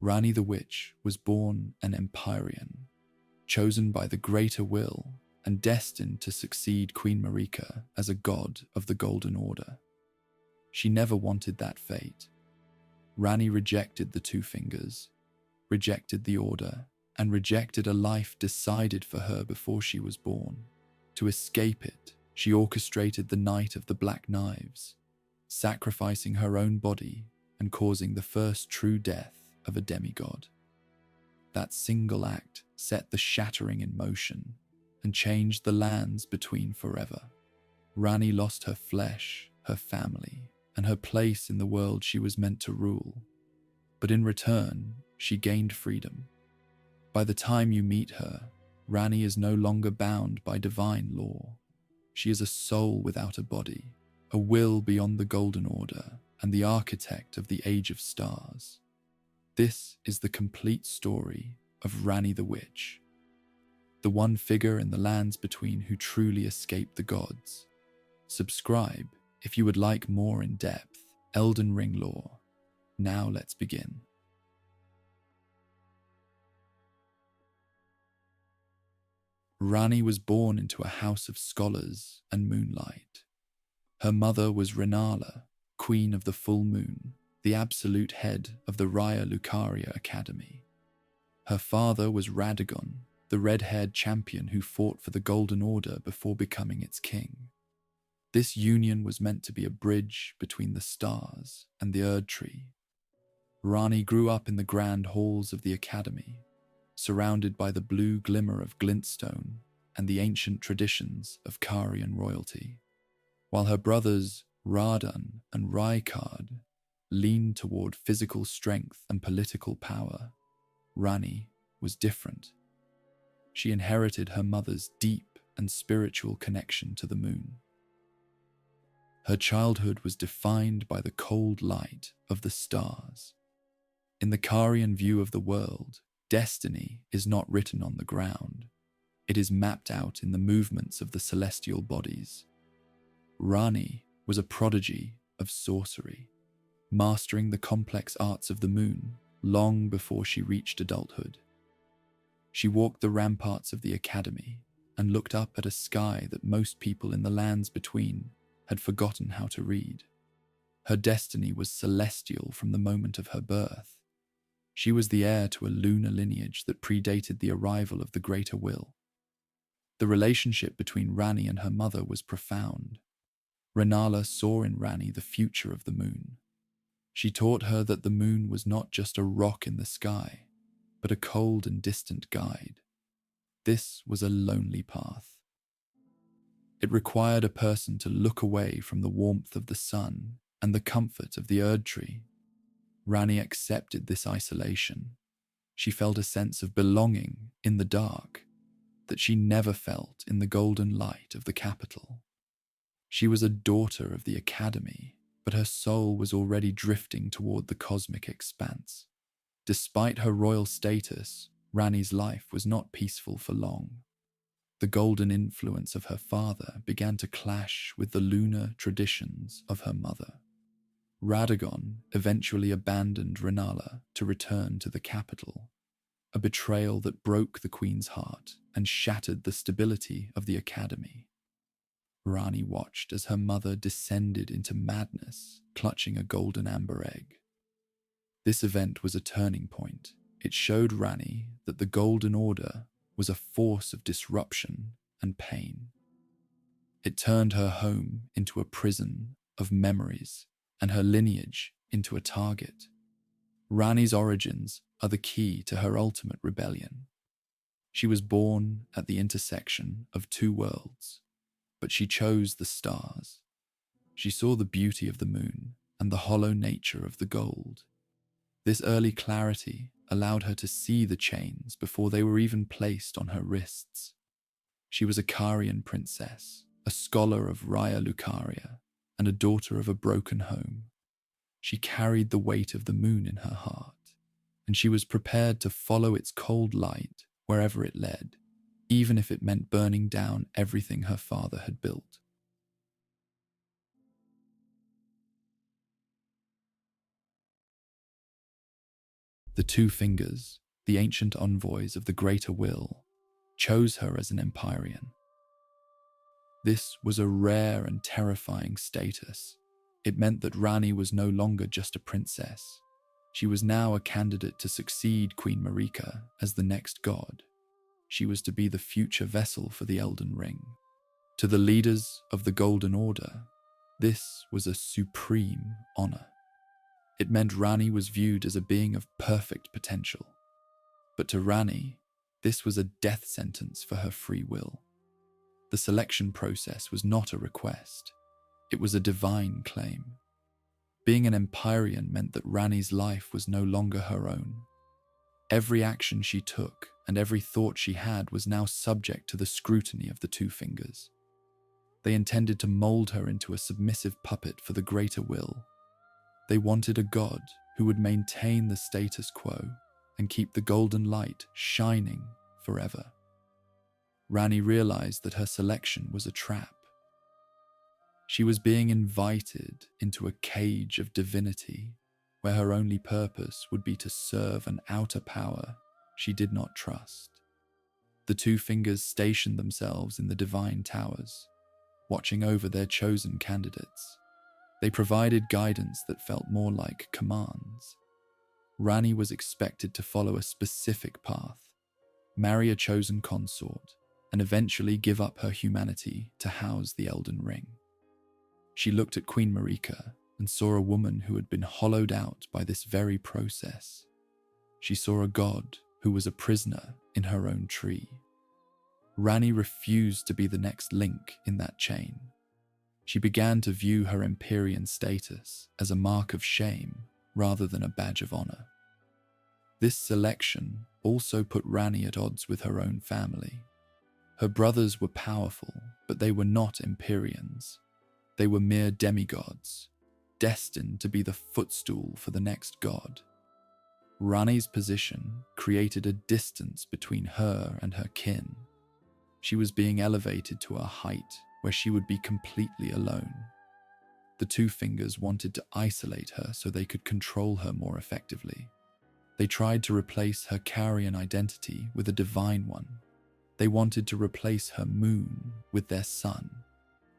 Ranni the Witch was born an Empyrean, chosen by the greater will and destined to succeed Queen Marika as a god of the Golden Order. She never wanted that fate. Ranni rejected the Two Fingers, rejected the Order, and rejected a life decided for her before she was born. To escape it, she orchestrated the Night of the Black Knives, sacrificing her own body and causing the first true death of a demigod. That single act set the shattering in motion and changed the lands between forever. Ranni lost her flesh, her family, and her place in the world she was meant to rule. But in return, she gained freedom. By the time you meet her, Ranni is no longer bound by divine law. She is a soul without a body, a will beyond the Golden Order, and the architect of the Age of Stars. This is the complete story of Ranni the Witch, the one figure in the lands between who truly escaped the gods. Subscribe if you would like more in-depth Elden Ring lore. Now let's begin. Ranni was born into a house of scholars and moonlight. Her mother was Rennala, Queen of the Full Moon, the absolute head of the Raya Lucaria Academy. Her father was Radagon, the red-haired champion who fought for the Golden Order before becoming its king. This union was meant to be a bridge between the stars and the Erd Tree. Ranni grew up in the grand halls of the academy, surrounded by the blue glimmer of glintstone and the ancient traditions of Carian royalty. While her brothers Radahn and Rykard leaned toward physical strength and political power, Ranni was different. She inherited her mother's deep and spiritual connection to the moon. Her childhood was defined by the cold light of the stars. In the Carian view of the world, destiny is not written on the ground. It is mapped out in the movements of the celestial bodies. Ranni was a prodigy of sorcery, mastering the complex arts of the moon long before she reached adulthood. She walked the ramparts of the academy and looked up at a sky that most people in the lands between had forgotten how to read. Her destiny was celestial from the moment of her birth. She was the heir to a lunar lineage that predated the arrival of the Greater Will. The relationship between Ranni and her mother was profound. Rennala saw in Ranni the future of the moon. She taught her that the moon was not just a rock in the sky, but a cold and distant guide. This was a lonely path. It required a person to look away from the warmth of the sun and the comfort of the Erd Tree. Ranni accepted this isolation. She felt a sense of belonging in the dark that she never felt in the golden light of the capital. She was a daughter of the academy, but her soul was already drifting toward the cosmic expanse. Despite her royal status, Ranni's life was not peaceful for long. The golden influence of her father began to clash with the lunar traditions of her mother. Radagon eventually abandoned Rennala to return to the capital, a betrayal that broke the queen's heart and shattered the stability of the academy. Ranni watched as her mother descended into madness, clutching a golden amber egg. This event was a turning point. It showed Ranni that the Golden Order was a force of disruption and pain. It turned her home into a prison of memories and her lineage into a target. Ranni's origins are the key to her ultimate rebellion. She was born at the intersection of two worlds, but she chose the stars. She saw the beauty of the moon and the hollow nature of the gold. This early clarity allowed her to see the chains before they were even placed on her wrists. She was a Carian princess, a scholar of Raya Lucaria, and a daughter of a broken home. She carried the weight of the moon in her heart, and she was prepared to follow its cold light wherever it led, even if it meant burning down everything her father had built. The Two Fingers, the ancient envoys of the Greater Will, chose her as an Empyrean. This was a rare and terrifying status. It meant that Ranni was no longer just a princess. She was now a candidate to succeed Queen Marika as the next god. She was to be the future vessel for the Elden Ring. To the leaders of the Golden Order, this was a supreme honor. It meant Ranni was viewed as a being of perfect potential. But to Ranni, this was a death sentence for her free will. The selection process was not a request. It was a divine claim. Being an Empyrean meant that Ranni's life was no longer her own. Every action she took and every thought she had was now subject to the scrutiny of the Two Fingers. They intended to mold her into a submissive puppet for the Greater Will. They wanted a god who would maintain the status quo and keep the golden light shining forever. Ranni realized that her selection was a trap. She was being invited into a cage of divinity where her only purpose would be to serve an outer power she did not trust. The Two Fingers stationed themselves in the divine towers, watching over their chosen candidates. They provided guidance that felt more like commands. Ranni was expected to follow a specific path, marry a chosen consort, and eventually give up her humanity to house the Elden Ring. She looked at Queen Marika and saw a woman who had been hollowed out by this very process. She saw a god who was a prisoner in her own tree. Ranni refused to be the next link in that chain. She began to view her Empyrean status as a mark of shame rather than a badge of honor. This selection also put Ranni at odds with her own family. Her brothers were powerful, but they were not Empyreans. They were mere demigods, destined to be the footstool for the next god. Ranni's position created a distance between her and her kin. She was being elevated to a height where she would be completely alone. The Two Fingers wanted to isolate her so they could control her more effectively. They tried to replace her Carian identity with a divine one. They wanted to replace her moon with their sun,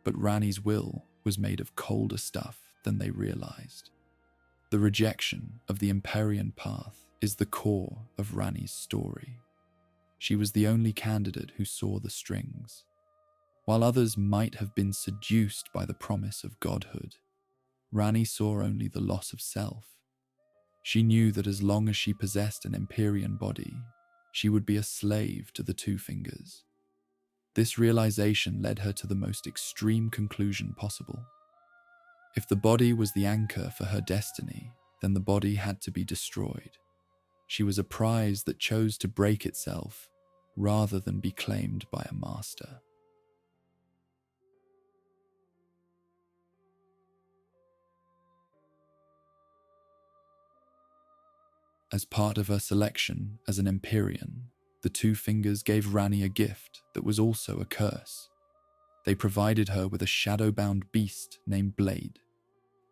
but Ranni's will was made of colder stuff than they realized. The rejection of the Empyrean path is the core of Ranni's story. She was the only candidate who saw the strings. While others might have been seduced by the promise of godhood, Ranni saw only the loss of self. She knew that as long as she possessed an Empyrean body, she would be a slave to the Two Fingers. This realization led her to the most extreme conclusion possible. If the body was the anchor for her destiny, then the body had to be destroyed. She was a prize that chose to break itself rather than be claimed by a master. As part of her selection as an Empyrean, the Two Fingers gave Ranni a gift that was also a curse. They provided her with a shadowbound beast named Blaidd.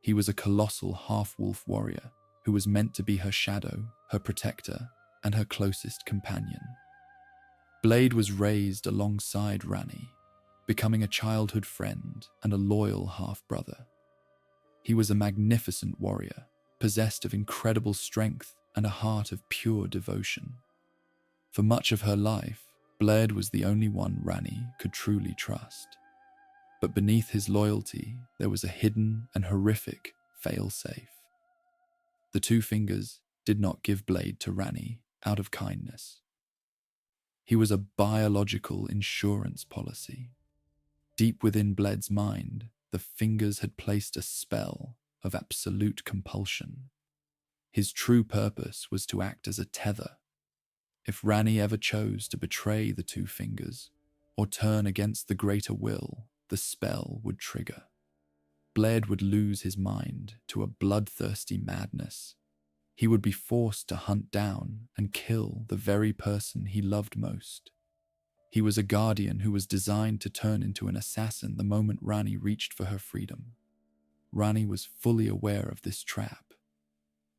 He was a colossal half-wolf warrior who was meant to be her shadow, her protector, and her closest companion. Blaidd was raised alongside Ranni, becoming a childhood friend and a loyal half-brother. He was a magnificent warrior, possessed of incredible strength and a heart of pure devotion. For much of her life, Blaidd was the only one Ranni could truly trust. But beneath his loyalty, there was a hidden and horrific fail-safe. The Two Fingers did not give Blaidd to Ranni out of kindness. He was a biological insurance policy. Deep within Blaidd's mind, the Fingers had placed a spell of absolute compulsion. His true purpose was to act as a tether. If Ranni ever chose to betray the Two Fingers or turn against the Greater Will, the spell would trigger. Blaidd would lose his mind to a bloodthirsty madness. He would be forced to hunt down and kill the very person he loved most. He was a guardian who was designed to turn into an assassin the moment Ranni reached for her freedom. Ranni was fully aware of this trap.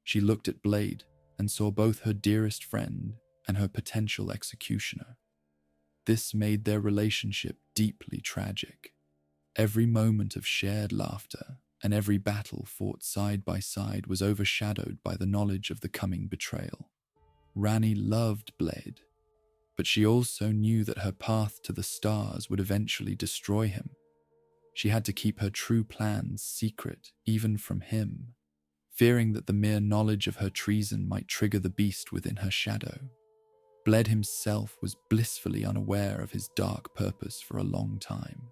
She looked at Blaidd and saw both her dearest friend and her potential executioner. This made their relationship deeply tragic. Every moment of shared laughter and every battle fought side by side was overshadowed by the knowledge of the coming betrayal. Ranni loved Blaidd, but she also knew that her path to the stars would eventually destroy him. She had to keep her true plans secret even from him, fearing that the mere knowledge of her treason might trigger the beast within her shadow. Blaidd himself was blissfully unaware of his dark purpose for a long time.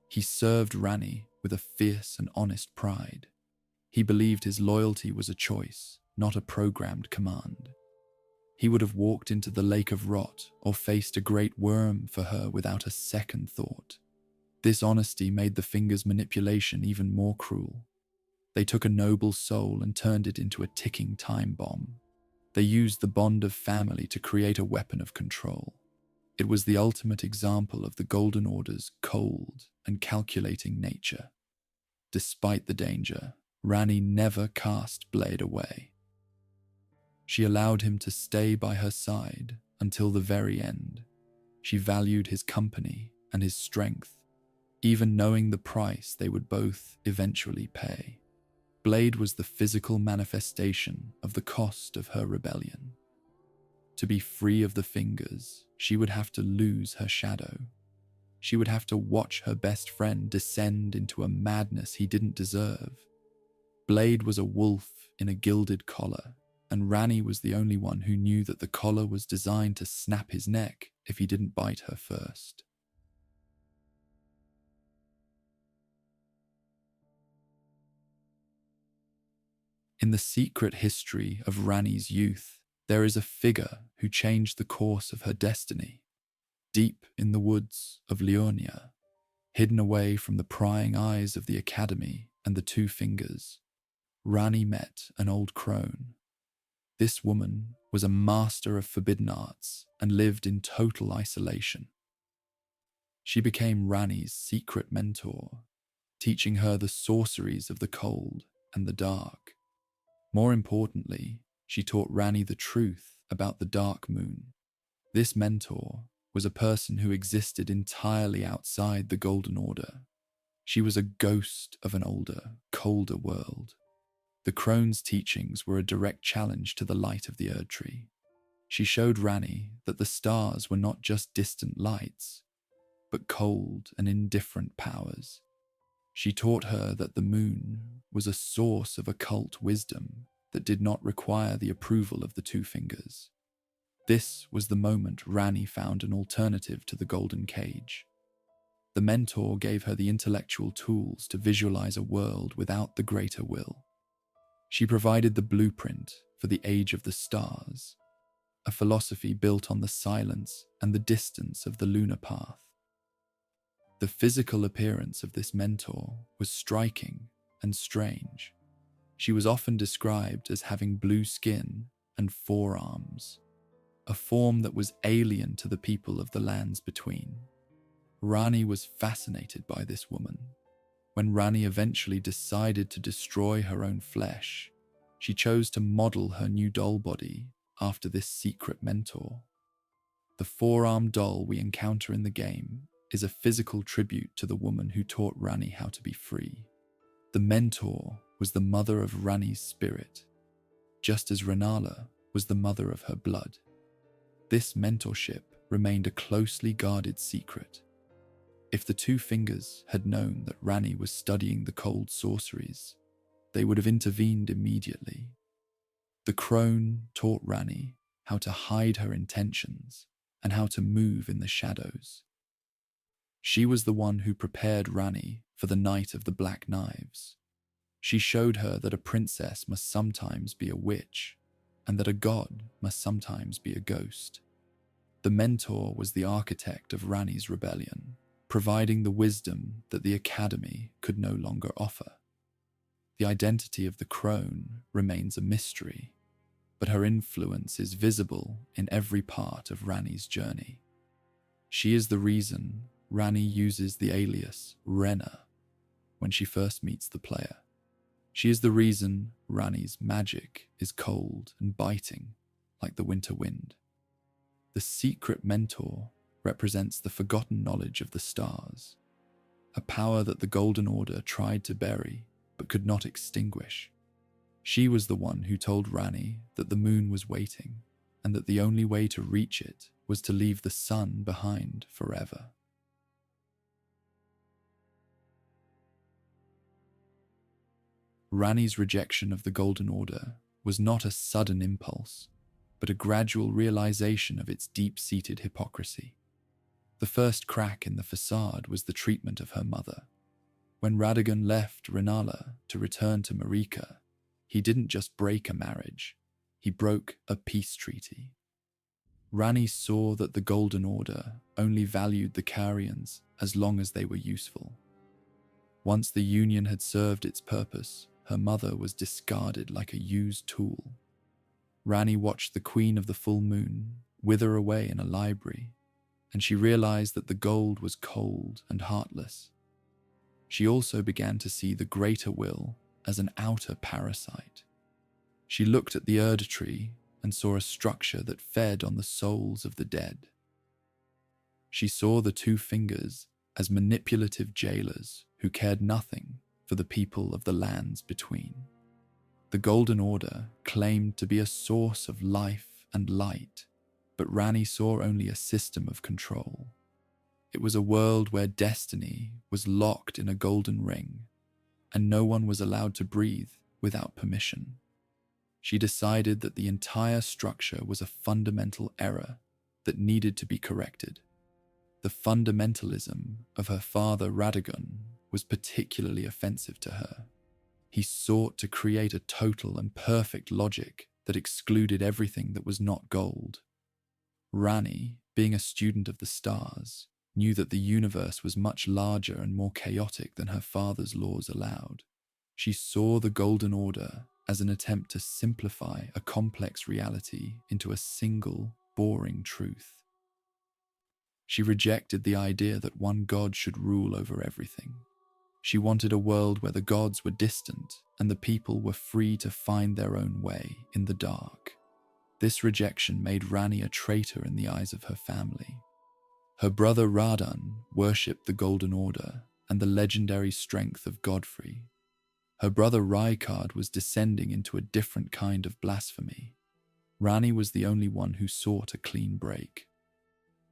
He served Ranni with a fierce and honest pride. He believed his loyalty was a choice, not a programmed command. He would have walked into the lake of rot or faced a great worm for her without a second thought. This honesty made the Fingers' manipulation even more cruel. They took a noble soul and turned it into a ticking time bomb. They used the bond of family to create a weapon of control. It was the ultimate example of the Golden Order's cold and calculating nature. Despite the danger, Ranni never cast Blaidd away. She allowed him to stay by her side until the very end. She valued his company and his strength, even knowing the price they would both eventually pay. Blaidd was the physical manifestation of the cost of her rebellion. To be free of the Fingers, she would have to lose her shadow. She would have to watch her best friend descend into a madness he didn't deserve. Blaidd was a wolf in a gilded collar, and Ranni was the only one who knew that the collar was designed to snap his neck if he didn't bite her first. In the secret history of Ranni's youth, there is a figure who changed the course of her destiny. Deep in the woods of Liurnia, hidden away from the prying eyes of the Academy and the Two Fingers, Ranni met an old crone. This woman was a master of forbidden arts and lived in total isolation. She became Ranni's secret mentor, teaching her the sorceries of the cold and the dark. More importantly, she taught Ranni the truth about the Dark Moon. This mentor was a person who existed entirely outside the Golden Order. She was a ghost of an older, colder world. The crone's teachings were a direct challenge to the light of the Erdtree. She showed Ranni that the stars were not just distant lights, but cold and indifferent powers. She taught her that the moon was a source of occult wisdom that did not require the approval of the Two Fingers. This was the moment Ranni found an alternative to the Golden Cage. The mentor gave her the intellectual tools to visualize a world without the greater will. She provided the blueprint for the Age of the Stars, a philosophy built on the silence and the distance of the lunar path. The physical appearance of this mentor was striking and strange. She was often described as having blue skin and 4 arms, a form that was alien to the people of the lands between. Ranni was fascinated by this woman. When Ranni eventually decided to destroy her own flesh, she chose to model her new doll body after this secret mentor. The 4-armed doll we encounter in the game is a physical tribute to the woman who taught Ranni how to be free. The mentor was the mother of Ranni's spirit, just as Rennala was the mother of her blood. This mentorship remained a closely guarded secret. If the Two Fingers had known that Ranni was studying the cold sorceries, they would have intervened immediately. The crone taught Ranni how to hide her intentions and how to move in the shadows. She was the one who prepared Ranni for the Night of the Black Knives. She showed her that a princess must sometimes be a witch, and that a god must sometimes be a ghost. The mentor was the architect of Ranni's rebellion, providing the wisdom that the Academy could no longer offer. The identity of the crone remains a mystery, but her influence is visible in every part of Ranni's journey. She is the reason Ranni uses the alias Renna when she first meets the player. She is the reason Ranni's magic is cold and biting, like the winter wind. The secret mentor represents the forgotten knowledge of the stars, a power that the Golden Order tried to bury but could not extinguish. She was the one who told Ranni that the moon was waiting, and that the only way to reach it was to leave the sun behind forever. Ranni's rejection of the Golden Order was not a sudden impulse, but a gradual realization of its deep-seated hypocrisy. The first crack in the facade was the treatment of her mother. When Radagon left Rennala to return to Marika, he didn't just break a marriage, he broke a peace treaty. Ranni saw that the Golden Order only valued the Carians as long as they were useful. Once the Union had served its purpose, her mother was discarded like a used tool. Ranni watched the Queen of the Full Moon wither away in a library, and she realized that the gold was cold and heartless. She also began to see the Greater Will as an outer parasite. She looked at the Erd Tree and saw a structure that fed on the souls of the dead. She saw the Two Fingers as manipulative jailers who cared nothing for the people of the lands between. The Golden Order claimed to be a source of life and light, but Ranni saw only a system of control. It was a world where destiny was locked in a golden ring, and no one was allowed to breathe without permission. She decided that the entire structure was a fundamental error that needed to be corrected. The fundamentalism of her father Radagon was particularly offensive to her. He sought to create a total and perfect logic that excluded everything that was not gold. Ranni, being a student of the stars, knew that the universe was much larger and more chaotic than her father's laws allowed. She saw the Golden Order as an attempt to simplify a complex reality into a single, boring truth. She rejected the idea that one god should rule over everything. She wanted a world where the gods were distant and the people were free to find their own way in the dark. This rejection made Ranni a traitor in the eyes of her family. Her brother Radahn worshipped the Golden Order and the legendary strength of Godfrey. Her brother Rykard was descending into a different kind of blasphemy. Ranni was the only one who sought a clean break.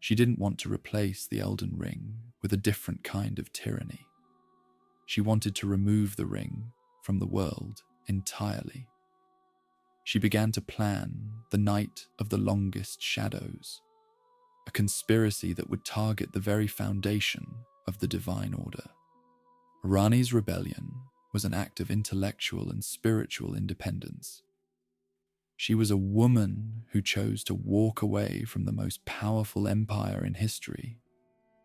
She didn't want to replace the Elden Ring with a different kind of tyranny. She wanted to remove the ring from the world entirely. She began to plan the Night of the Longest Shadows, a conspiracy that would target the very foundation of the Divine Order. Ranni's rebellion was an act of intellectual and spiritual independence. She was a woman who chose to walk away from the most powerful empire in history.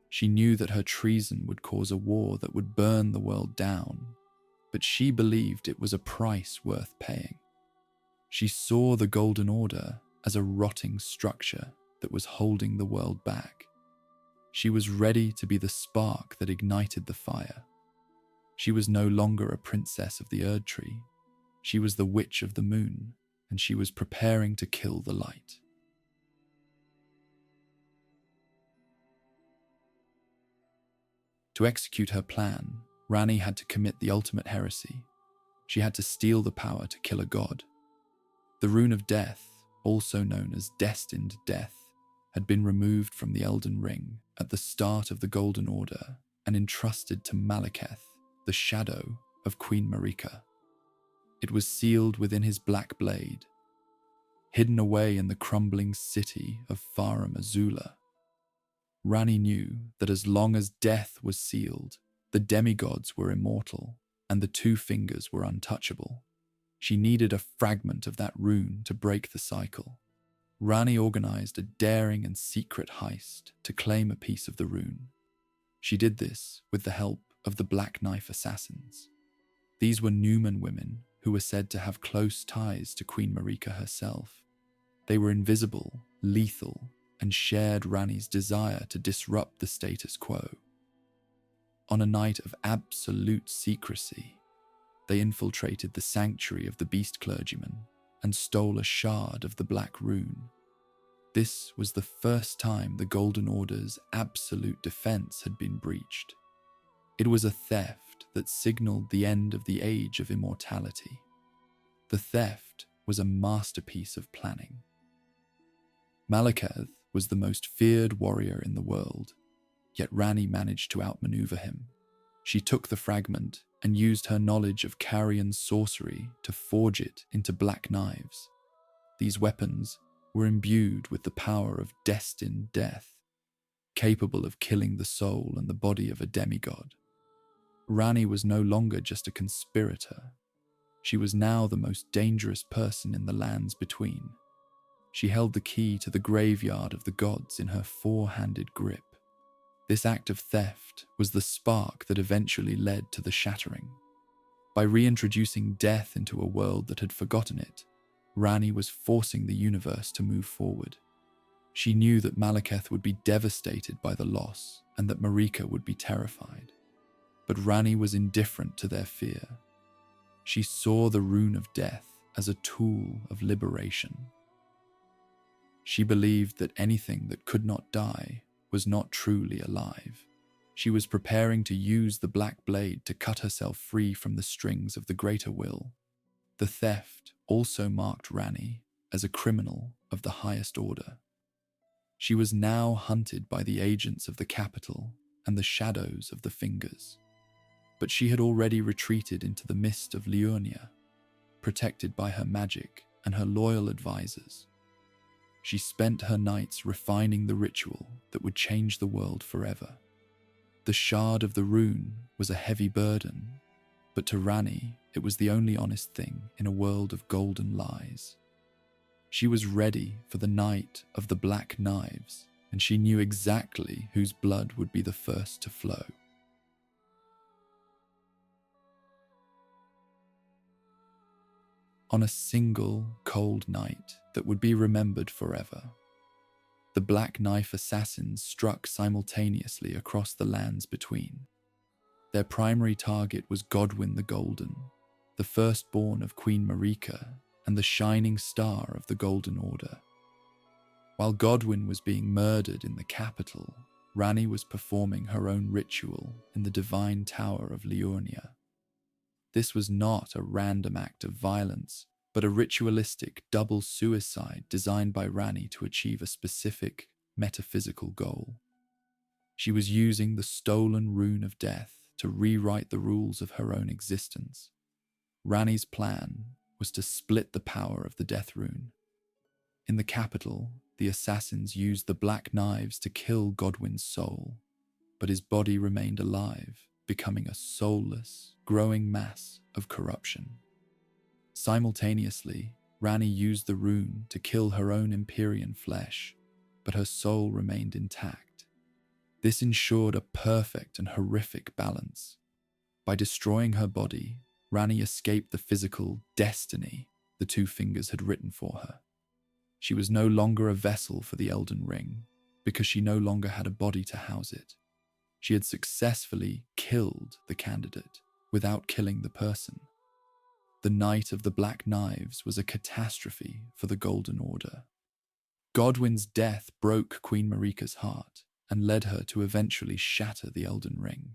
She knew that her treason would cause a war that would burn the world down, but she believed it was a price worth paying. She saw the Golden Order as a rotting structure that was holding the world back. She was ready to be the spark that ignited the fire. She was no longer a princess of the Erd Tree. She was the Witch of the Moon, and she was preparing to kill the light. To execute her plan, Ranni had to commit the ultimate heresy. She had to steal the power to kill a god. The Rune of Death, also known as Destined Death, had been removed from the Elden Ring at the start of the Golden Order and entrusted to Malekith, the shadow of Queen Marika. It was sealed within his black blade, hidden away in the crumbling city of Farum Azula. Ranni knew that as long as death was sealed, the demigods were immortal and the Two Fingers were untouchable. She needed a fragment of that rune to break the cycle. Ranni organized a daring and secret heist to claim a piece of the rune. She did this with the help of the Black Knife Assassins. These were Numen women who were said to have close ties to Queen Marika herself. They were invisible, lethal, and shared Ranni's desire to disrupt the status quo. On a night of absolute secrecy, They infiltrated the sanctuary of the beast clergyman and stole a shard of the Black Rune. This was the first time the Golden Order's absolute defense had been breached. It was a theft that signaled the end of the Age of Immortality. The theft was a masterpiece of planning. Malekith was the most feared warrior in the world, yet Ranni managed to outmaneuver him. She took the fragment and used her knowledge of Carian's sorcery to forge it into black knives. These weapons were imbued with the power of destined death, capable of killing the soul and the body of a demigod. Ranni was no longer just a conspirator. She was now the most dangerous person in the lands between. She held the key to the graveyard of the gods in her four-handed grip. This act of theft was the spark that eventually led to the shattering. By reintroducing death into a world that had forgotten it, Ranni was forcing the universe to move forward. She knew that Malekith would be devastated by the loss and that Marika would be terrified. But Ranni was indifferent to their fear. She saw the Rune of Death as a tool of liberation. She believed that anything that could not die was not truly alive. She was preparing to use the black blade to cut herself free from the strings of the greater will. The theft also marked Ranni as a criminal of the highest order. She was now hunted by the agents of the capital and the shadows of the fingers. But she had already retreated into the mist of Liurnia, protected by her magic and her loyal advisors. She spent her nights refining the ritual that would change the world forever. The shard of the rune was a heavy burden, but to Ranni it was the only honest thing in a world of golden lies. She was ready for the night of the black knives, and she knew exactly whose blood would be the first to flow. On a single, cold night that would be remembered forever, the Black Knife assassins struck simultaneously across the lands between. Their primary target was Godwyn the Golden, the firstborn of Queen Marika and the shining star of the Golden Order. While Godwyn was being murdered in the capital, Ranni was performing her own ritual in the divine tower of Liurnia. This was not a random act of violence, but a ritualistic double suicide designed by Ranni to achieve a specific metaphysical goal. She was using the stolen Rune of Death to rewrite the rules of her own existence. Ranni's plan was to split the power of the Death Rune. In the capital, the assassins used the black knives to kill Godwyn's soul, but his body remained alive, becoming a soulless, growing mass of corruption. Simultaneously, Ranni used the rune to kill her own Empyrean flesh, but her soul remained intact. This ensured a perfect and horrific balance. By destroying her body, Ranni escaped the physical destiny the Two Fingers had written for her. She was no longer a vessel for the Elden Ring, because she no longer had a body to house it. She had successfully killed the candidate without killing the person. The Night of the Black Knives was a catastrophe for the Golden Order. Godwyn's death broke Queen Marika's heart and led her to eventually shatter the Elden Ring.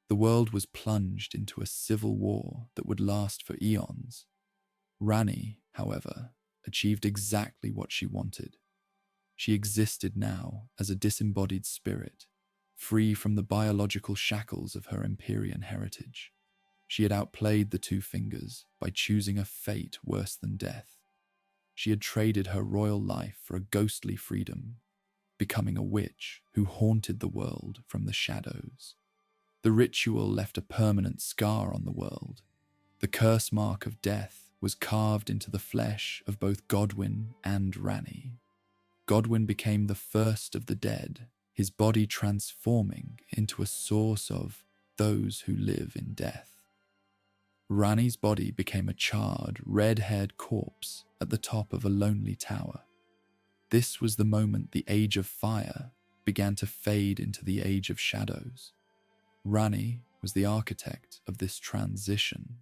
The world was plunged into a civil war that would last for eons. Ranni, however, achieved exactly what she wanted. She existed now as a disembodied spirit, free from the biological shackles of her Empyrean heritage. She had outplayed the Two Fingers by choosing a fate worse than death. She had traded her royal life for a ghostly freedom, becoming a witch who haunted the world from the shadows. The ritual left a permanent scar on the world. The curse mark of death was carved into the flesh of both Godwyn and Ranni. Godwyn became the first of the dead, his body transforming into a source of those who live in death. Ranni's body became a charred, red-haired corpse at the top of a lonely tower. This was the moment the Age of Fire began to fade into the Age of Shadows. Ranni was the architect of this transition.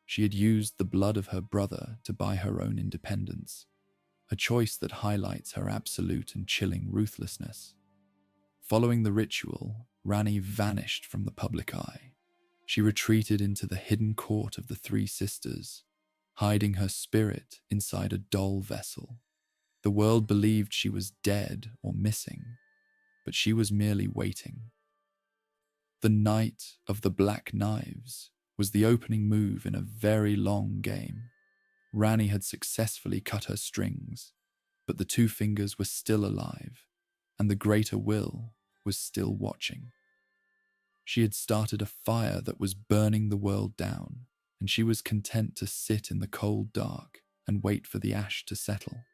She had used the blood of her brother to buy her own independence, a choice that highlights her absolute and chilling ruthlessness. Following the ritual, Ranni vanished from the public eye. She retreated into the hidden court of the Three Sisters, hiding her spirit inside a doll vessel. The world believed she was dead or missing, but she was merely waiting. The Knight of the Black Knives was the opening move in a very long game. Ranni had successfully cut her strings, but the Two Fingers were still alive, and the Greater Will was still watching. She had started a fire that was burning the world down, and she was content to sit in the cold dark and wait for the ash to settle.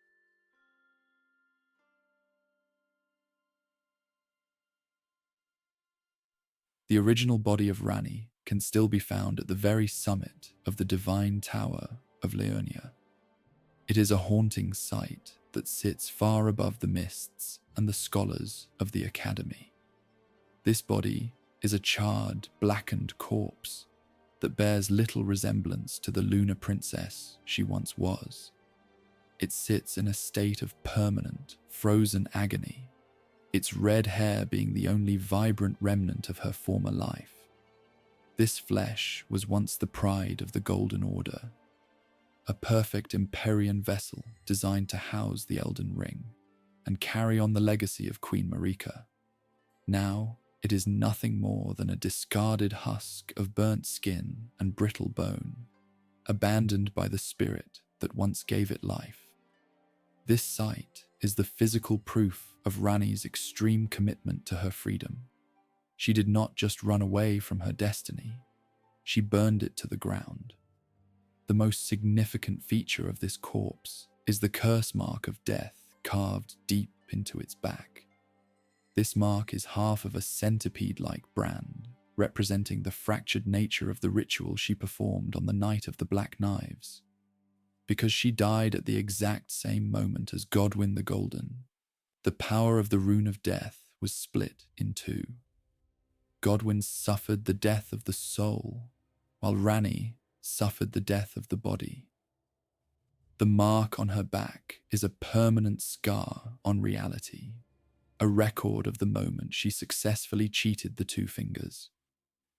The original body of Ranni can still be found at the very summit of the Divine Tower of Liurnia. It is a haunting sight that sits far above the mists and the scholars of the Academy. This body is a charred, blackened corpse that bears little resemblance to the lunar princess she once was. It sits in a state of permanent, frozen agony, its red hair being the only vibrant remnant of her former life. This flesh was once the pride of the Golden Order, a perfect Empyrean vessel designed to house the Elden Ring and carry on the legacy of Queen Marika. Now, it is nothing more than a discarded husk of burnt skin and brittle bone, abandoned by the spirit that once gave it life. This sight is the physical proof of Ranni's extreme commitment to her freedom. She did not just run away from her destiny, she burned it to the ground. The most significant feature of this corpse is the curse mark of death carved deep into its back. This mark is half of a centipede-like brand, representing the fractured nature of the ritual she performed on the night of the Black Knives. Because she died at the exact same moment as Godwyn the Golden, the power of the Rune of Death was split in two. Godwyn suffered the death of the soul, while Ranni suffered the death of the body. The mark on her back is a permanent scar on reality, a record of the moment she successfully cheated the Two Fingers.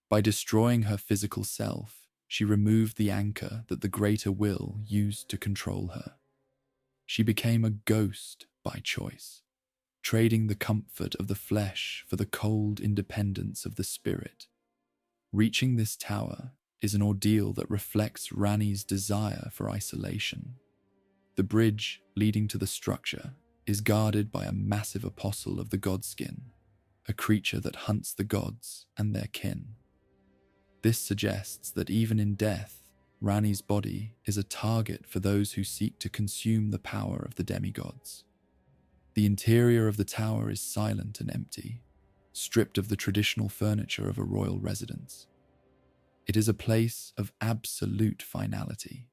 By destroying her physical self, she removed the anchor that the Greater Will used to control her. She became a ghost by choice, trading the comfort of the flesh for the cold independence of the spirit. Reaching this tower is an ordeal that reflects Ranni's desire for isolation. The bridge leading to the structure is guarded by a massive apostle of the Godskin, a creature that hunts the gods and their kin. This suggests that even in death, Ranni's body is a target for those who seek to consume the power of the demigods. The interior of the tower is silent and empty, stripped of the traditional furniture of a royal residence. It is a place of absolute finality.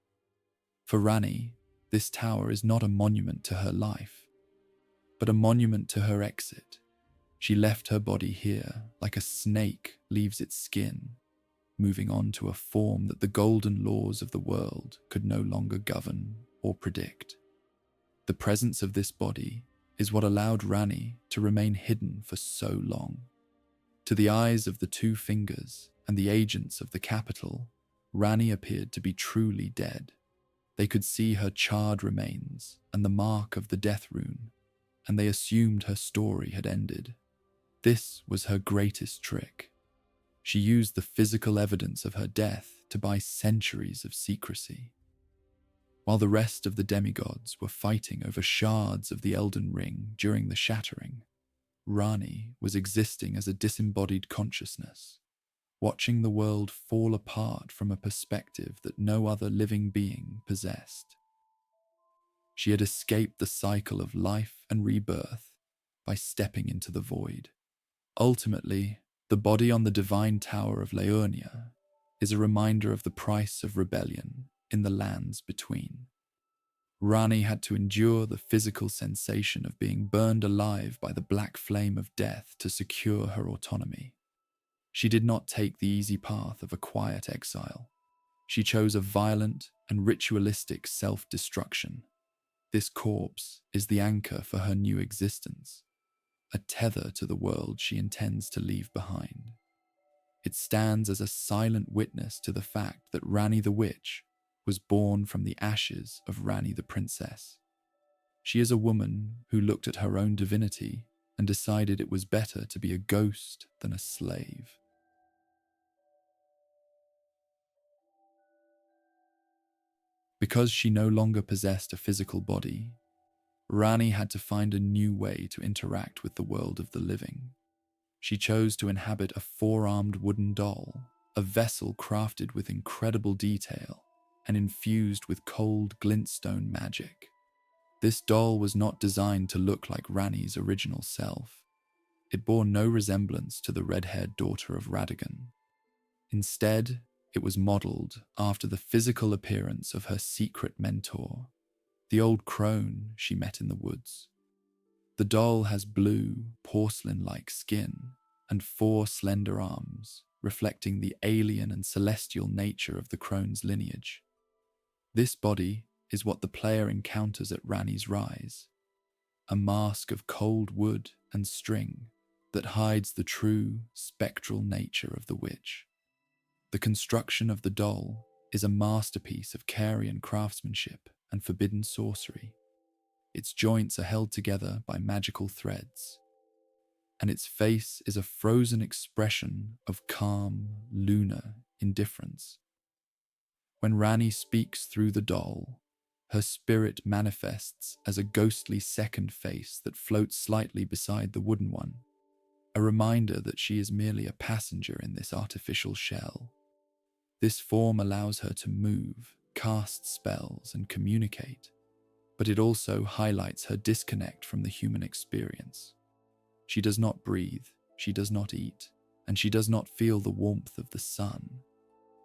For Ranni, this tower is not a monument to her life, but a monument to her exit. She left her body here like a snake leaves its skin, moving on to a form that the golden laws of the world could no longer govern or predict. The presence of this body is what allowed Ranni to remain hidden for so long. To the eyes of the Two Fingers and the agents of the capital, Ranni appeared to be truly dead. They could see her charred remains and the mark of the death rune, and they assumed her story had ended. This was her greatest trick. She used the physical evidence of her death to buy centuries of secrecy. While the rest of the demigods were fighting over shards of the Elden Ring during the shattering, Ranni was existing as a disembodied consciousness, watching the world fall apart from a perspective that no other living being possessed. She had escaped the cycle of life and rebirth by stepping into the void. Ultimately, the body on the Divine Tower of Liurnia is a reminder of the price of rebellion in the lands between. Ranni had to endure the physical sensation of being burned alive by the black flame of death to secure her autonomy. She did not take the easy path of a quiet exile. She chose a violent and ritualistic self-destruction. This corpse is the anchor for her new existence, a tether to the world she intends to leave behind. It stands as a silent witness to the fact that Ranni the Witch was born from the ashes of Ranni the Princess. She is a woman who looked at her own divinity and decided it was better to be a ghost than a slave. Because she no longer possessed a physical body, Ranni had to find a new way to interact with the world of the living. She chose to inhabit a four-armed wooden doll, a vessel crafted with incredible detail and infused with cold glintstone magic. This doll was not designed to look like Ranni's original self. It bore no resemblance to the red-haired daughter of Radagon. Instead, it was modeled after the physical appearance of her secret mentor, the old crone she met in the woods. The doll has blue, porcelain-like skin and 4 slender arms, reflecting the alien and celestial nature of the crone's lineage. This body is what the player encounters at Ranni's rise, a mask of cold wood and string that hides the true, spectral nature of the witch. The construction of the doll is a masterpiece of Carian craftsmanship and forbidden sorcery. Its joints are held together by magical threads, and its face is a frozen expression of calm, lunar indifference. When Ranni speaks through the doll, her spirit manifests as a ghostly second face that floats slightly beside the wooden one, a reminder that she is merely a passenger in this artificial shell. This form allows her to move, cast spells, and communicate, but it also highlights her disconnect from the human experience. She does not breathe, she does not eat, and she does not feel the warmth of the sun.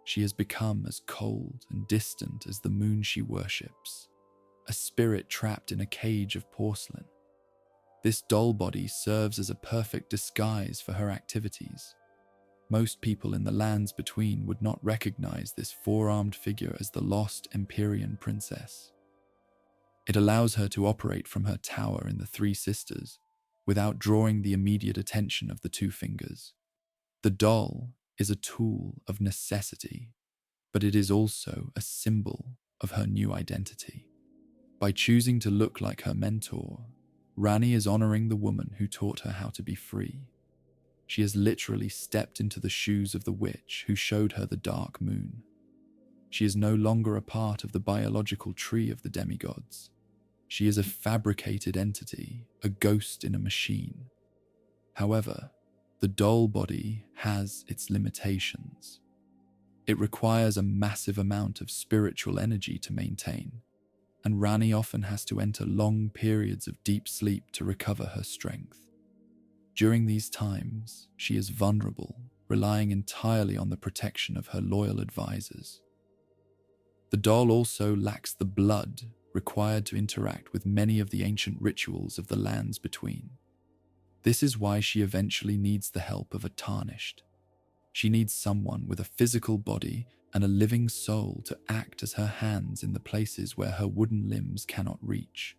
She has become as cold and distant as the moon she worships, a spirit trapped in a cage of porcelain. This doll body serves as a perfect disguise for her activities. Most people in the lands between would not recognize this four-armed figure as the lost Empyrean princess. It allows her to operate from her tower in the Three Sisters without drawing the immediate attention of the Two Fingers. The doll is a tool of necessity, but it is also a symbol of her new identity. By choosing to look like her mentor, Ranni is honoring the woman who taught her how to be free. She has literally stepped into the shoes of the witch who showed her the dark moon. She is no longer a part of the biological tree of the demigods. She is a fabricated entity, a ghost in a machine. However, the doll body has its limitations. It requires a massive amount of spiritual energy to maintain, and Ranni often has to enter long periods of deep sleep to recover her strength. During these times, she is vulnerable, relying entirely on the protection of her loyal advisors. The doll also lacks the blood required to interact with many of the ancient rituals of the lands between. This is why she eventually needs the help of a tarnished. She needs someone with a physical body and a living soul to act as her hands in the places where her wooden limbs cannot reach.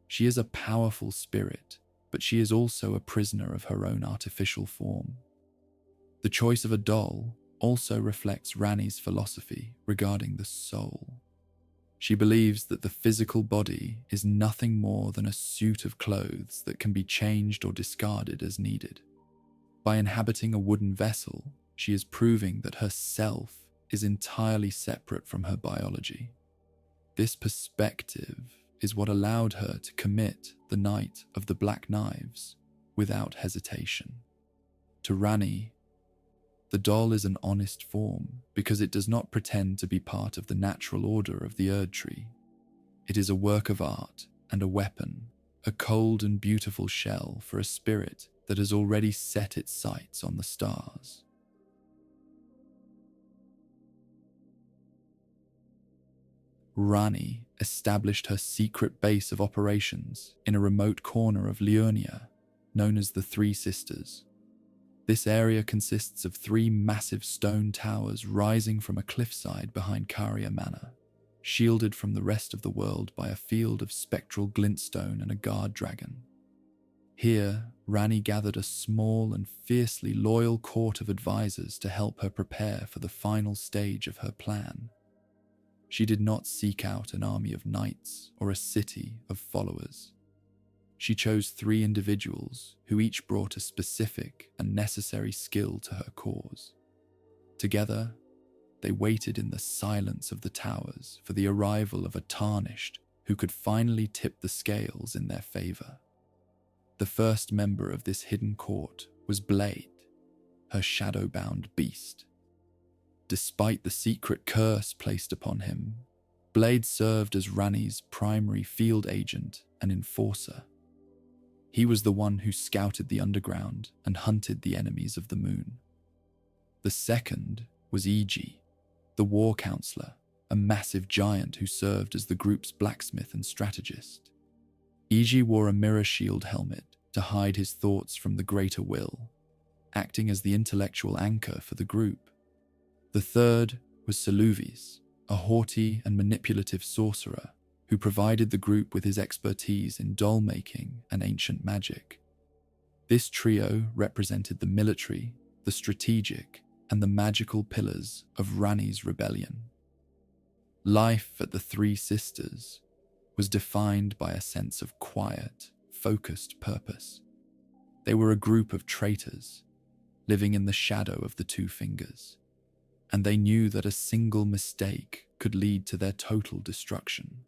She is a powerful spirit, but she is also a prisoner of her own artificial form. The choice of a doll also reflects Ranni's philosophy regarding the soul. She believes that the physical body is nothing more than a suit of clothes that can be changed or discarded as needed. By inhabiting a wooden vessel, she is proving that her self is entirely separate from her biology. This perspective is what allowed her to commit the Night of the Black Knives without hesitation. To Ranni, the doll is an honest form because it does not pretend to be part of the natural order of the Erd Tree. It is a work of art and a weapon, a cold and beautiful shell for a spirit that has already set its sights on the stars. Ranni established her secret base of operations in a remote corner of Liurnia, known as the Three Sisters. This area consists of 3 massive stone towers rising from a cliffside behind Carian Manor, shielded from the rest of the world by a field of spectral glintstone and a guard dragon. Here, Ranni gathered a small and fiercely loyal court of advisors to help her prepare for the final stage of her plan. She did not seek out an army of knights or a city of followers. She chose 3 individuals who each brought a specific and necessary skill to her cause. Together, they waited in the silence of the towers for the arrival of a tarnished who could finally tip the scales in their favor. The first member of this hidden court was Blaidd, her shadowbound beast. Despite the secret curse placed upon him, Blaidd served as Ranni's primary field agent and enforcer. He was the one who scouted the underground and hunted the enemies of the moon. The second was Iji, the war counselor, a massive giant who served as the group's blacksmith and strategist. Iji wore a mirror shield helmet to hide his thoughts from the greater will, acting as the intellectual anchor for the group. The third was Saluvis, a haughty and manipulative sorcerer who provided the group with his expertise in doll-making and ancient magic. This trio represented the military, the strategic, and the magical pillars of Ranni's rebellion. Life at the Three Sisters was defined by a sense of quiet, focused purpose. They were a group of traitors, living in the shadow of the Two Fingers, and they knew that a single mistake could lead to their total destruction.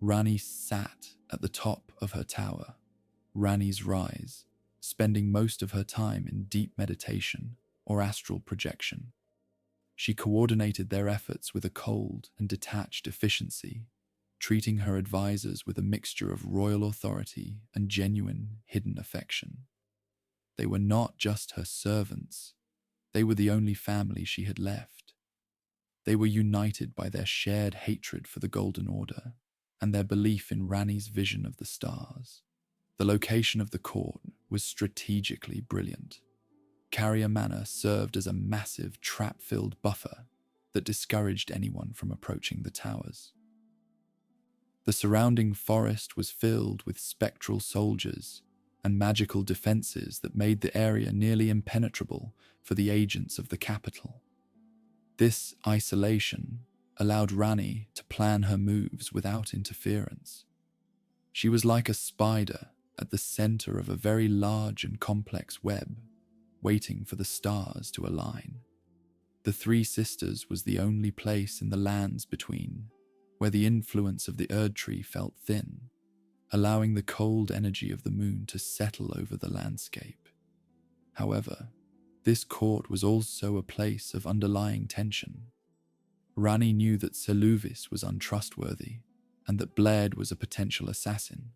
Ranni sat at the top of her tower, Ranni's Rise, spending most of her time in deep meditation or astral projection. She coordinated their efforts with a cold and detached efficiency, treating her advisors with a mixture of royal authority and genuine hidden affection. They were not just her servants, they were the only family she had left. They were united by their shared hatred for the Golden Order and their belief in Ranni's vision of the stars. The location of the court was strategically brilliant. Carian Manor served as a massive trap-filled buffer that discouraged anyone from approaching the towers. The surrounding forest was filled with spectral soldiers and magical defenses that made the area nearly impenetrable for the agents of the capital. This isolation allowed Ranni to plan her moves without interference. She was like a spider at the center of a very large and complex web, waiting for the stars to align. The Three Sisters was the only place in the lands between where the influence of the Erd Tree felt thin, allowing the cold energy of the moon to settle over the landscape. However, this court was also a place of underlying tension. Ranni knew that Saluvis was untrustworthy and that Blaidd was a potential assassin.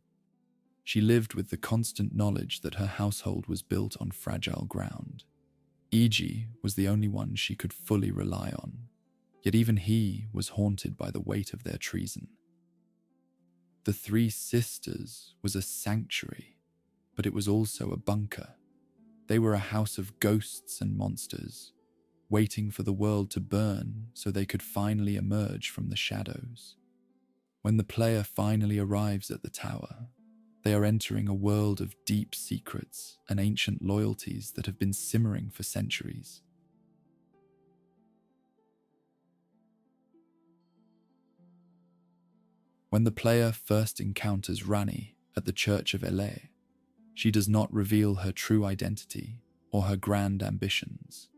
She lived with the constant knowledge that her household was built on fragile ground. Iji was the only one she could fully rely on, yet even he was haunted by the weight of their treason. The Three Sisters was a sanctuary, but it was also a bunker. They were a house of ghosts and monsters, waiting for the world to burn so they could finally emerge from the shadows. When the player finally arrives at the tower, they are entering a world of deep secrets and ancient loyalties that have been simmering for centuries. When the player first encounters Ranni at the Church of Elay, she does not reveal her true identity or her grand ambitions.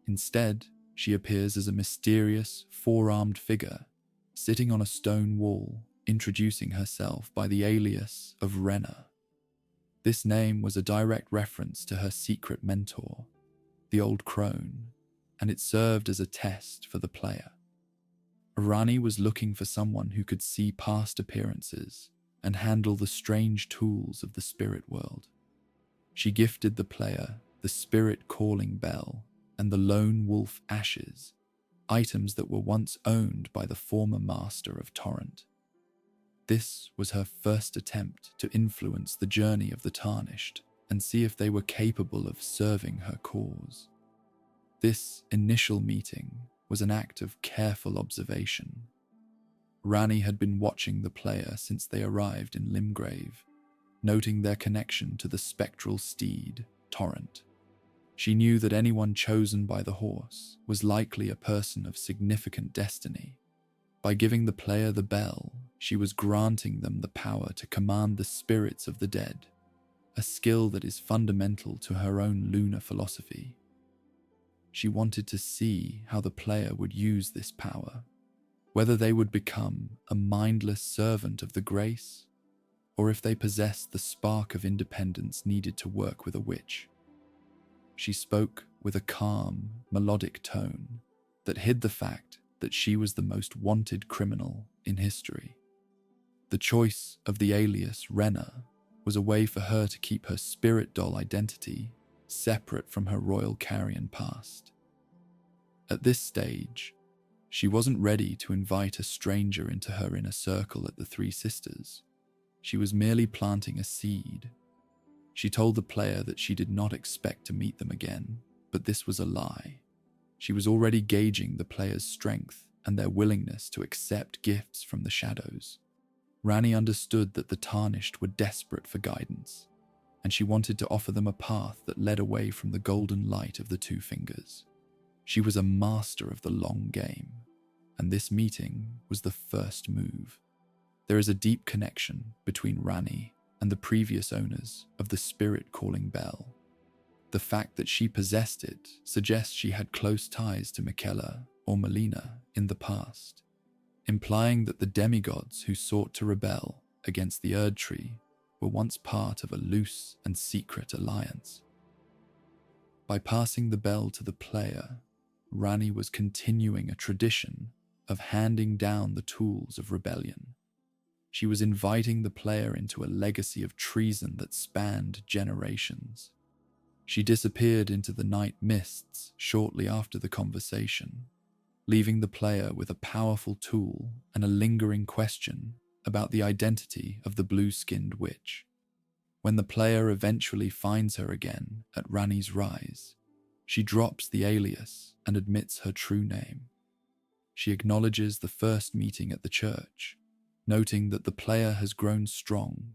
Instead, she appears as a mysterious, four-armed figure sitting on a stone wall, introducing herself by the alias of Renna. This name was a direct reference to her secret mentor, the Old Crone, and it served as a test for the player. Ranni was looking for someone who could see past appearances and handle the strange tools of the spirit world. She gifted the player the Spirit Calling Bell and the Lone Wolf Ashes, items that were once owned by the former master of Torrent. This was her first attempt to influence the journey of the Tarnished, and see if they were capable of serving her cause. This initial meeting was an act of careful observation. Ranni had been watching the player since they arrived in Limgrave, noting their connection to the spectral steed, Torrent. She knew that anyone chosen by the horse was likely a person of significant destiny. By giving the player the bell, she was granting them the power to command the spirits of the dead, a skill that is fundamental to her own lunar philosophy. She wanted to see how the player would use this power, whether they would become a mindless servant of the grace, or if they possessed the spark of independence needed to work with a witch. She spoke with a calm, melodic tone that hid the fact that she was the most wanted criminal in history. The choice of the alias Renna was a way for her to keep her spirit doll identity separate from her royal Carian past. At this stage, she wasn't ready to invite a stranger into her inner circle at the Three Sisters. She was merely planting a seed. She told the player that she did not expect to meet them again, but this was a lie. She was already gauging the player's strength and their willingness to accept gifts from the shadows. Ranni understood that the tarnished were desperate for guidance, and she wanted to offer them a path that led away from the golden light of the Two Fingers. She was a master of the long game, and this meeting was the first move. There is a deep connection between Ranni and the previous owners of the spirit-calling bell. The fact that she possessed it suggests she had close ties to Miquella or Melina in the past, implying that the demigods who sought to rebel against the Erd Tree were once part of a loose and secret alliance. By passing the bell to the player, Ranni was continuing a tradition of handing down the tools of rebellion. She was inviting the player into a legacy of treason that spanned generations. She disappeared into the night mists shortly after the conversation, leaving the player with a powerful tool and a lingering question about the identity of the blue-skinned witch. When the player eventually finds her again at Ranni's rise, she drops the alias and admits her true name. She acknowledges the first meeting at the church, noting that the player has grown strong.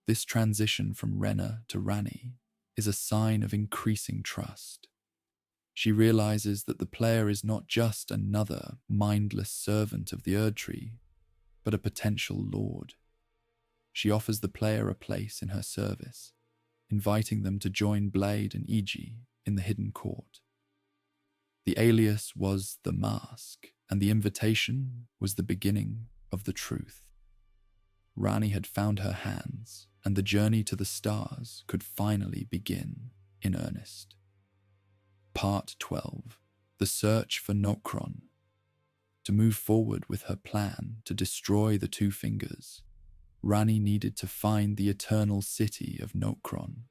This transition from Renna to Ranni is a sign of increasing trust. She realizes that the player is not just another mindless servant of the Erd Tree, but a potential lord. She offers the player a place in her service, inviting them to join Blaidd and Iji in the hidden court. The alias was the mask, and the invitation was the beginning of the truth. Ranni had found her hands, and the journey to the stars could finally begin in earnest. Part 12. The Search for Nokron. To move forward with her plan to destroy the Two Fingers, Ranni needed to find the eternal city of Nokron.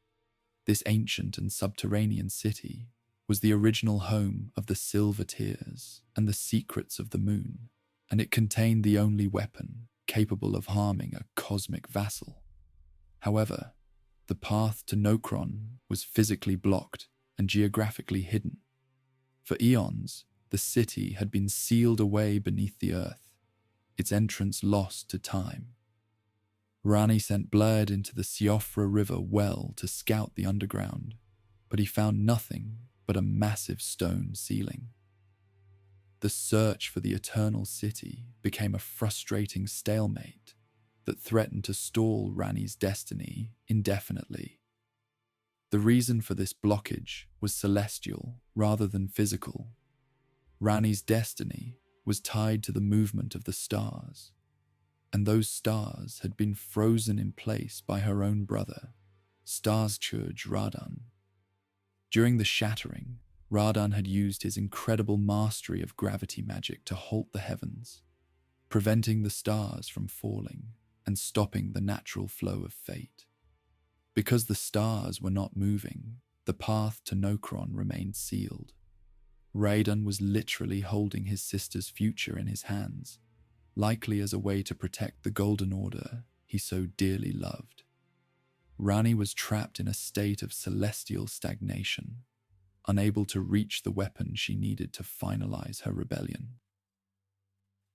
This ancient and subterranean city was the original home of the Silver Tears and the secrets of the moon, and it contained the only weapon capable of harming a cosmic vassal. However, the path to Nokron was physically blocked and geographically hidden. For eons, the city had been sealed away beneath the earth, its entrance lost to time. Ranni sent Blaidd into the Siofra River well to scout the underground, but he found nothing but a massive stone ceiling. The search for the Eternal City became a frustrating stalemate that threatened to stall Ranni's destiny indefinitely. The reason for this blockage was celestial rather than physical. Ranni's destiny was tied to the movement of the stars, and those stars had been frozen in place by her own brother, Starschurge Radahn. During the shattering, Radahn had used his incredible mastery of gravity magic to halt the heavens, preventing the stars from falling and stopping the natural flow of fate. Because the stars were not moving, the path to Nokron remained sealed. Radahn was literally holding his sister's future in his hands, likely as a way to protect the Golden Order he so dearly loved. Rani was trapped in a state of celestial stagnation, unable to reach the weapon she needed to finalize her rebellion.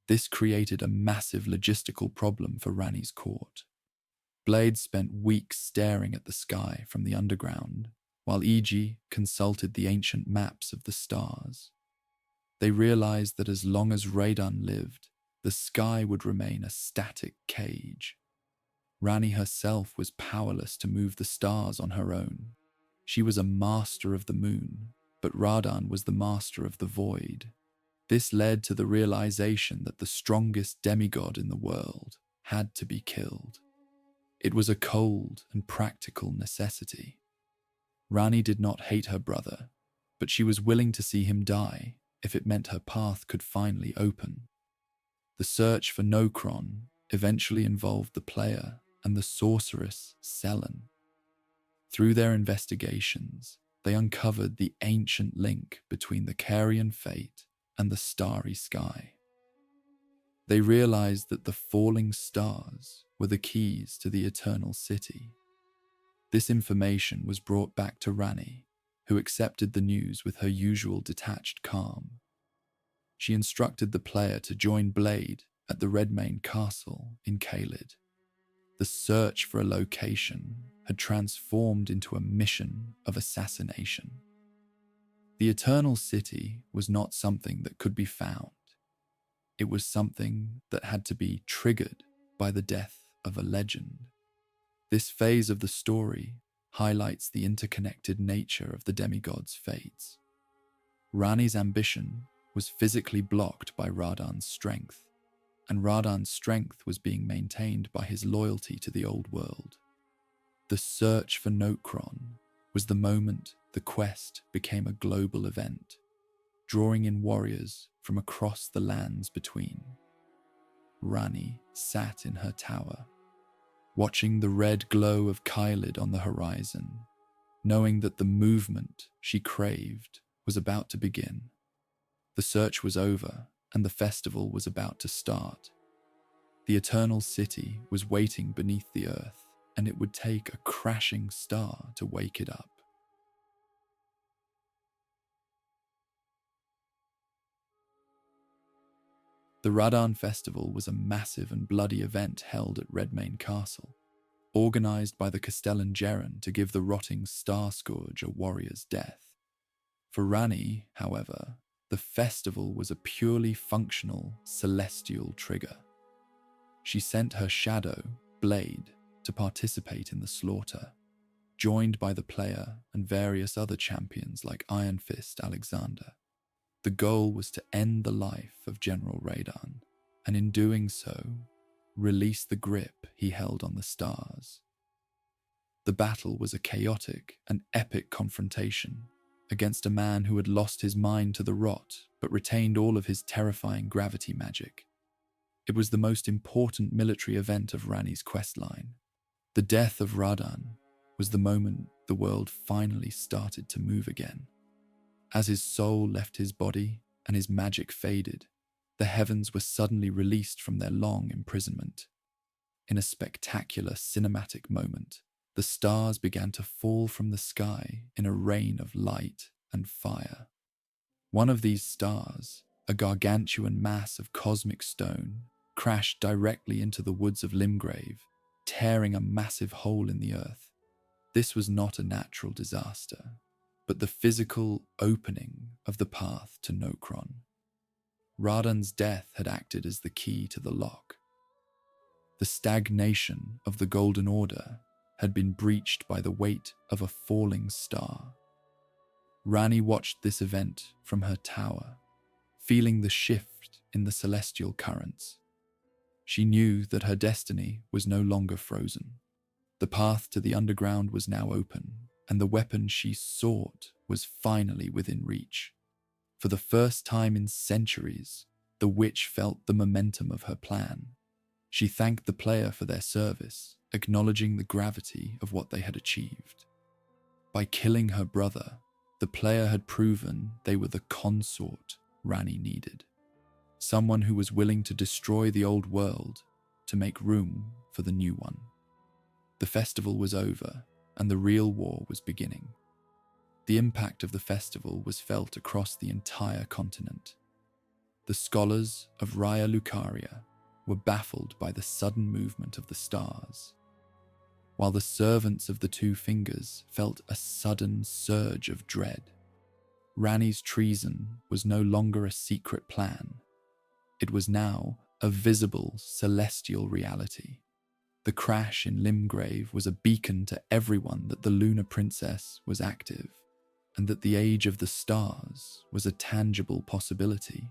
This created a massive logistical problem for Rani's court. Blaidd spent weeks staring at the sky from the underground, while Iji consulted the ancient maps of the stars. They realized that as long as Radahn lived, the sky would remain a static cage. Rani herself was powerless to move the stars on her own. She was a master of the moon, but Radahn was the master of the void. This led to the realization that the strongest demigod in the world had to be killed. It was a cold and practical necessity. Rani did not hate her brother, but she was willing to see him die if it meant her path could finally open. The search for Nokron eventually involved the player and the sorceress Selen. Through their investigations, they uncovered the ancient link between the Carian fate and the starry sky. They realized that the falling stars were the keys to the eternal city. This information was brought back to Rani, who accepted the news with her usual detached calm. She instructed the player to join Blaidd at the Redmane Castle in Caelid. The search for a location had transformed into a mission of assassination. The Eternal City was not something that could be found. It was something that had to be triggered by the death of a legend. This phase of the story highlights the interconnected nature of the demigod's fates. Rani's ambition was physically blocked by Radahn's strength, and Radahn's strength was being maintained by his loyalty to the old world. The search for Nokron was the moment the quest became a global event, drawing in warriors from across the lands between. Rani sat in her tower, watching the red glow of Caelid on the horizon, knowing that the movement she craved was about to begin. The search was over, and the festival was about to start. The Eternal City was waiting beneath the earth, and it would take a crashing star to wake it up. The Radahn Festival was a massive and bloody event held at Redmane Castle, organised by the Castellan Gerran to give the rotting Star Scourge a warrior's death. For Rani, however, the festival was a purely functional, celestial trigger. She sent her shadow, Blaidd, to participate in the slaughter, joined by the player and various other champions like Iron Fist Alexander. The goal was to end the life of General Radahn, and in doing so, release the grip he held on the stars. The battle was a chaotic and epic confrontation against a man who had lost his mind to the rot but retained all of his terrifying gravity magic. It was the most important military event of Rani's questline. The death of Radahn was the moment the world finally started to move again. As his soul left his body and his magic faded, the heavens were suddenly released from their long imprisonment. In a spectacular cinematic moment, the stars began to fall from the sky in a rain of light and fire. One of these stars, a gargantuan mass of cosmic stone, crashed directly into the woods of Limgrave, tearing a massive hole in the earth. This was not a natural disaster, but the physical opening of the path to Nokron. Radahn's death had acted as the key to the lock. The stagnation of the Golden Order had been breached by the weight of a falling star. Rani watched this event from her tower, feeling the shift in the celestial currents. She knew that her destiny was no longer frozen. The path to the underground was now open, and the weapon she sought was finally within reach. For the first time in centuries, the witch felt the momentum of her plan. She thanked the player for their service, acknowledging the gravity of what they had achieved. By killing her brother, the player had proven they were the consort Rani needed. Someone who was willing to destroy the old world to make room for the new one. The festival was over, and the real war was beginning. The impact of the festival was felt across the entire continent. The scholars of Raya Lucaria were baffled by the sudden movement of the stars, while the servants of the Two Fingers felt a sudden surge of dread. Ranni's treason was no longer a secret plan. It was now a visible celestial reality. The crash in Limgrave was a beacon to everyone that the Lunar Princess was active, and that the Age of the Stars was a tangible possibility.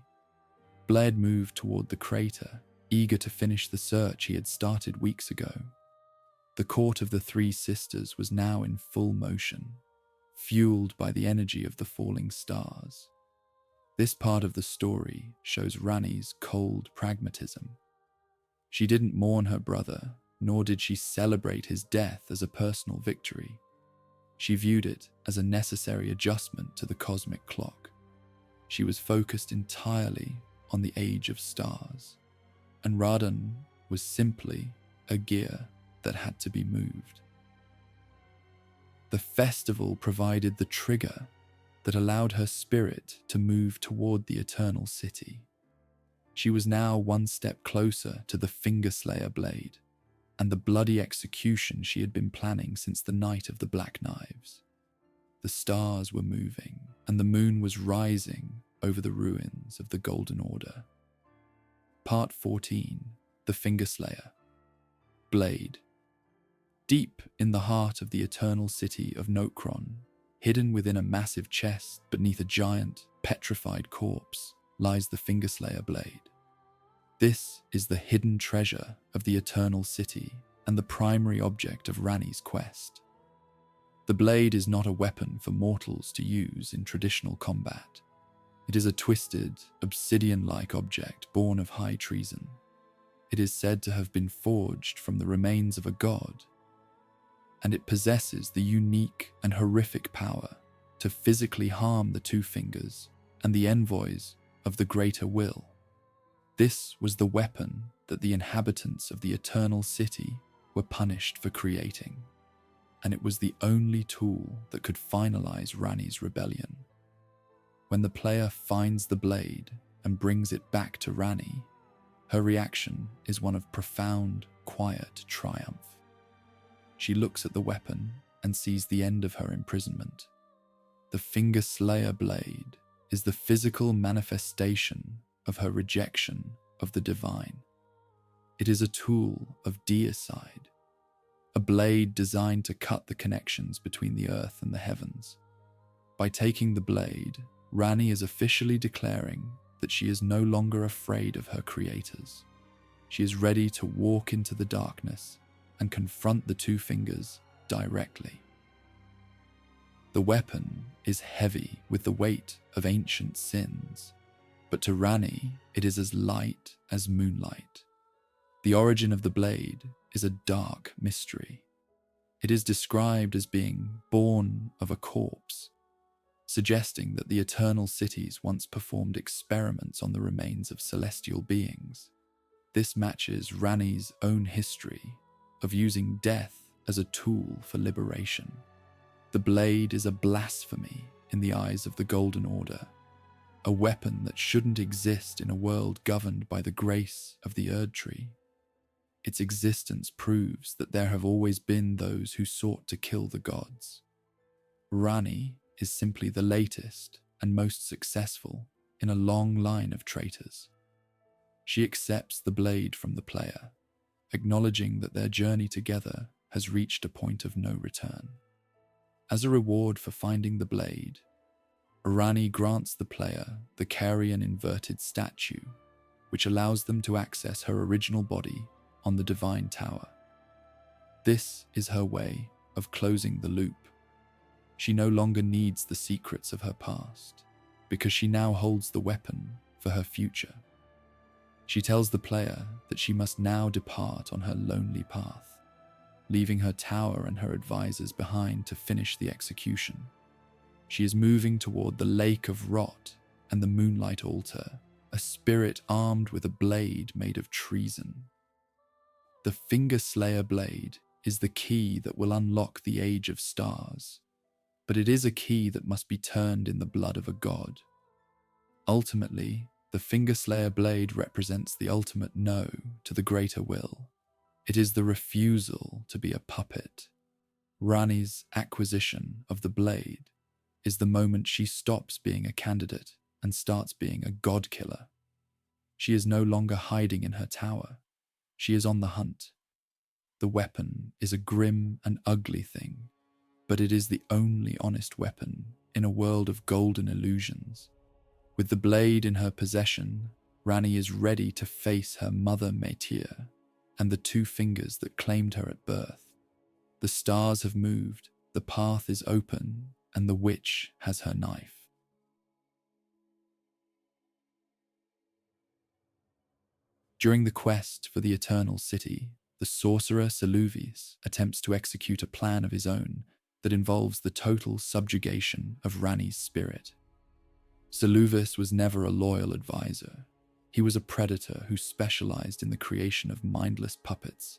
Blaidd moved toward the crater, eager to finish the search he had started weeks ago. The court of the Three Sisters was now in full motion, fueled by the energy of the falling stars. This part of the story shows Ranni's cold pragmatism. She didn't mourn her brother, nor did she celebrate his death as a personal victory. She viewed it as a necessary adjustment to the cosmic clock. She was focused entirely on the Age of Stars, and Radahn was simply a gear that had to be moved. The festival provided the trigger that allowed her spirit to move toward the Eternal City. She was now one step closer to the Fingerslayer Blade and the bloody execution she had been planning since the night of the Black Knives. The stars were moving, and the moon was rising over the ruins of the Golden Order. Part 14, The Fingerslayer Blade. Deep in the heart of the Eternal City of Nokron, hidden within a massive chest beneath a giant, petrified corpse, lies the Fingerslayer Blade. This is the hidden treasure of the Eternal City and the primary object of Ranni's quest. The blade is not a weapon for mortals to use in traditional combat. It is a twisted, obsidian-like object born of high treason. It is said to have been forged from the remains of a god, and it possesses the unique and horrific power to physically harm the Two Fingers and the envoys of the Greater Will. This was the weapon that the inhabitants of the Eternal City were punished for creating, and it was the only tool that could finalize Ranni's rebellion. When the player finds the blade and brings it back to Ranni, her reaction is one of profound, quiet triumph. She looks at the weapon and sees the end of her imprisonment. The Fingerslayer Blade is the physical manifestation of her rejection of the divine. It is a tool of deicide, a blade designed to cut the connections between the earth and the heavens. By taking the blade, Ranni is officially declaring that she is no longer afraid of her creators. She is ready to walk into the darkness and confront the Two Fingers directly. The weapon is heavy with the weight of ancient sins, but to Ranni it is as light as moonlight. The origin of the blade is a dark mystery. It is described as being born of a corpse, suggesting that the Eternal Cities once performed experiments on the remains of celestial beings. This matches Ranni's own history of using death as a tool for liberation. The blade is a blasphemy in the eyes of the Golden Order, a weapon that shouldn't exist in a world governed by the grace of the Erd Tree. Its existence proves that there have always been those who sought to kill the gods. Ranni is simply the latest and most successful in a long line of traitors. She accepts the blade from the player, acknowledging that their journey together has reached a point of no return. As a reward for finding the blade, Ranni grants the player the Carian inverted statue, which allows them to access her original body on the Divine Tower. This is her way of closing the loop. She no longer needs the secrets of her past, because she now holds the weapon for her future. She tells the player that she must now depart on her lonely path, leaving her tower and her advisors behind to finish the execution. She is moving toward the Lake of Rot and the Moonlight Altar, a spirit armed with a blade made of treason. The Fingerslayer Blade is the key that will unlock the Age of Stars, but it is a key that must be turned in the blood of a god. Ultimately, the Fingerslayer Blade represents the ultimate no to the greater will. It is the refusal to be a puppet. Ranni's acquisition of the blade is the moment she stops being a candidate and starts being a god killer. She is no longer hiding in her tower. She is on the hunt. The weapon is a grim and ugly thing, but it is the only honest weapon in a world of golden illusions. With the blade in her possession, Ranni is ready to face her mother Métier and the two fingers that claimed her at birth. The stars have moved, the path is open, and the witch has her knife. During the quest for the Eternal City, the sorcerer Saluvis attempts to execute a plan of his own that involves the total subjugation of Ranni's spirit. Saluvis was never a loyal advisor. He was a predator who specialized in the creation of mindless puppets.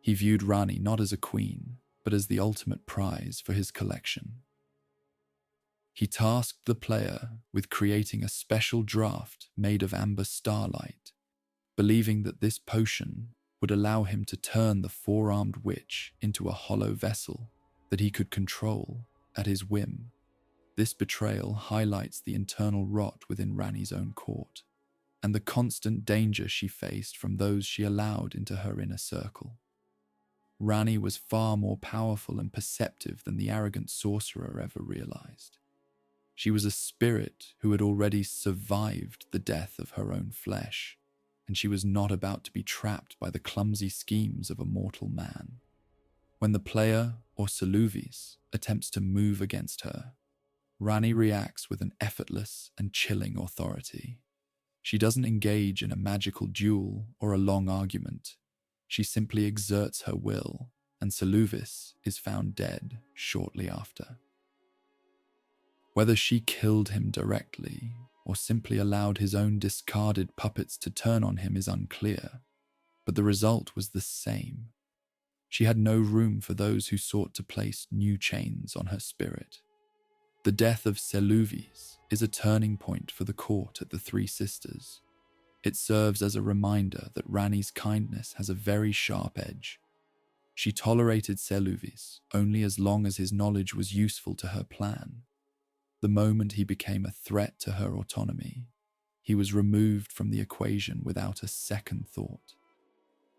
He viewed Ranni not as a queen, but as the ultimate prize for his collection. He tasked the player with creating a special draft made of amber starlight, believing that this potion would allow him to turn the four-armed witch into a hollow vessel that he could control at his whim. This betrayal highlights the internal rot within Ranni's own court, and the constant danger she faced from those she allowed into her inner circle. Ranni was far more powerful and perceptive than the arrogant sorcerer ever realized. She was a spirit who had already survived the death of her own flesh, and she was not about to be trapped by the clumsy schemes of a mortal man. When the player, or Saluvis, attempts to move against her, Ranni reacts with an effortless and chilling authority. She doesn't engage in a magical duel or a long argument. She simply exerts her will, and Saluvis is found dead shortly after. Whether she killed him directly or simply allowed his own discarded puppets to turn on him is unclear, but the result was the same. She had no room for those who sought to place new chains on her spirit. The death of Saluvis is a turning point for the court at the Three Sisters. It serves as a reminder that Ranni's kindness has a very sharp edge. She tolerated Saluvis only as long as his knowledge was useful to her plan. The moment he became a threat to her autonomy, he was removed from the equation without a second thought.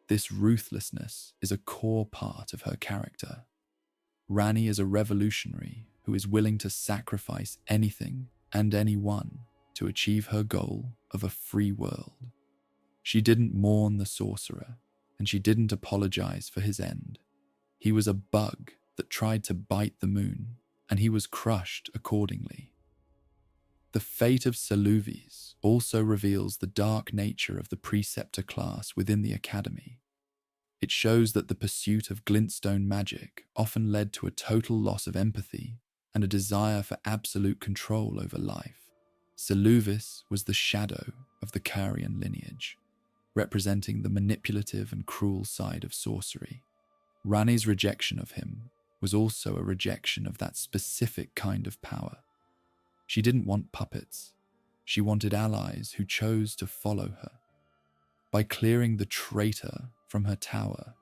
This ruthlessness is a core part of her character. Ranni is a revolutionary who is willing to sacrifice anything and anyone to achieve her goal of a free world. She didn't mourn the sorcerer, and she didn't apologize for his end. He was a bug that tried to bite the moon, and he was crushed accordingly. The fate of Saluvis also reveals the dark nature of the preceptor class within the academy. It shows that the pursuit of glintstone magic often led to a total loss of empathy and a desire for absolute control over life. Saluvis was the shadow of the Carian lineage, representing the manipulative and cruel side of sorcery. Ranni's rejection of him was also a rejection of that specific kind of power. She didn't want puppets. She wanted allies who chose to follow her. By clearing the traitor from her tower,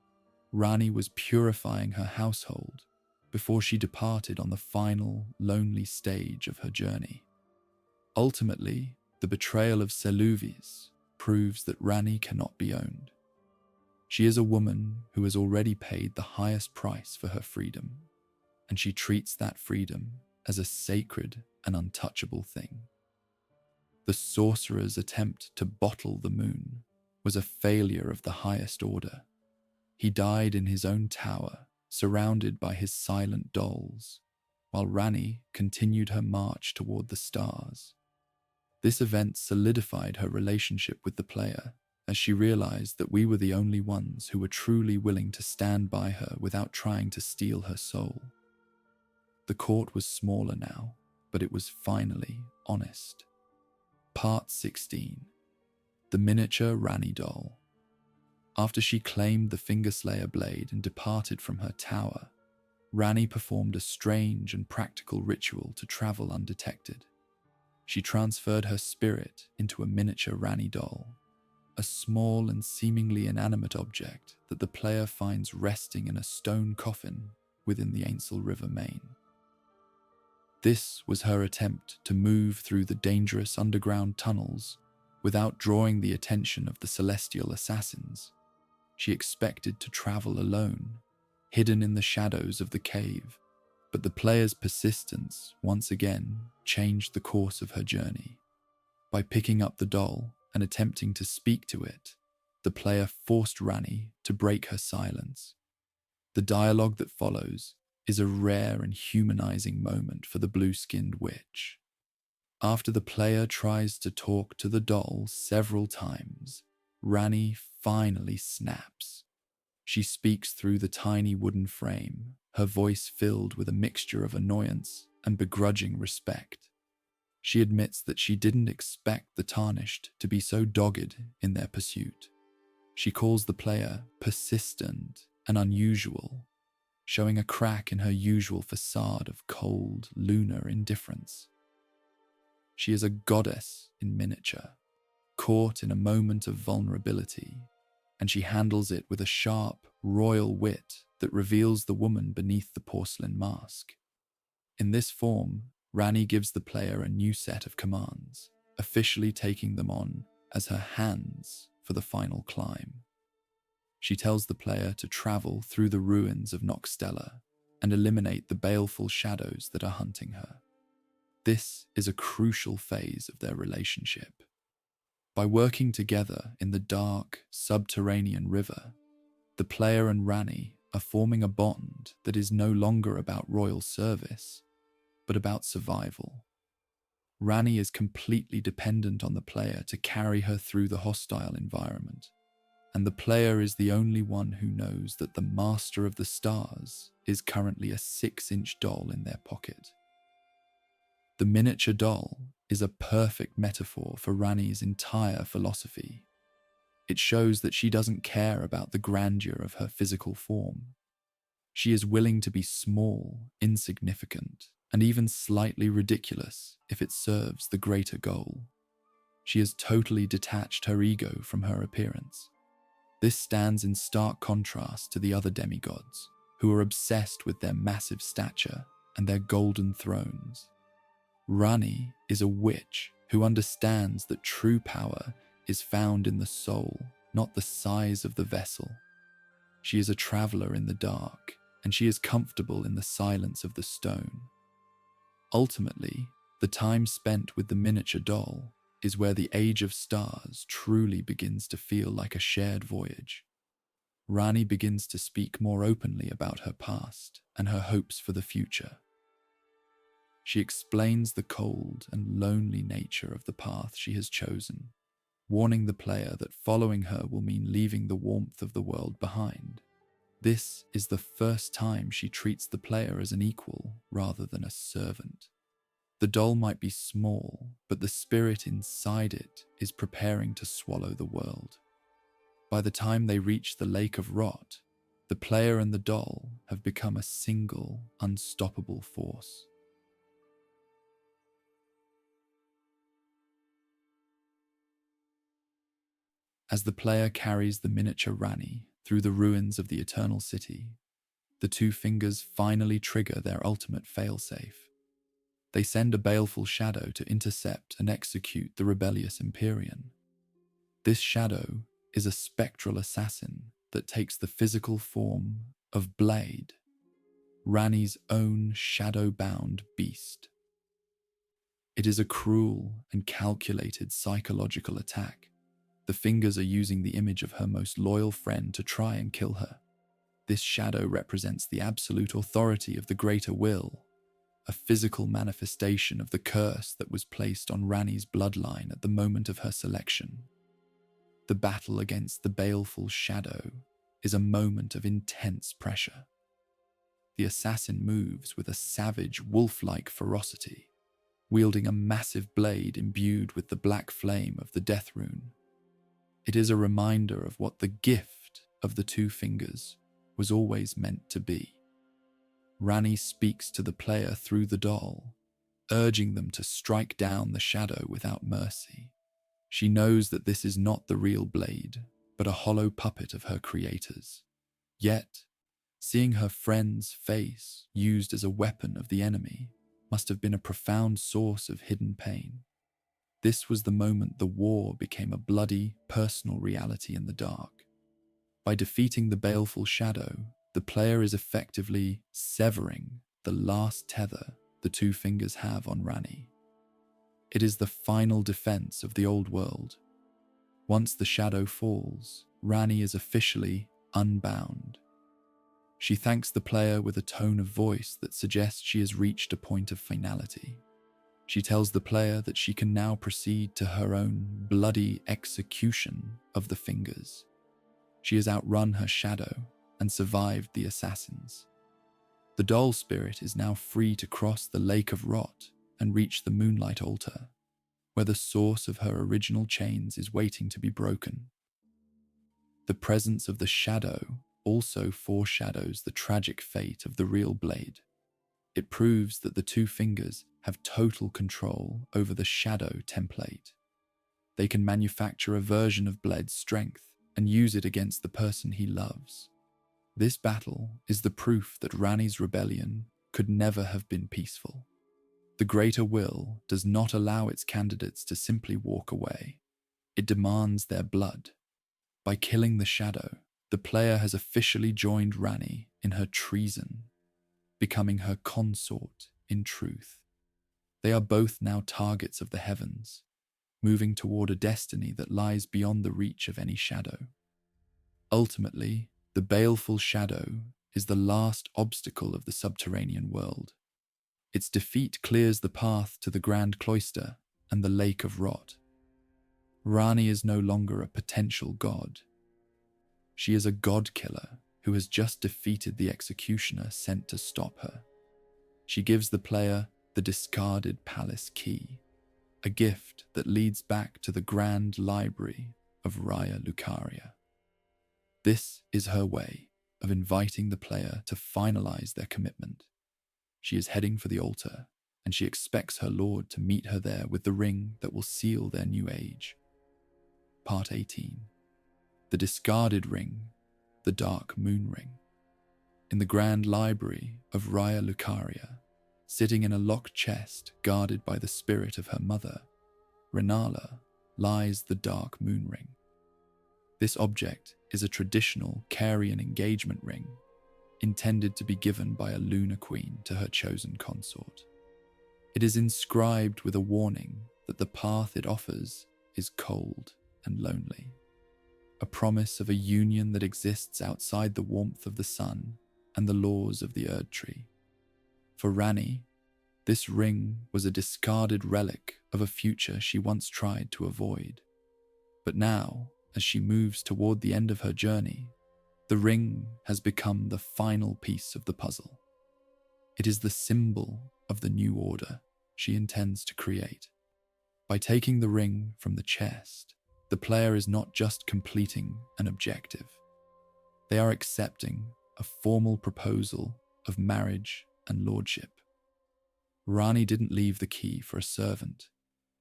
Ranni was purifying her household before she departed on the final, lonely stage of her journey. Ultimately, the betrayal of Saluvis proves that Ranni cannot be owned. She is a woman who has already paid the highest price for her freedom, and she treats that freedom as a sacred and untouchable thing. The sorcerer's attempt to bottle the moon was a failure of the highest order. He died in his own tower, surrounded by his silent dolls, while Ranni continued her march toward the stars. This event solidified her relationship with the player, as she realized that we were the only ones who were truly willing to stand by her without trying to steal her soul. The court was smaller now, but it was finally honest. Part 16. The Miniature Ranni Doll. After she claimed the Fingerslayer Blade and departed from her tower, Ranni performed a strange and practical ritual to travel undetected. She transferred her spirit into a miniature Ranni doll, a small and seemingly inanimate object that the player finds resting in a stone coffin within the Ainsel River main. This was her attempt to move through the dangerous underground tunnels without drawing the attention of the celestial assassins. She expected to travel alone, hidden in the shadows of the cave, but the player's persistence once again changed the course of her journey. By picking up the doll and attempting to speak to it, the player forced Ranni to break her silence. The dialogue that follows is a rare and humanizing moment for the blue-skinned witch. After the player tries to talk to the doll several times, Ranni finally snaps. She speaks through the tiny wooden frame, her voice filled with a mixture of annoyance and begrudging respect. She admits that she didn't expect the Tarnished to be so dogged in their pursuit. She calls the player persistent and unusual, showing a crack in her usual facade of cold, lunar indifference. She is a goddess in miniature, caught in a moment of vulnerability, and she handles it with a sharp, royal wit that reveals the woman beneath the porcelain mask. In this form, Ranni gives the player a new set of commands, officially taking them on as her hands for the final climb. She tells the player to travel through the ruins of Nokstella and eliminate the baleful shadows that are hunting her. This is a crucial phase of their relationship. By working together in the dark, subterranean river, the player and Ranni are forming a bond that is no longer about royal service, but about survival. Ranni is completely dependent on the player to carry her through the hostile environment, and the player is the only one who knows that the Master of the Stars is currently a 6-inch doll in their pocket. The miniature doll is a perfect metaphor for Ranni's entire philosophy. It shows that she doesn't care about the grandeur of her physical form. She is willing to be small, insignificant, and even slightly ridiculous if it serves the greater goal. She has totally detached her ego from her appearance. This stands in stark contrast to the other demigods, who are obsessed with their massive stature and their golden thrones. Ranni is a witch who understands that true power is found in the soul, not the size of the vessel. She is a traveler in the dark, and she is comfortable in the silence of the stone. Ultimately, the time spent with the miniature doll is where the Age of Stars truly begins to feel like a shared voyage. Ranni begins to speak more openly about her past and her hopes for the future. She explains the cold and lonely nature of the path she has chosen, warning the player that following her will mean leaving the warmth of the world behind. This is the first time she treats the player as an equal rather than a servant. The doll might be small, but the spirit inside it is preparing to swallow the world. By the time they reach the Lake of Rot, the player and the doll have become a single, unstoppable force. As the player carries the miniature Ranni through the ruins of the Eternal City, the two fingers finally trigger their ultimate failsafe. They send a baleful shadow to intercept and execute the rebellious Empyrean. This shadow is a spectral assassin that takes the physical form of Blaidd, Ranni's own Shadowbound beast. It is a cruel and calculated psychological attack. The fingers are using the image of her most loyal friend to try and kill her. This shadow represents the absolute authority of the greater will, a physical manifestation of the curse that was placed on Ranni's bloodline at the moment of her selection. The battle against the baleful shadow is a moment of intense pressure. The assassin moves with a savage, wolf-like ferocity, wielding a massive blade imbued with the black flame of the death rune. It is a reminder of what the gift of the two fingers was always meant to be. Ranni speaks to the player through the doll, urging them to strike down the shadow without mercy. She knows that this is not the real Blaidd, but a hollow puppet of her creators. Yet, seeing her friend's face used as a weapon of the enemy must have been a profound source of hidden pain. This was the moment the war became a bloody, personal reality in the dark. By defeating the baleful shadow, the player is effectively severing the last tether the two fingers have on Ranni. It is the final defense of the old world. Once the shadow falls, Ranni is officially unbound. She thanks the player with a tone of voice that suggests she has reached a point of finality. She tells the player that she can now proceed to her own bloody execution of the fingers. She has outrun her shadow and survived the assassins. The doll spirit is now free to cross the lake of rot and reach the moonlight altar, where the source of her original chains is waiting to be broken. The presence of the shadow also foreshadows the tragic fate of the real Blaidd. It proves that the two fingers have total control over the shadow template. They can manufacture a version of Blaidd's strength and use it against the person he loves. This battle is the proof that Ranni's rebellion could never have been peaceful. The greater will does not allow its candidates to simply walk away. It demands their blood. By killing the shadow, the player has officially joined Ranni in her treason, becoming her consort in truth. They are both now targets of the heavens, moving toward a destiny that lies beyond the reach of any shadow. Ultimately, the baleful shadow is the last obstacle of the subterranean world. Its defeat clears the path to the Grand Cloister and the Lake of Rot. Ranni is no longer a potential god. She is a god-killer who has just defeated the executioner sent to stop her. She gives the player the discarded palace key, a gift that leads back to the grand library of Raya Lucaria. This is her way of inviting the player to finalize their commitment. She is heading for the altar, and she expects her lord to meet her there with the ring that will seal their new age. Part 18. The discarded ring, the Dark Moon Ring. In the grand library of Raya Lucaria, sitting in a locked chest guarded by the spirit of her mother, Rennala, lies the Dark Moon Ring. This object is a traditional Carian engagement ring, intended to be given by a lunar queen to her chosen consort. It is inscribed with a warning that the path it offers is cold and lonely, a promise of a union that exists outside the warmth of the sun and the laws of the Erd Tree. For Ranni, this ring was a discarded relic of a future she once tried to avoid. But now, as she moves toward the end of her journey, the ring has become the final piece of the puzzle. It is the symbol of the new order she intends to create. By taking the ring from the chest, the player is not just completing an objective. They are accepting a formal proposal of marriage and lordship. Ranni didn't leave the key for a servant.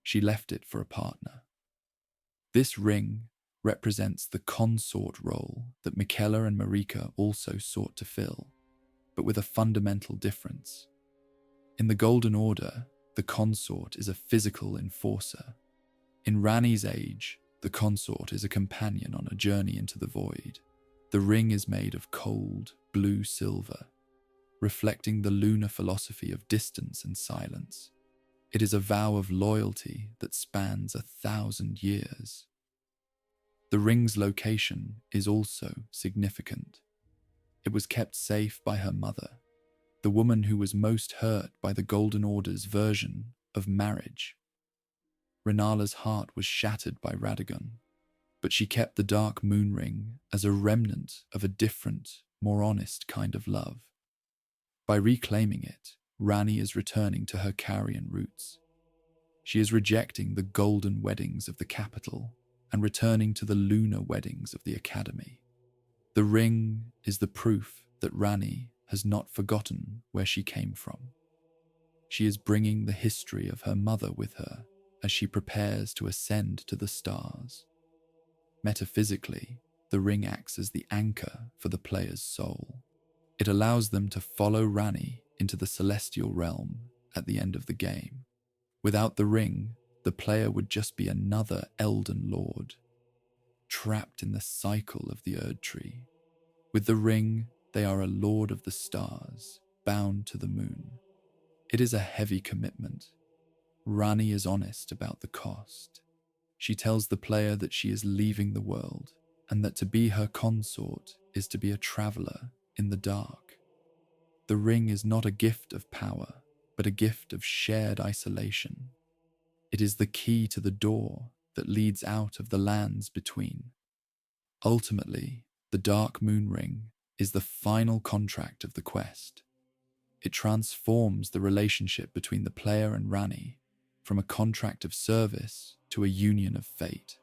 She left it for a partner. This ring represents the consort role that Miquella and Marika also sought to fill, but with a fundamental difference. In the Golden Order, the consort is a physical enforcer. In Ranni's age, the consort is a companion on a journey into the void. The ring is made of cold, blue silver, reflecting the lunar philosophy of distance and silence. It is a vow of loyalty that spans 1,000 years. The ring's location is also significant. It was kept safe by her mother, the woman who was most hurt by the Golden Order's version of marriage. Rennala's heart was shattered by Radagon, but she kept the Dark Moon Ring as a remnant of a different, more honest kind of love. By reclaiming it, Ranni is returning to her Carian roots. She is rejecting the golden weddings of the capital and returning to the lunar weddings of the academy. The ring is the proof that Ranni has not forgotten where she came from. She is bringing the history of her mother with her as she prepares to ascend to the stars. Metaphysically, the ring acts as the anchor for the player's soul. It allows them to follow Ranni into the celestial realm at the end of the game. Without the ring, the player would just be another Elden Lord, trapped in the cycle of the Erd Tree. With the ring, they are a Lord of the Stars, bound to the moon. It is a heavy commitment. Ranni is honest about the cost. She tells the player that she is leaving the world, and that to be her consort is to be a traveler in the dark. The ring is not a gift of power, but a gift of shared isolation. It is the key to the door that leads out of the lands between. Ultimately, the Dark Moon Ring is the final contract of the quest. It transforms the relationship between the player and Ranni from a contract of service to a union of fate.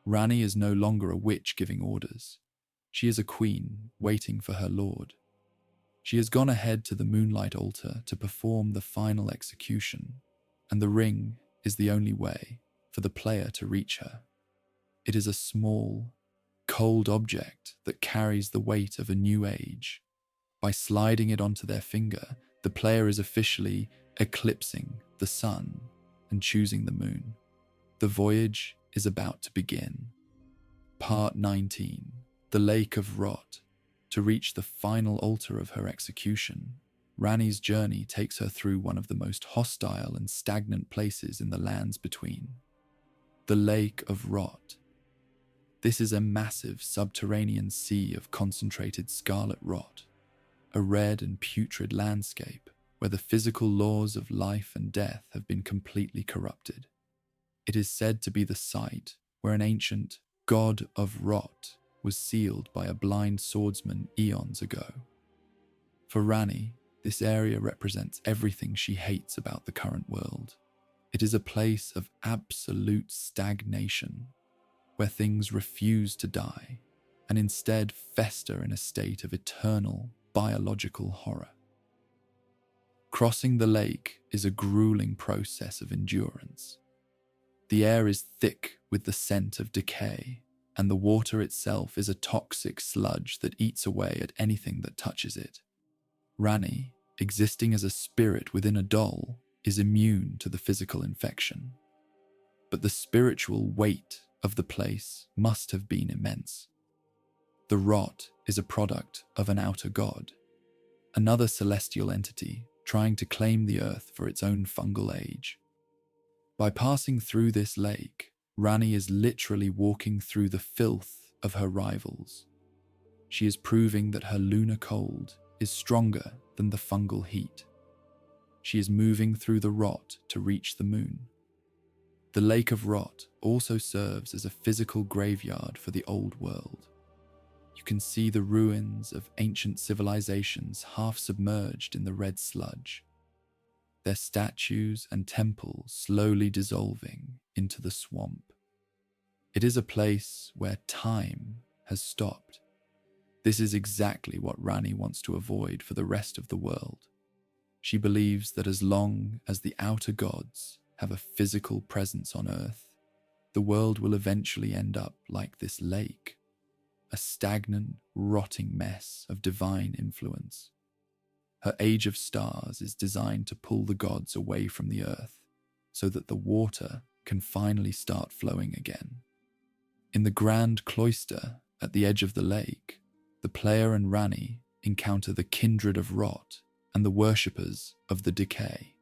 Ranni is no longer a witch giving orders. She is a queen waiting for her lord. She has gone ahead to the Moonlight altar to perform the final execution, and the ring is the only way for the player to reach her. It is a small, cold object that carries the weight of a new age. By sliding it onto their finger, the player is officially eclipsing the sun and choosing the moon. The voyage is about to begin. Part 19, the Lake of Rot. To reach the final altar of her execution, Ranni's journey takes her through one of the most hostile and stagnant places in the lands between. The Lake of Rot. This is a massive subterranean sea of concentrated scarlet rot, a red and putrid landscape where the physical laws of life and death have been completely corrupted. It is said to be the site where an ancient god of rot was sealed by a blind swordsman eons ago. For Ranni, this area represents everything she hates about the current world. It is a place of absolute stagnation, where things refuse to die and instead fester in a state of eternal biological horror. Crossing the lake is a grueling process of endurance. The air is thick with the scent of decay, and the water itself is a toxic sludge that eats away at anything that touches it. Ranni, existing as a spirit within a doll, is immune to the physical infection. But the spiritual weight of the place must have been immense. The rot is a product of an outer god, another celestial entity trying to claim the earth for its own fungal age. By passing through this lake, Ranni is literally walking through the filth of her rivals. She is proving that her lunar cold is stronger than the fungal heat. She is moving through the rot to reach the moon. The Lake of Rot also serves as a physical graveyard for the old world. You can see the ruins of ancient civilizations half submerged in the red sludge, their statues and temples slowly dissolving into the swamp. It is a place where time has stopped. This is exactly what Ranni wants to avoid for the rest of the world. She believes that as long as the outer gods have a physical presence on Earth, the world will eventually end up like this lake, a stagnant, rotting mess of divine influence. Her Age of Stars is designed to pull the gods away from the earth so that the water can finally start flowing again. In the Grand Cloister at the edge of the lake, the player and Ranni encounter the Kindred of Rot and the worshippers of the Decay.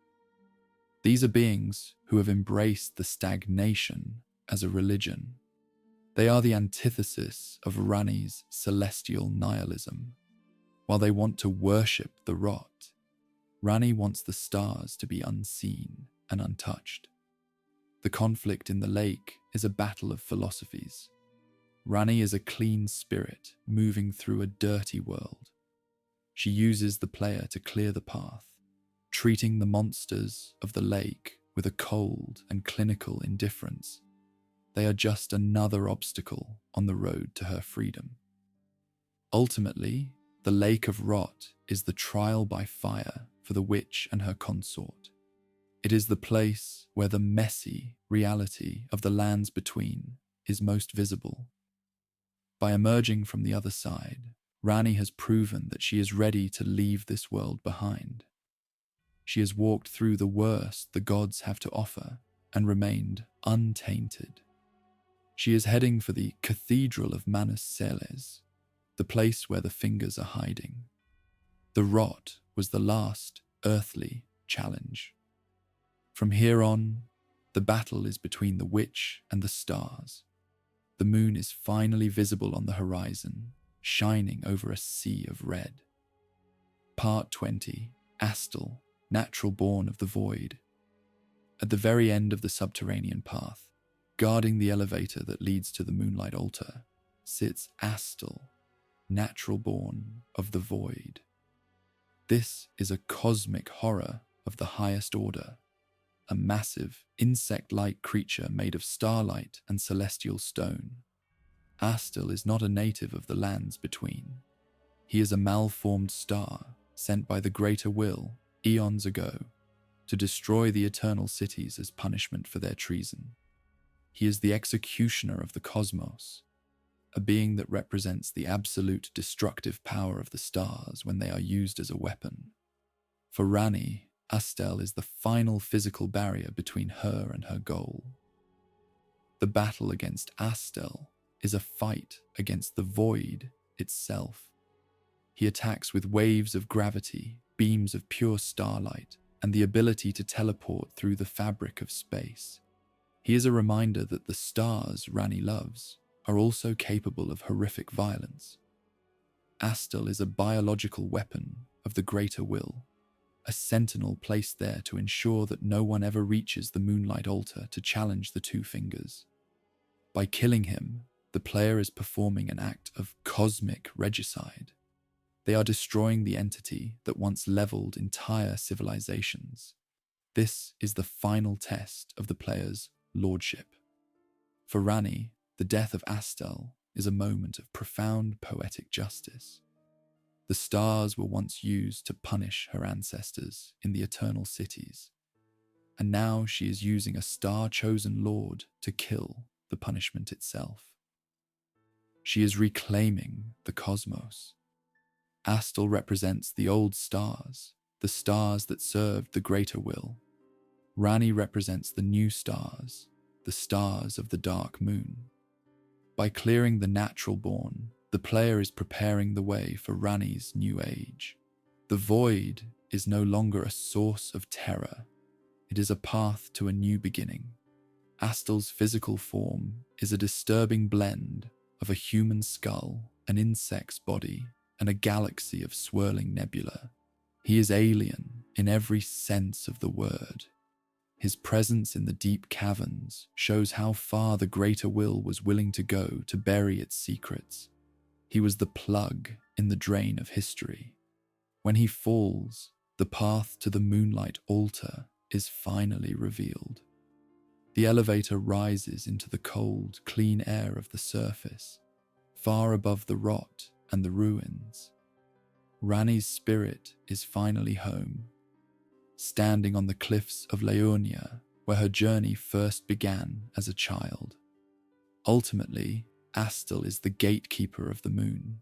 These are beings who have embraced the stagnation as a religion. They are the antithesis of Ranni's celestial nihilism. While they want to worship the rot, Ranni wants the stars to be unseen and untouched. The conflict in the lake is a battle of philosophies. Ranni is a clean spirit moving through a dirty world. She uses the player to clear the path, treating the monsters of the lake with a cold and clinical indifference. They are just another obstacle on the road to her freedom. Ultimately, the Lake of Rot is the trial by fire for the witch and her consort. It is the place where the messy reality of the lands between is most visible. By emerging from the other side, Ranni has proven that she is ready to leave this world behind. She has walked through the worst the gods have to offer and remained untainted. She is heading for the Cathedral of Manus Celes, the place where the fingers are hiding. The Rot was the last earthly challenge. From here on, the battle is between the witch and the stars. The moon is finally visible on the horizon, shining over a sea of red. Part 20, Astel, Naturalborn of the Void. At the very end of the subterranean path, guarding the elevator that leads to the Moonlight Altar, sits Astel, Naturalborn of the Void. This is a cosmic horror of the highest order, a massive, insect-like creature made of starlight and celestial stone. Astel is not a native of the lands between. He is a malformed star sent by the Greater Will eons ago to destroy the eternal cities as punishment for their treason. He is the executioner of the cosmos, a being that represents the absolute destructive power of the stars when they are used as a weapon. For Ranni, Astel is the final physical barrier between her and her goal. The battle against Astel is a fight against the void itself. He attacks with waves of gravity, beams of pure starlight, and the ability to teleport through the fabric of space. He is a reminder that the stars Ranni loves are also capable of horrific violence. Astel is a biological weapon of the Greater Will, a sentinel placed there to ensure that no one ever reaches the Moonlight Altar to challenge the Two Fingers. By killing him, the player is performing an act of cosmic regicide. They are destroying the entity that once leveled entire civilizations. This is the final test of the player's lordship. For Ranni, the death of Astel is a moment of profound poetic justice. The stars were once used to punish her ancestors in the eternal cities, and now she is using a star-chosen lord to kill the punishment itself. She is reclaiming the cosmos. Astel represents the old stars, the stars that served the Greater Will. Ranni represents the new stars, the stars of the Dark Moon. By clearing the Naturalborn, the player is preparing the way for Ranni's new age. The Void is no longer a source of terror. It is a path to a new beginning. Astel's physical form is a disturbing blend of a human skull, an insect's body, and a galaxy of swirling nebula. He is alien in every sense of the word. His presence in the deep caverns shows how far the Greater Will was willing to go to bury its secrets. He was the plug in the drain of history. When he falls, the path to the Moonlight Altar is finally revealed. The elevator rises into the cold, clean air of the surface, far above the rot and the ruins. Ranni's spirit is finally home, standing on the cliffs of Leonia, where her journey first began as a child. Ultimately, Astel is the gatekeeper of the moon.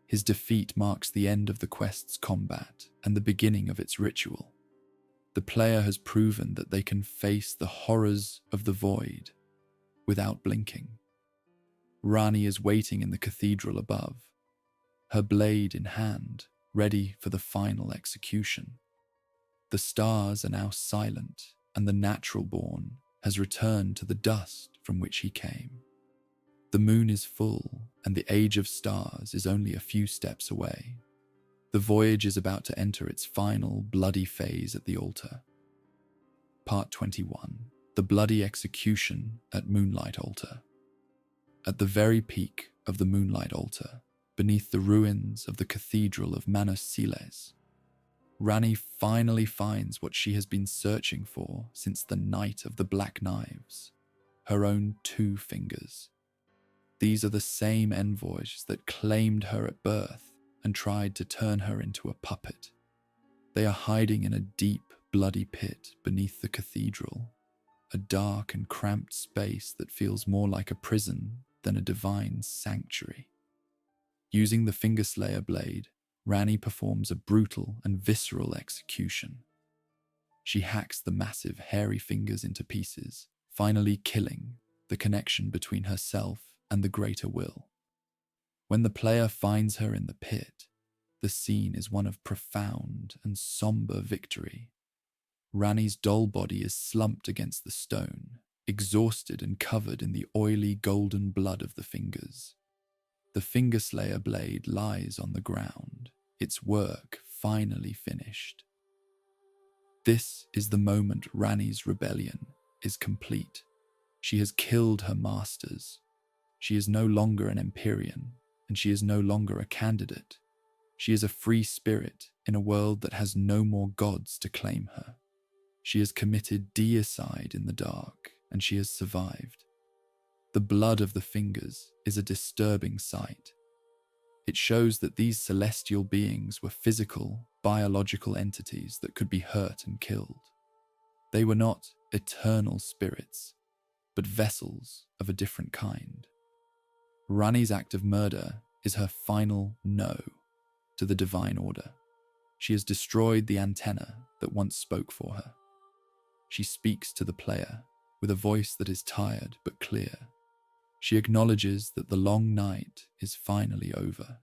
His defeat marks the end of the quest's combat and the beginning of its ritual. The player has proven that they can face the horrors of the void without blinking. Ranni is waiting in the cathedral above, her blade in hand, ready for the final execution. The stars are now silent, and the Naturalborn has returned to the dust from which he came. The moon is full, and the age of stars is only a few steps away. The voyage is about to enter its final bloody phase at the altar. Part 21. The Bloody Execution at Moonlight Altar. At the very peak of the Moonlight Altar, beneath the ruins of the Cathedral of Manus Celes, Ranni finally finds what she has been searching for since the Night of the Black Knives, her own 2 fingers. These are the same envoys that claimed her at birth and tried to turn her into a puppet. They are hiding in a deep, bloody pit beneath the cathedral, a dark and cramped space that feels more like a prison than a divine sanctuary. Using the Fingerslayer Blade, Ranni performs a brutal and visceral execution. She hacks the massive, hairy fingers into pieces, finally killing the connection between herself and the greater will. When the player finds her in the pit, the scene is one of profound and somber victory. Ranni's doll body is slumped against the stone, exhausted and covered in the oily golden blood of the fingers. The Fingerslayer Blade lies on the ground, its work finally finished. This is the moment Ranni's rebellion is complete. She has killed her masters. She is no longer an Empyrean, and she is no longer a candidate. She is a free spirit in a world that has no more gods to claim her. She has committed deicide in the dark, and she has survived. The blood of the fingers is a disturbing sight. It shows that these celestial beings were physical, biological entities that could be hurt and killed. They were not eternal spirits, but vessels of a different kind. Ranni's act of murder is her final no to the divine order. She has destroyed the antenna that once spoke for her. She speaks to the player with a voice that is tired but clear. She acknowledges that the long night is finally over.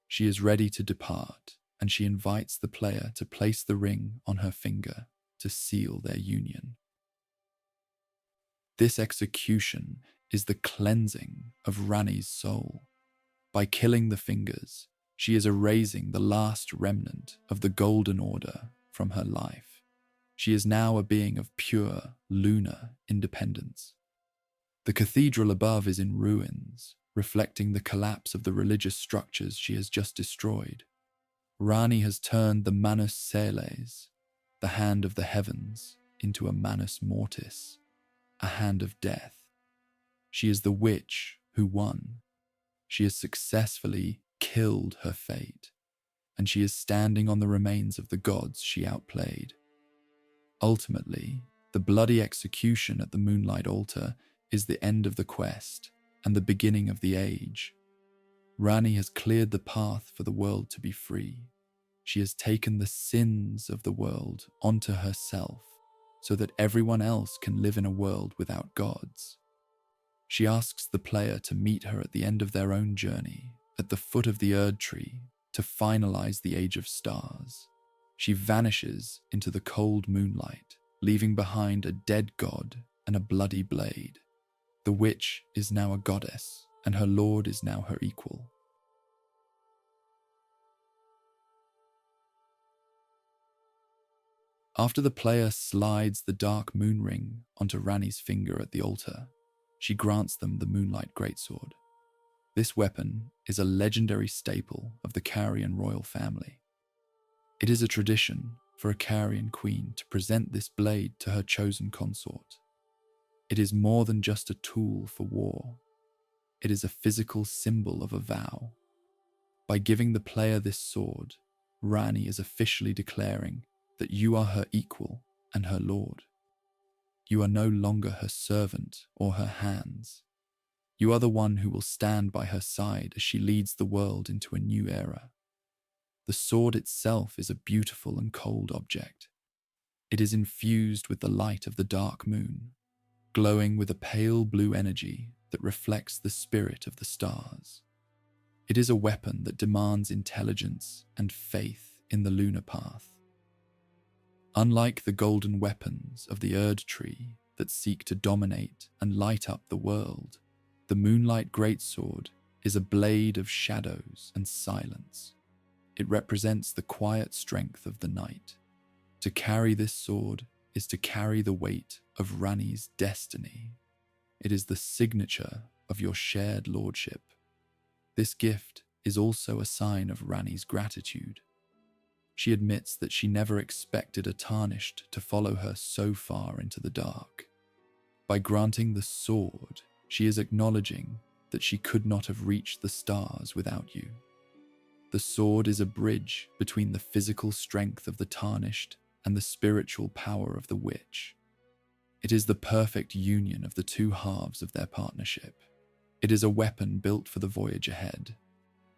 She is ready to depart, and she invites the player to place the ring on her finger to seal their union. This execution is the cleansing of Ranni's soul. By killing the fingers, she is erasing the last remnant of the Golden Order from her life. She is now a being of pure, lunar independence. The cathedral above is in ruins, reflecting the collapse of the religious structures she has just destroyed. Ranni has turned the Manus Celes, the hand of the heavens, into a Manus Mortis, a hand of death. She is the witch who won. She has successfully killed her fate, and she is standing on the remains of the gods she outplayed. Ultimately, the bloody execution at the Moonlight Altar is the end of the quest and the beginning of the age. Ranni has cleared the path for the world to be free. She has taken the sins of the world onto herself so that everyone else can live in a world without gods. She asks the player to meet her at the end of their own journey, at the foot of the Erd Tree, to finalize the Age of Stars. She vanishes into the cold moonlight, leaving behind a dead god and a bloody blade. The witch is now a goddess, and her lord is now her equal. After the player slides the dark moon ring onto Ranni's finger at the altar, she grants them the Moonlight Greatsword. This weapon is a legendary staple of the Carian royal family. It is a tradition for a Carian queen to present this blade to her chosen consort. It is more than just a tool for war. It is a physical symbol of a vow. By giving the player this sword, Ranni is officially declaring that you are her equal and her lord. You are no longer her servant or her hands. You are the one who will stand by her side as she leads the world into a new era. The sword itself is a beautiful and cold object. It is infused with the light of the dark moon, glowing with a pale blue energy that reflects the spirit of the stars. It is a weapon that demands intelligence and faith in the lunar path. Unlike the golden weapons of the Erd Tree that seek to dominate and light up the world, the Moonlight Greatsword is a blade of shadows and silence. It represents the quiet strength of the night. To carry this sword is to carry the weight of Ranni's destiny. It is the signature of your shared lordship. This gift is also a sign of Ranni's gratitude. She admits that she never expected a tarnished to follow her so far into the dark. By granting the sword, she is acknowledging that she could not have reached the stars without you. The sword is a bridge between the physical strength of the tarnished and the spiritual power of the witch. It is the perfect union of the two halves of their partnership. It is a weapon built for the voyage ahead,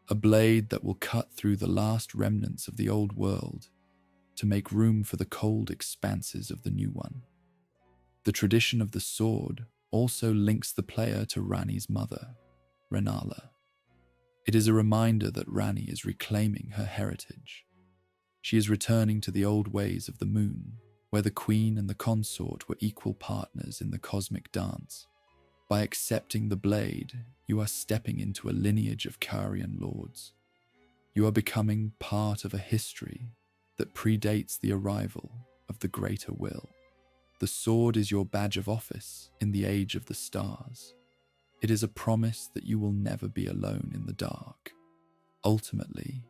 a blade that will cut through the last remnants of the old world to make room for the cold expanses of the new one. The tradition of the sword also links the player to Ranni's mother, Rennala. It is a reminder that Ranni is reclaiming her heritage. She is returning to the old ways of the moon, where the queen and the consort were equal partners in the cosmic dance. By accepting the blade, you are stepping into a lineage of Carian lords. You are becoming part of a history that predates the arrival of the greater will. The sword is your badge of office in the age of the stars. It is a promise that you will never be alone in the dark. Ultimately,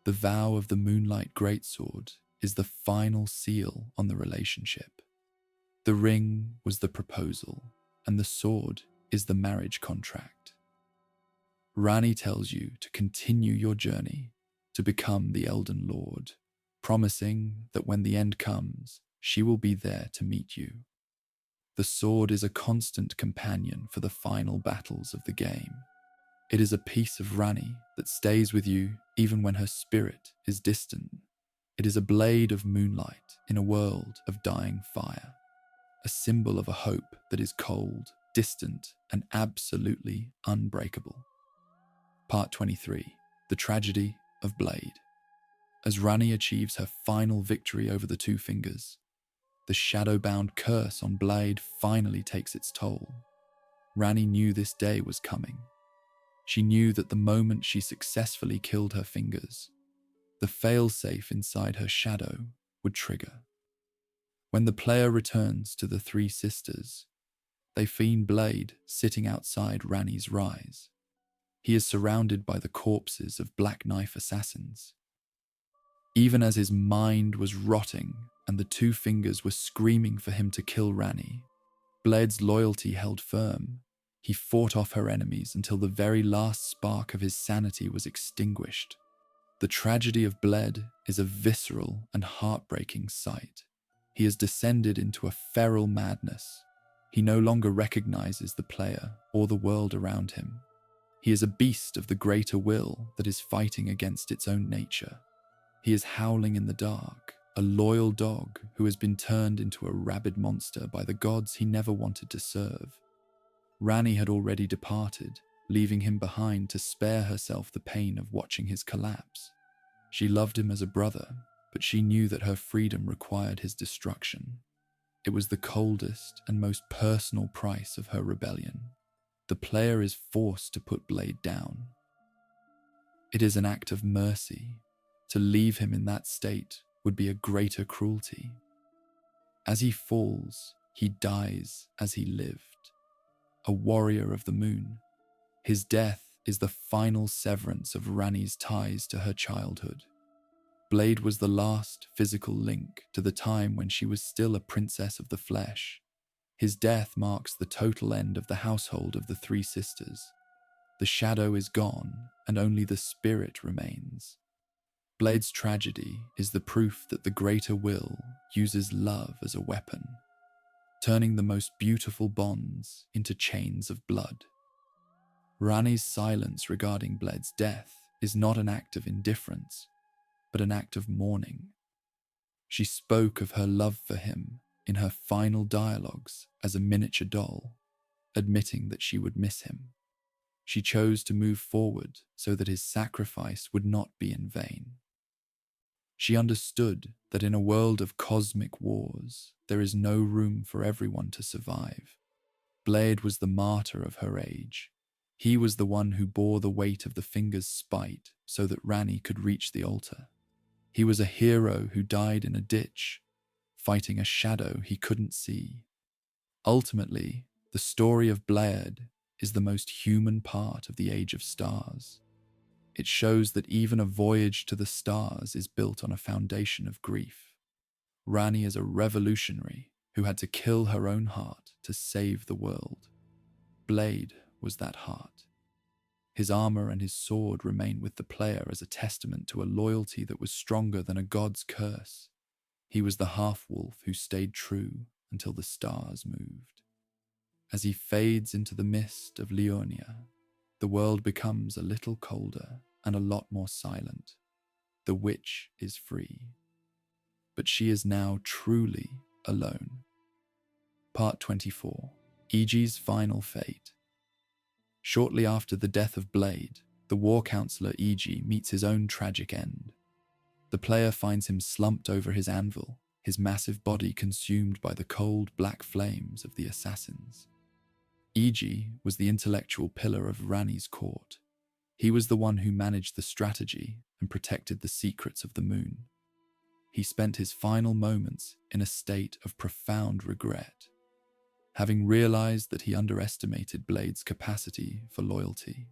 the vow of the Moonlight Greatsword is the final seal on the relationship. The ring was the proposal, and the sword is the marriage contract. Ranni tells you to continue your journey to become the Elden Lord, promising that when the end comes, she will be there to meet you. The sword is a constant companion for the final battles of the game. It is a piece of Ranni that stays with you even when her spirit is distant. It is a blade of moonlight in a world of dying fire, a symbol of a hope that is cold, distant, and absolutely unbreakable. Part 23. The Tragedy of Blaidd. As Ranni achieves her final victory over the Two Fingers, the Shadowbound curse on Blaidd finally takes its toll. Ranni knew this day was coming. She knew that the moment she successfully killed her fingers, the failsafe inside her shadow would trigger. When the player returns to the Three Sisters, they find Blaidd sitting outside Ranni's rise. He is surrounded by the corpses of Black Knife assassins. Even as his mind was rotting and the Two Fingers were screaming for him to kill Ranni, Blaidd's loyalty held firm. He fought off her enemies until the very last spark of his sanity was extinguished. The tragedy of Blaidd is a visceral and heartbreaking sight. He has descended into a feral madness. He no longer recognizes the player or the world around him. He is a beast of the greater will that is fighting against its own nature. He is howling in the dark, a loyal dog who has been turned into a rabid monster by the gods he never wanted to serve. Ranni had already departed, leaving him behind to spare herself the pain of watching his collapse. She loved him as a brother, but she knew that her freedom required his destruction. It was the coldest and most personal price of her rebellion. The player is forced to put Blaidd down. It is an act of mercy. To leave him in that state would be a greater cruelty. As he falls, he dies as he lived. A warrior of the moon. His death is the final severance of Ranni's ties to her childhood. Blaidd was the last physical link to the time when she was still a princess of the flesh. His death marks the total end of the household of the Three Sisters. The shadow is gone, and only the spirit remains. Blaidd's tragedy is the proof that the greater will uses love as a weapon, turning the most beautiful bonds into chains of blood. Ranni's silence regarding Blaidd's death is not an act of indifference, but an act of mourning. She spoke of her love for him in her final dialogues as a miniature doll, admitting that she would miss him. She chose to move forward so that his sacrifice would not be in vain. She understood that in a world of cosmic wars, there is no room for everyone to survive. Blaidd was the martyr of her age. He was the one who bore the weight of the Fingers' spite so that Ranni could reach the altar. He was a hero who died in a ditch, fighting a shadow he couldn't see. Ultimately, the story of Blaidd is the most human part of the Age of Stars. It shows that even a voyage to the stars is built on a foundation of grief. Ranni is a revolutionary who had to kill her own heart to save the world. Blaidd was that heart. His armor and his sword remain with the player as a testament to a loyalty that was stronger than a god's curse. He was the half-wolf who stayed true until the stars moved. As he fades into the mist of Liurnia, the world becomes a little colder and a lot more silent. The witch is free, but she is now truly alone. Part 24. Egi's Final Fate. Shortly after the death of Blaidd, the war counselor Egi meets his own tragic end. The player finds him slumped over his anvil, his massive body consumed by the cold black flames of the assassins. Egi was the intellectual pillar of Ranni's court. He was the one who managed the strategy and protected the secrets of the moon. He spent his final moments in a state of profound regret, having realized that he underestimated Blaidd's capacity for loyalty.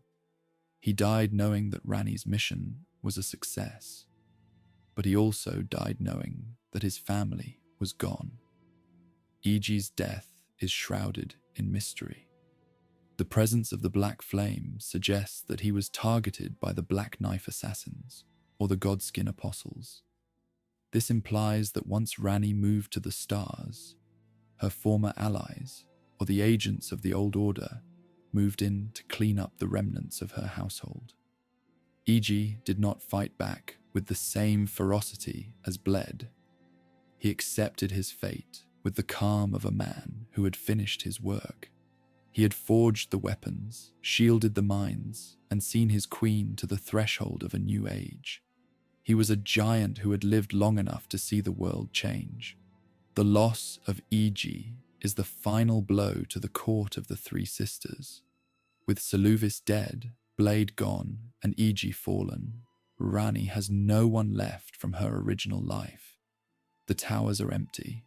He died knowing that Ranni's mission was a success, but he also died knowing that his family was gone. Egi's death is shrouded in mystery. The presence of the black flame suggests that he was targeted by the Black Knife assassins or the Godskin apostles. This implies that once Ranni moved to the stars, her former allies, or the agents of the Old Order, moved in to clean up the remnants of her household. Egi did not fight back with the same ferocity as Blaidd. He accepted his fate with the calm of a man who had finished his work. He had forged the weapons, shielded the mines, and seen his queen to the threshold of a new age. He was a giant who had lived long enough to see the world change. The loss of Egi is the final blow to the court of the Three Sisters. With Saluvis dead, Blaidd gone, and Egi fallen, Ranni has no one left from her original life. The towers are empty.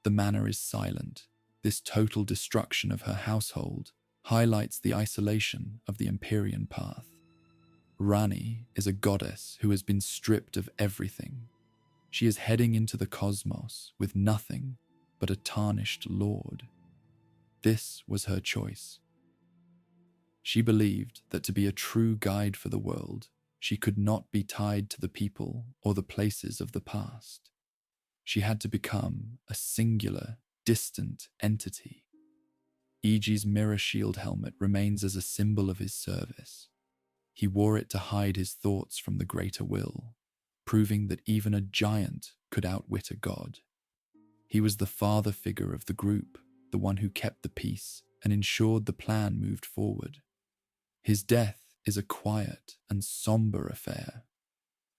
The manor is silent. This total destruction of her household highlights the isolation of the Empyrean path. Ranni is a goddess who has been stripped of everything. She is heading into the cosmos with nothing but a tarnished lord. This was her choice. She believed that to be a true guide for the world, she could not be tied to the people or the places of the past. She had to become a singular, distant entity. Egi's mirror shield helmet remains as a symbol of his service. He wore it to hide his thoughts from the greater will, proving that even a giant could outwit a god. He was the father figure of the group, the one who kept the peace and ensured the plan moved forward. His death is a quiet and somber affair.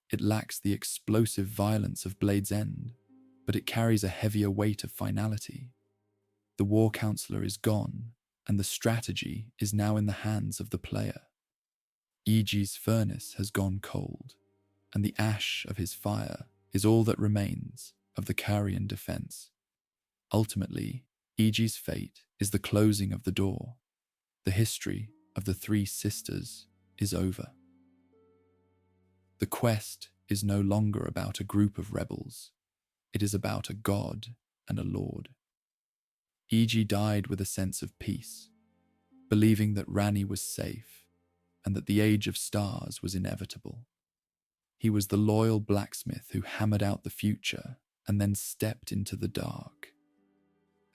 It lacks the explosive violence of Blaidd's end, but it carries a heavier weight of finality. The war counselor is gone, and the strategy is now in the hands of the player. Egi's furnace has gone cold, and the ash of his fire is all that remains of the Carian defense. Ultimately, Egi's fate is the closing of the door. The history of the Three Sisters is over. The quest is no longer about a group of rebels. It is about a god and a lord. Egi died with a sense of peace, believing that Ranni was safe and that the age of stars was inevitable. He was the loyal blacksmith who hammered out the future and then stepped into the dark.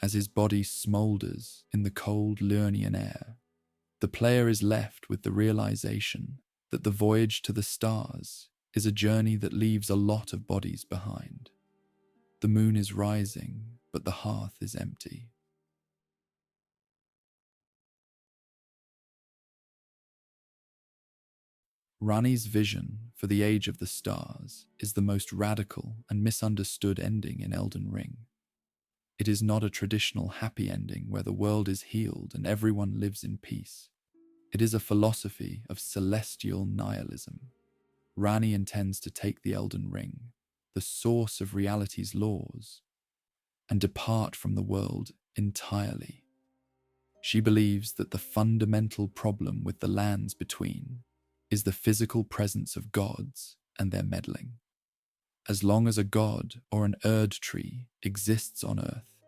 As his body smoulders in the cold Liurnian air, the player is left with the realization that the voyage to the stars is a journey that leaves a lot of bodies behind. The moon is rising, but the hearth is empty. Ranni's vision for the Age of the Stars is the most radical and misunderstood ending in Elden Ring. It is not a traditional happy ending where the world is healed and everyone lives in peace. It is a philosophy of celestial nihilism. Ranni intends to take the Elden Ring, the source of reality's laws, and depart from the world entirely. She believes that the fundamental problem with the lands between is the physical presence of gods and their meddling. As long as a god or an Erd tree exists on Earth,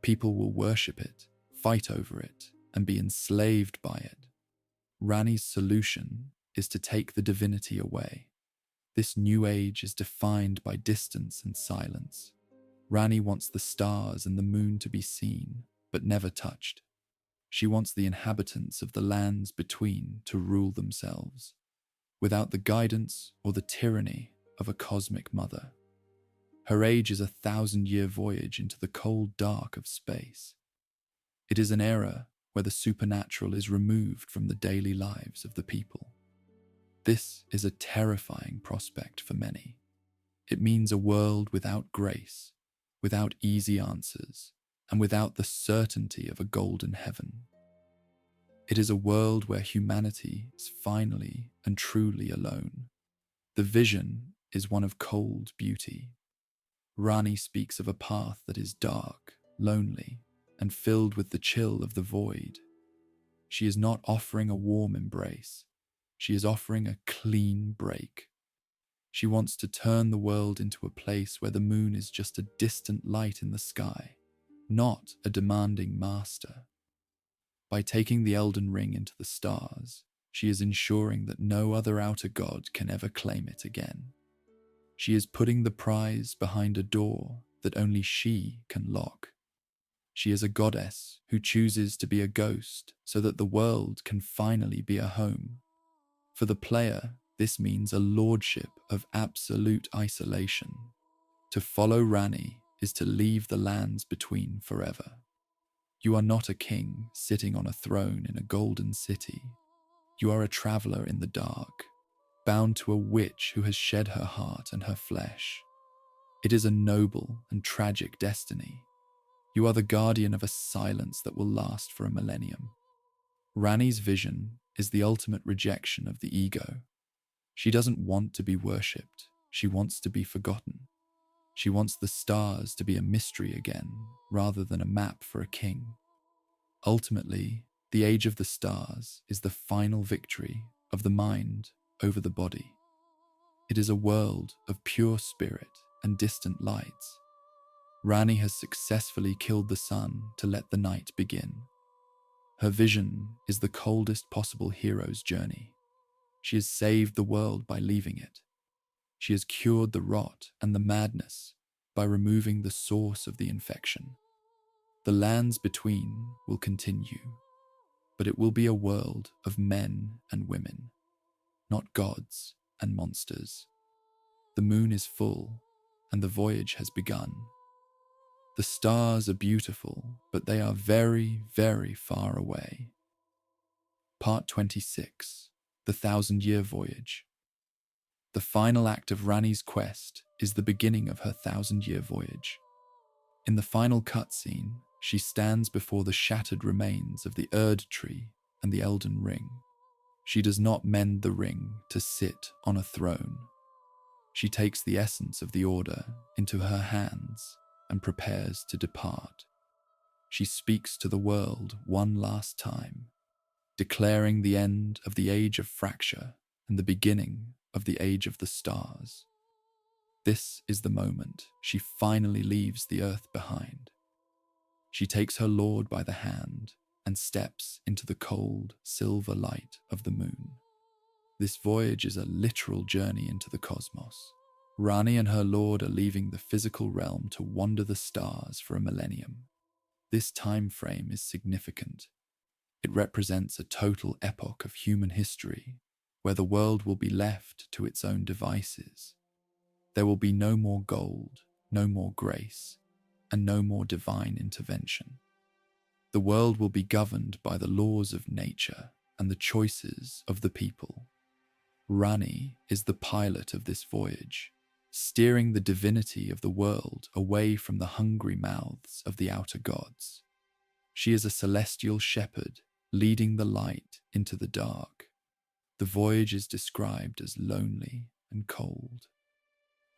people will worship it, fight over it, and be enslaved by it. Ranni's solution is to take the divinity away. This new age is defined by distance and silence. Ranni wants the stars and the moon to be seen, but never touched. She wants the inhabitants of the lands between to rule themselves, without the guidance or the tyranny of a cosmic mother. Her age is a 1,000-year voyage into the cold dark of space. It is an era where the supernatural is removed from the daily lives of the people. This is a terrifying prospect for many. It means a world without grace, without easy answers, and without the certainty of a golden heaven. It is a world where humanity is finally and truly alone. The vision is one of cold beauty. Ranni speaks of a path that is dark, lonely, and filled with the chill of the void. She is not offering a warm embrace. She is offering a clean break. She wants to turn the world into a place where the moon is just a distant light in the sky, not a demanding master. By taking the Elden Ring into the stars, she is ensuring that no other outer god can ever claim it again. She is putting the prize behind a door that only she can lock. She is a goddess who chooses to be a ghost so that the world can finally be a home. For the player, this means a lordship of absolute isolation. To follow Ranni is to leave the lands between forever. You are not a king sitting on a throne in a golden city. You are a traveler in the dark, bound to a witch who has shed her heart and her flesh. It is a noble and tragic destiny. You are the guardian of a silence that will last for a millennium. Ranni's vision is the ultimate rejection of the ego. She doesn't want to be worshipped. She wants to be forgotten. She wants the stars to be a mystery again, rather than a map for a king. Ultimately, the age of the stars is the final victory of the mind over the body. It is a world of pure spirit and distant lights. Ranni has successfully killed the sun to let the night begin. Her vision is the coldest possible hero's journey. She has saved the world by leaving it. She has cured the rot and the madness by removing the source of the infection. The lands between will continue, but it will be a world of men and women, not gods and monsters. The moon is full, and the voyage has begun. The stars are beautiful, but they are very, very far away. Part 26, The 1,000-Year Voyage. The final act of Ranni's quest is the beginning of her 1,000-year voyage. In the final cutscene, she stands before the shattered remains of the Erd Tree and the Elden Ring. She does not mend the ring to sit on a throne. She takes the essence of the Order into her hands and prepares to depart. She speaks to the world one last time, declaring the end of the Age of Fracture and the beginning of the Age of the Stars. This is the moment she finally leaves the earth behind. She takes her lord by the hand and steps into the cold, silver light of the moon. This voyage is a literal journey into the cosmos. Ranni and her lord are leaving the physical realm to wander the stars for a millennium. This time frame is significant. It represents a total epoch of human history, where the world will be left to its own devices. There will be no more gold, no more grace, and no more divine intervention. The world will be governed by the laws of nature and the choices of the people. Ranni is the pilot of this voyage, steering the divinity of the world away from the hungry mouths of the outer gods. She is a celestial shepherd, leading the light into the dark. The voyage is described as lonely and cold.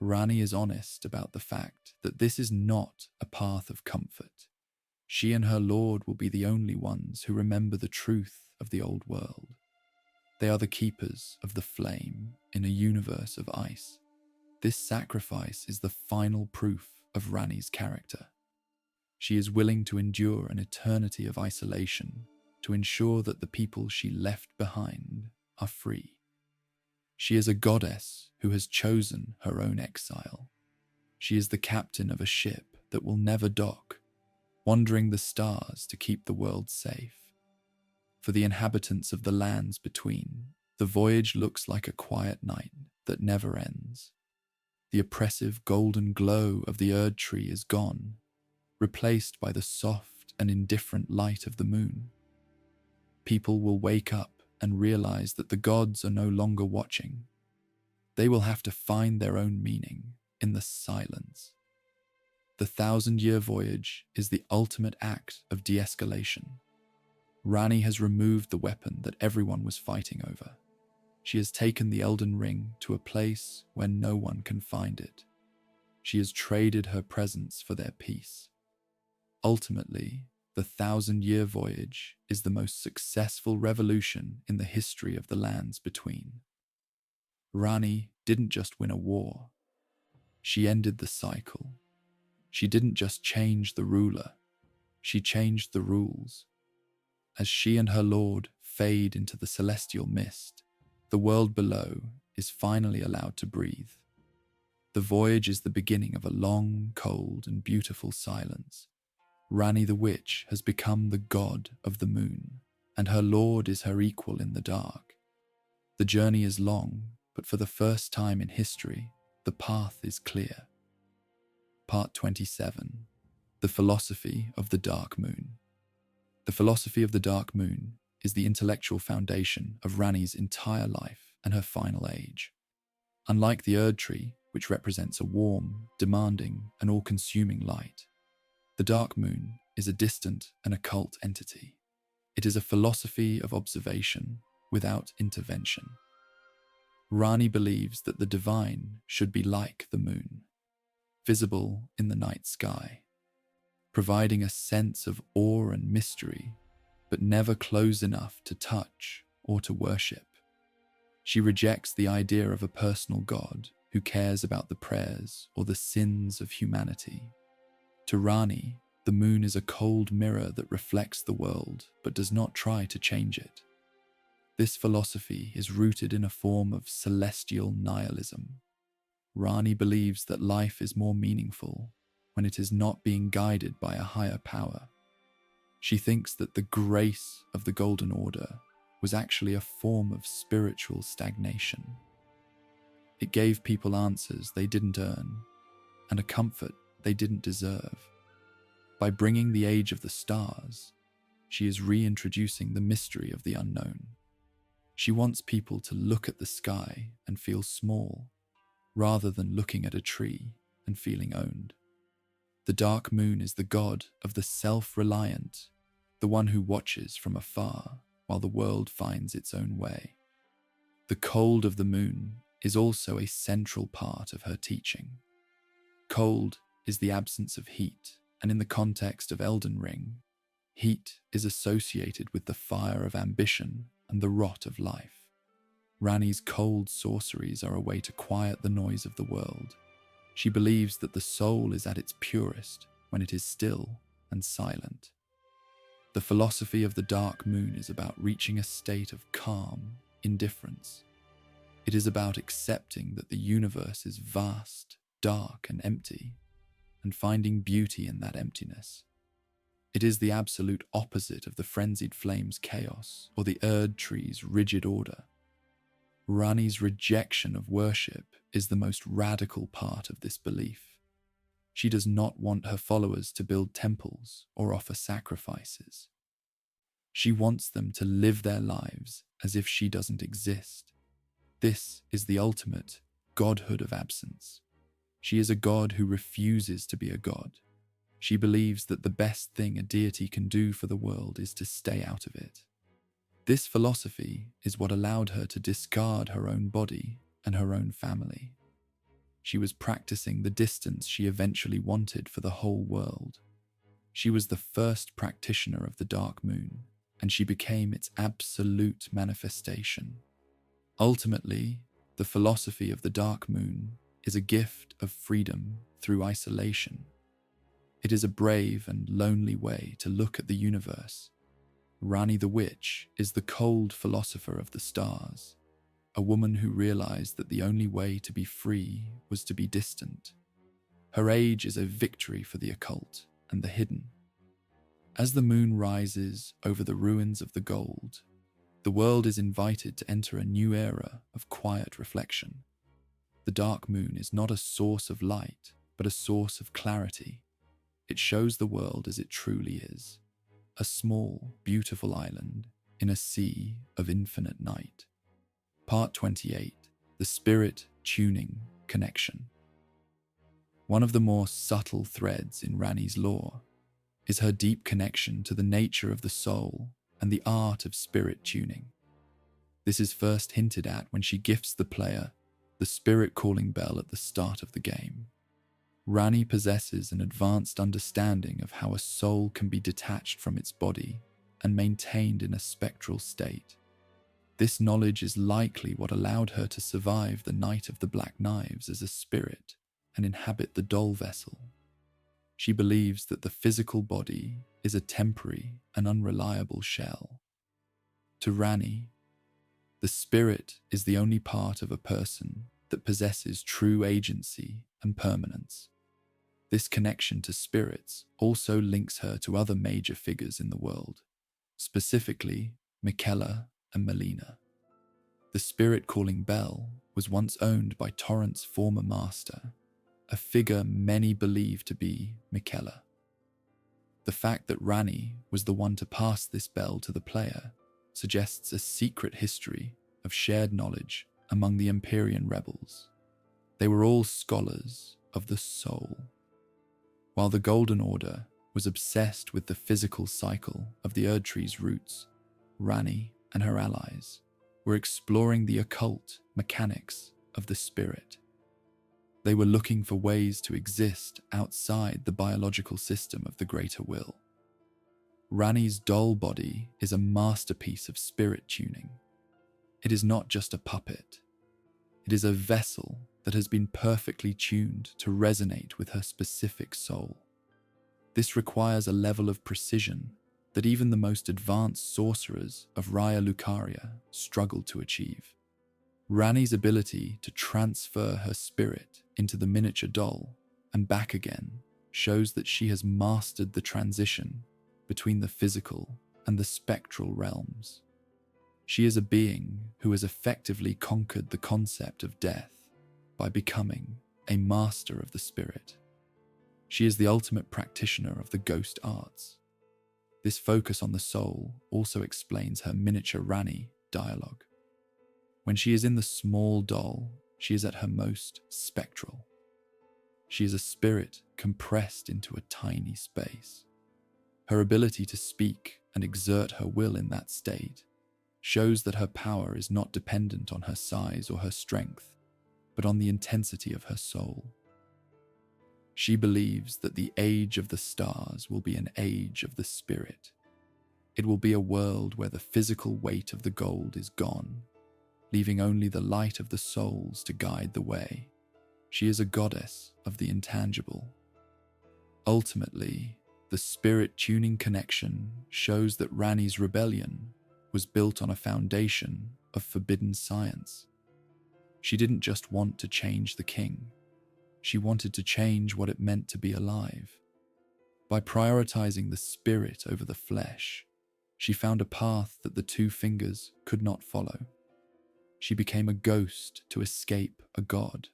Ranni is honest about the fact that this is not a path of comfort. She and her lord will be the only ones who remember the truth of the old world. They are the keepers of the flame in a universe of ice. This sacrifice is the final proof of Ranni's character. She is willing to endure an eternity of isolation to to ensure that the people she left behind are free. She is a goddess who has chosen her own exile. She is the captain of a ship that will never dock, wandering the stars to keep the world safe. For the inhabitants of the lands between, the voyage looks like a quiet night that never ends. The oppressive golden glow of the Erd tree is gone, replaced by the soft and indifferent light of the moon. People will wake up and realize that the gods are no longer watching. They will have to find their own meaning in the silence. The 1,000-year voyage is the ultimate act of de-escalation. Ranni has removed the weapon that everyone was fighting over. She has taken the Elden Ring to a place where no one can find it. She has traded her presence for their peace. Ultimately, the 1,000-year voyage is the most successful revolution in the history of the lands between. Ranni didn't just win a war. She ended the cycle. She didn't just change the ruler. She changed the rules. As she and her lord fade into the celestial mist, the world below is finally allowed to breathe. The voyage is the beginning of a long, cold, and beautiful silence. Ranni the Witch has become the god of the moon, and her lord is her equal in the dark. The journey is long, but for the first time in history, the path is clear. Part 27. The Philosophy of the Dark Moon. The philosophy of the Dark Moon is the intellectual foundation of Ranni's entire life and her final age. Unlike the Erd tree, which represents a warm, demanding, and all-consuming light, the Dark Moon is a distant and occult entity. It is a philosophy of observation without intervention. Ranni believes that the divine should be like the moon, visible in the night sky, providing a sense of awe and mystery, but never close enough to touch or to worship. She rejects the idea of a personal God who cares about the prayers or the sins of humanity. To Ranni, the moon is a cold mirror that reflects the world but does not try to change it. This philosophy is rooted in a form of celestial nihilism. Ranni believes that life is more meaningful when it is not being guided by a higher power. She thinks that the grace of the Golden Order was actually a form of spiritual stagnation. It gave people answers they didn't earn, and a comfort they didn't deserve. By bringing the age of the stars, she is reintroducing the mystery of the unknown. She wants people to look at the sky and feel small, rather than looking at a tree and feeling owned. The dark moon is the god of the self-reliant, the one who watches from afar while the world finds its own way. The cold of the moon is also a central part of her teaching. Cold is the absence of heat, and in the context of Elden Ring, heat is associated with the fire of ambition and the rot of life. Ranni's cold sorceries are a way to quiet the noise of the world. She believes that the soul is at its purest when it is still and silent. The philosophy of the dark moon is about reaching a state of calm indifference. It is about accepting that the universe is vast, dark, and empty, and finding beauty in that emptiness. It is the absolute opposite of the frenzied flame's chaos or the Erd tree's rigid order. Ranni's rejection of worship is the most radical part of this belief. She does not want her followers to build temples or offer sacrifices. She wants them to live their lives as if she doesn't exist. This is the ultimate godhood of absence. She is a god who refuses to be a god. She believes that the best thing a deity can do for the world is to stay out of it. This philosophy is what allowed her to discard her own body and her own family. She was practicing the distance she eventually wanted for the whole world. She was the first practitioner of the Dark Moon, and she became its absolute manifestation. Ultimately, the philosophy of the Dark Moon is a gift of freedom through isolation. It is a brave and lonely way to look at the universe. Ranni the Witch is the cold philosopher of the stars, a woman who realized that the only way to be free was to be distant. Her age is a victory for the occult and the hidden. As the moon rises over the ruins of the gold, the world is invited to enter a new era of quiet reflection. The dark moon is not a source of light, but a source of clarity. It shows the world as it truly is, a small, beautiful island in a sea of infinite night. Part 28, The Spirit Tuning Connection. One of the more subtle threads in Ranni's lore is her deep connection to the nature of the soul and the art of spirit tuning. This is first hinted at when she gifts the player the spirit calling bell at the start of the game. Ranni possesses an advanced understanding of how a soul can be detached from its body and maintained in a spectral state. This knowledge is likely what allowed her to survive the Night of the Black Knives as a spirit and inhabit the doll vessel. She believes that the physical body is a temporary and unreliable shell. To Ranni, the spirit is the only part of a person that possesses true agency and permanence. This connection to spirits also links her to other major figures in the world, specifically Miquella and Melina. The spirit-calling bell was once owned by Torrent's former master, a figure many believe to be Miquella. The fact that Ranni was the one to pass this bell to the player suggests a secret history of shared knowledge among the Empyrean rebels. They were all scholars of the soul. While the Golden Order was obsessed with the physical cycle of the Erdtree's roots, Ranni and her allies were exploring the occult mechanics of the spirit. They were looking for ways to exist outside the biological system of the Greater Will. Ranni's doll body is a masterpiece of spirit tuning. It is not just a puppet. It is a vessel that has been perfectly tuned to resonate with her specific soul. This requires a level of precision that even the most advanced sorcerers of Raya Lucaria struggled to achieve. Ranni's ability to transfer her spirit into the miniature doll and back again shows that she has mastered the transition between the physical and the spectral realms. She is a being who has effectively conquered the concept of death by becoming a master of the spirit. She is the ultimate practitioner of the ghost arts. This focus on the soul also explains her miniature Ranni dialogue. When she is in the small doll, she is at her most spectral. She is a spirit compressed into a tiny space. Her ability to speak and exert her will in that state shows that her power is not dependent on her size or her strength, but on the intensity of her soul. She believes that the age of the stars will be an age of the spirit. It will be a world where the physical weight of the gold is gone, leaving only the light of the souls to guide the way. She is a goddess of the intangible. Ultimately, the spirit-tuning connection shows that Ranni's rebellion was built on a foundation of forbidden science. She didn't just want to change the king. She wanted to change what it meant to be alive. By prioritizing the spirit over the flesh, she found a path that the two fingers could not follow. She became a ghost to escape a god.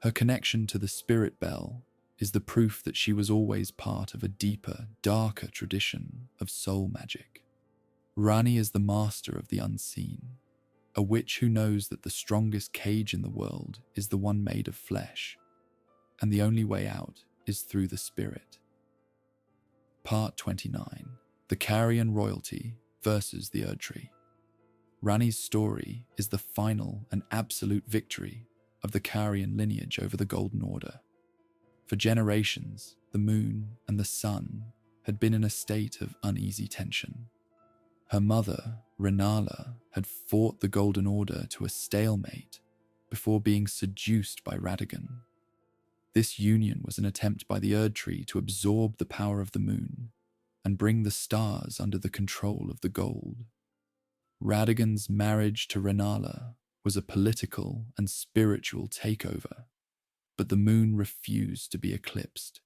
Her connection to the spirit bell is the proof that she was always part of a deeper, darker tradition of soul magic. Ranni is the master of the unseen, a witch who knows that the strongest cage in the world is the one made of flesh, and the only way out is through the spirit. Part 29. The Carian royalty versus the Erdtree. Ranni's story is the final and absolute victory of the Carian lineage over the Golden Order. For generations, the moon and the sun had been in a state of uneasy tension. Her mother, Rennala, had fought the Golden Order to a stalemate before being seduced by Radagon. This union was an attempt by the Erdtree to absorb the power of the moon and bring the stars under the control of the gold. Radagon's marriage to Rennala was a political and spiritual takeover, but the moon refused to be eclipsed.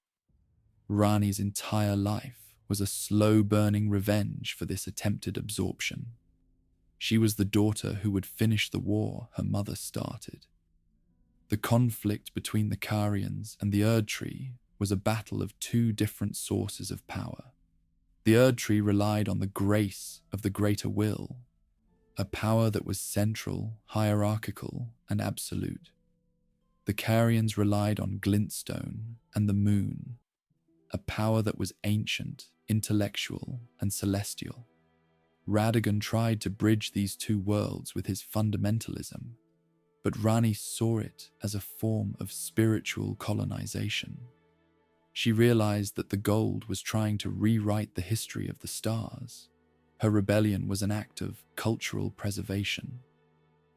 Rani's entire life was a slow-burning revenge for this attempted absorption. She was the daughter who would finish the war her mother started. The conflict between the Carians and the Erdtree was a battle of two different sources of power. The Erdtree relied on the grace of the greater will, a power that was central, hierarchical, and absolute. The Carians relied on glintstone and the moon, a power that was ancient, intellectual, and celestial. Radagon tried to bridge these two worlds with his fundamentalism, but Rani saw it as a form of spiritual colonization. She realized that the gold was trying to rewrite the history of the stars. Her rebellion was an act of cultural preservation.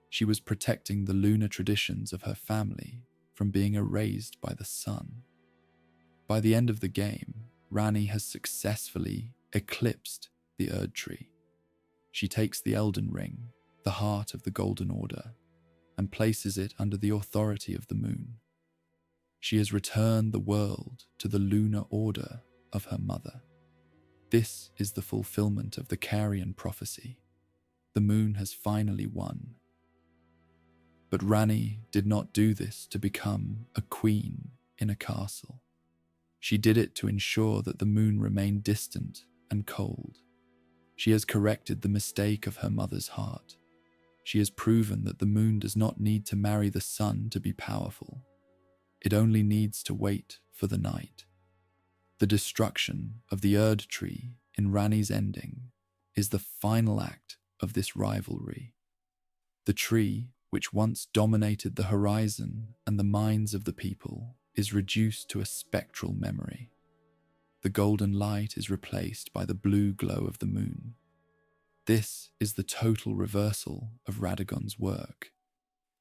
She was protecting the lunar traditions of her family from being erased by the sun. By the end of the game, Rani has successfully eclipsed the Erdtree. She takes the Elden Ring, the heart of the Golden Order, and places it under the authority of the moon. She has returned the world to the lunar order of her mother. This is the fulfillment of the Carian prophecy. The moon has finally won. But Rani did not do this to become a queen in a castle. She did it to ensure that the moon remained distant and cold. She has corrected the mistake of her mother's heart. She has proven that the moon does not need to marry the sun to be powerful. It only needs to wait for the night. The destruction of the Erdtree in Rani's ending is the final act of this rivalry. The tree, which once dominated the horizon and the minds of the people, is reduced to a spectral memory. The golden light is replaced by the blue glow of the moon. This is the total reversal of Radagon's work.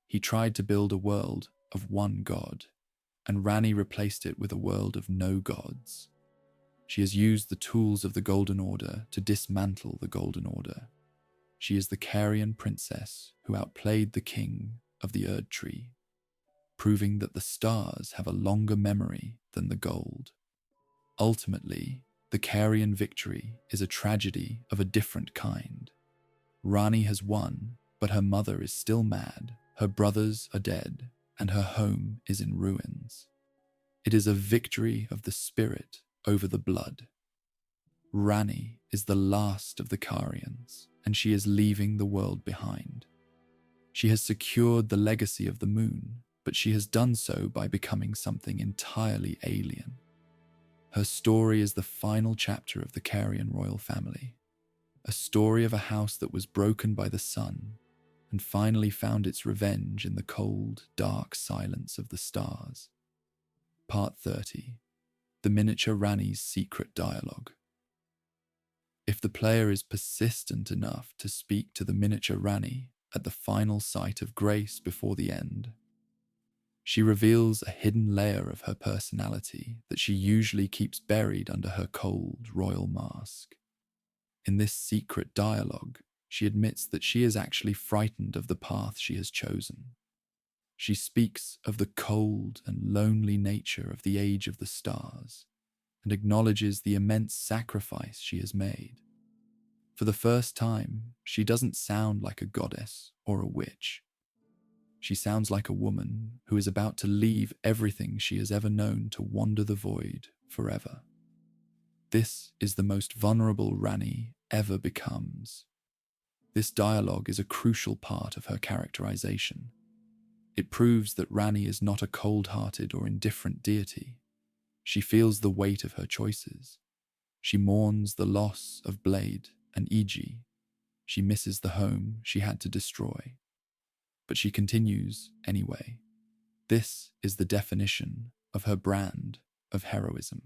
He tried to build a world of one god, and Rani replaced it with a world of no gods. She has used the tools of the Golden Order to dismantle the Golden Order. She is the Carian princess who outplayed the king of the Erdtree, proving that the stars have a longer memory than the gold. Ultimately, the Carian victory is a tragedy of a different kind. Rani has won, but her mother is still mad, her brothers are dead, and her home is in ruins. It is a victory of the spirit over the blood. Rani is the last of the Carians, and she is leaving the world behind. She has secured the legacy of the moon, but she has done so by becoming something entirely alien. Her story is the final chapter of the Carian royal family, a story of a house that was broken by the sun and finally found its revenge in the cold, dark silence of the stars. Part 30. The Miniature Rani's Secret Dialogue. If the player is persistent enough to speak to the miniature Rani at the final sight of grace before the end, she reveals a hidden layer of her personality that she usually keeps buried under her cold, royal mask. In this secret dialogue, she admits that she is actually frightened of the path she has chosen. She speaks of the cold and lonely nature of the Age of the Stars and acknowledges the immense sacrifice she has made. For the first time, she doesn't sound like a goddess or a witch. She sounds like a woman who is about to leave everything she has ever known to wander the void forever. This is the most vulnerable Rani ever becomes. This dialogue is a crucial part of her characterization. It proves that Rani is not a cold-hearted or indifferent deity. She feels the weight of her choices. She mourns the loss of Blaidd and Iji. She misses the home she had to destroy. But she continues anyway. This is the definition of her brand of heroism.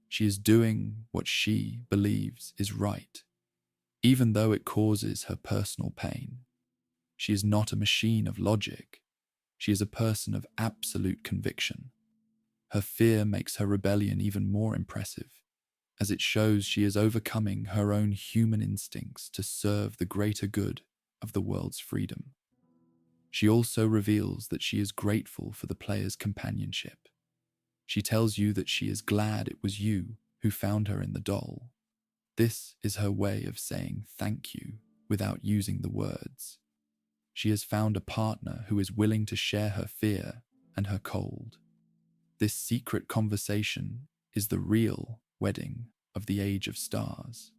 She is doing what she believes is right, even though it causes her personal pain. She is not a machine of logic. She is a person of absolute conviction. Her fear makes her rebellion even more impressive. as it shows she is overcoming her own human instincts to serve the greater good of the world's freedom. She also reveals that she is grateful for the player's companionship. She tells you that she is glad it was you who found her in the doll. This is her way of saying thank you without using the words. She has found a partner who is willing to share her fear and her cold. This secret conversation is the real wedding of the Age of Stars.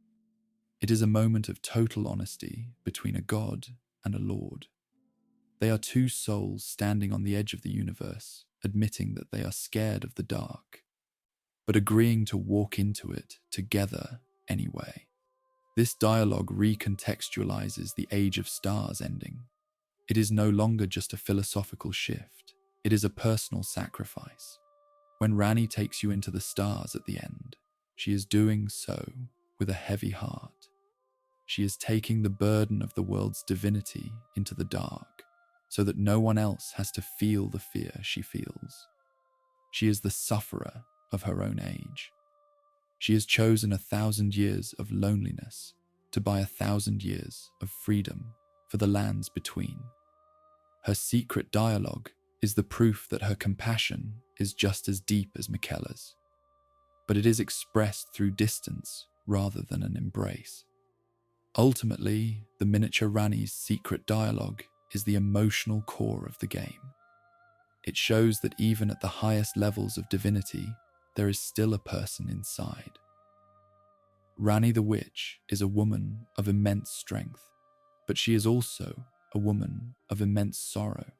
It is a moment of total honesty between a god and a lord. They are two souls standing on the edge of the universe, admitting that they are scared of the dark, but agreeing to walk into it together anyway. This dialogue recontextualizes the Age of Stars ending. It is no longer just a philosophical shift, it is a personal sacrifice. When Ranni takes you into the stars at the end, she is doing so with a heavy heart. She is taking the burden of the world's divinity into the dark, so that no one else has to feel the fear she feels. She is the sufferer of her own age. She has chosen 1,000 years of loneliness to buy 1,000 years of freedom for the lands between. Her secret dialogue is the proof that her compassion is just as deep as Miquella's, but it is expressed through distance rather than an embrace. Ultimately, the miniature Ranni's secret dialogue is the emotional core of the game. It shows that even at the highest levels of divinity, there is still a person inside. Ranni the Witch is a woman of immense strength, but she is also a woman of immense sorrow.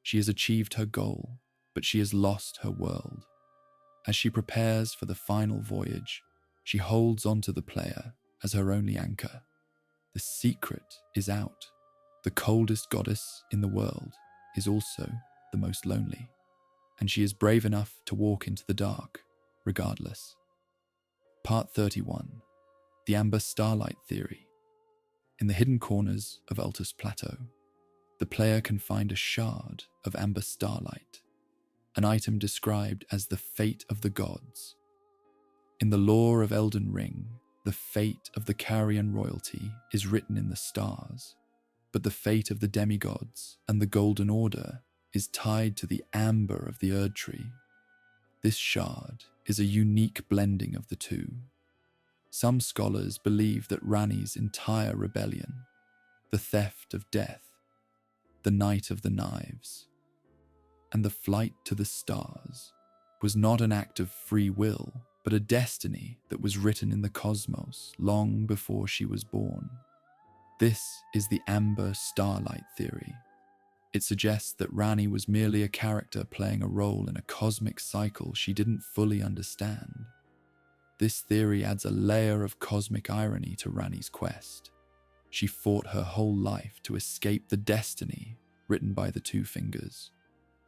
She has achieved her goal, but she has lost her world. As she prepares for the final voyage, she holds onto the player as her only anchor. The secret is out. The coldest goddess in the world is also the most lonely, and she is brave enough to walk into the dark, regardless. Part 31. The Amber Starlight Theory. In the hidden corners of Altus Plateau, the player can find a shard of amber starlight, an item described as the fate of the gods. In the lore of Elden Ring, the fate of the Carian royalty is written in the stars, but the fate of the demigods and the Golden Order is tied to the amber of the Erd Tree. This shard is a unique blending of the two. Some scholars believe that Ranni's entire rebellion, the theft of death, the Night of the Knives, and the flight to the stars, was not an act of free will, but a destiny that was written in the cosmos long before she was born. This is the Amber Starlight Theory. It suggests that Ranni was merely a character playing a role in a cosmic cycle she didn't fully understand. This theory adds a layer of cosmic irony to Ranni's quest. She fought her whole life to escape the destiny written by the Two Fingers,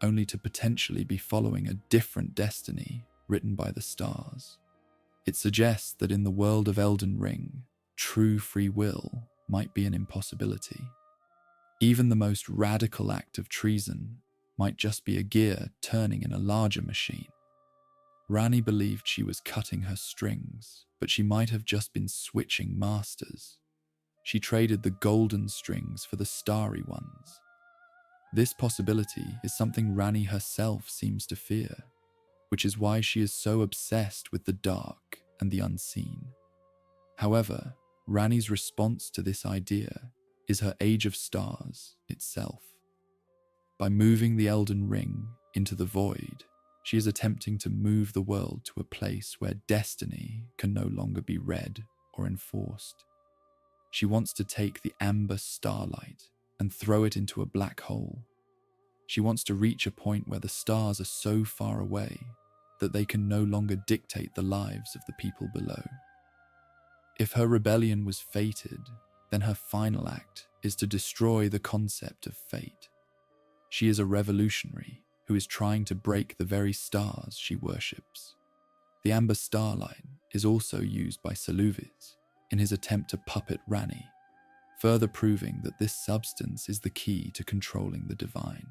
only to potentially be following a different destiny written by the stars. It suggests that in the world of Elden Ring, true free will might be an impossibility. Even the most radical act of treason might just be a gear turning in a larger machine. Ranni believed she was cutting her strings, but she might have just been switching masters. She traded the golden strings for the starry ones. This possibility is something Ranni herself seems to fear, which is why she is so obsessed with the dark and the unseen. However, Ranni's response to this idea is her Age of Stars itself. By moving the Elden Ring into the void, she is attempting to move the world to a place where destiny can no longer be read or enforced. She wants to take the amber starlight and throw it into a black hole. She wants to reach a point where the stars are so far away that they can no longer dictate the lives of the people below. If her rebellion was fated, then her final act is to destroy the concept of fate. She is a revolutionary who is trying to break the very stars she worships. The amber starlight is also used by Saluvis in his attempt to puppet Ranni, further proving that this substance is the key to controlling the divine.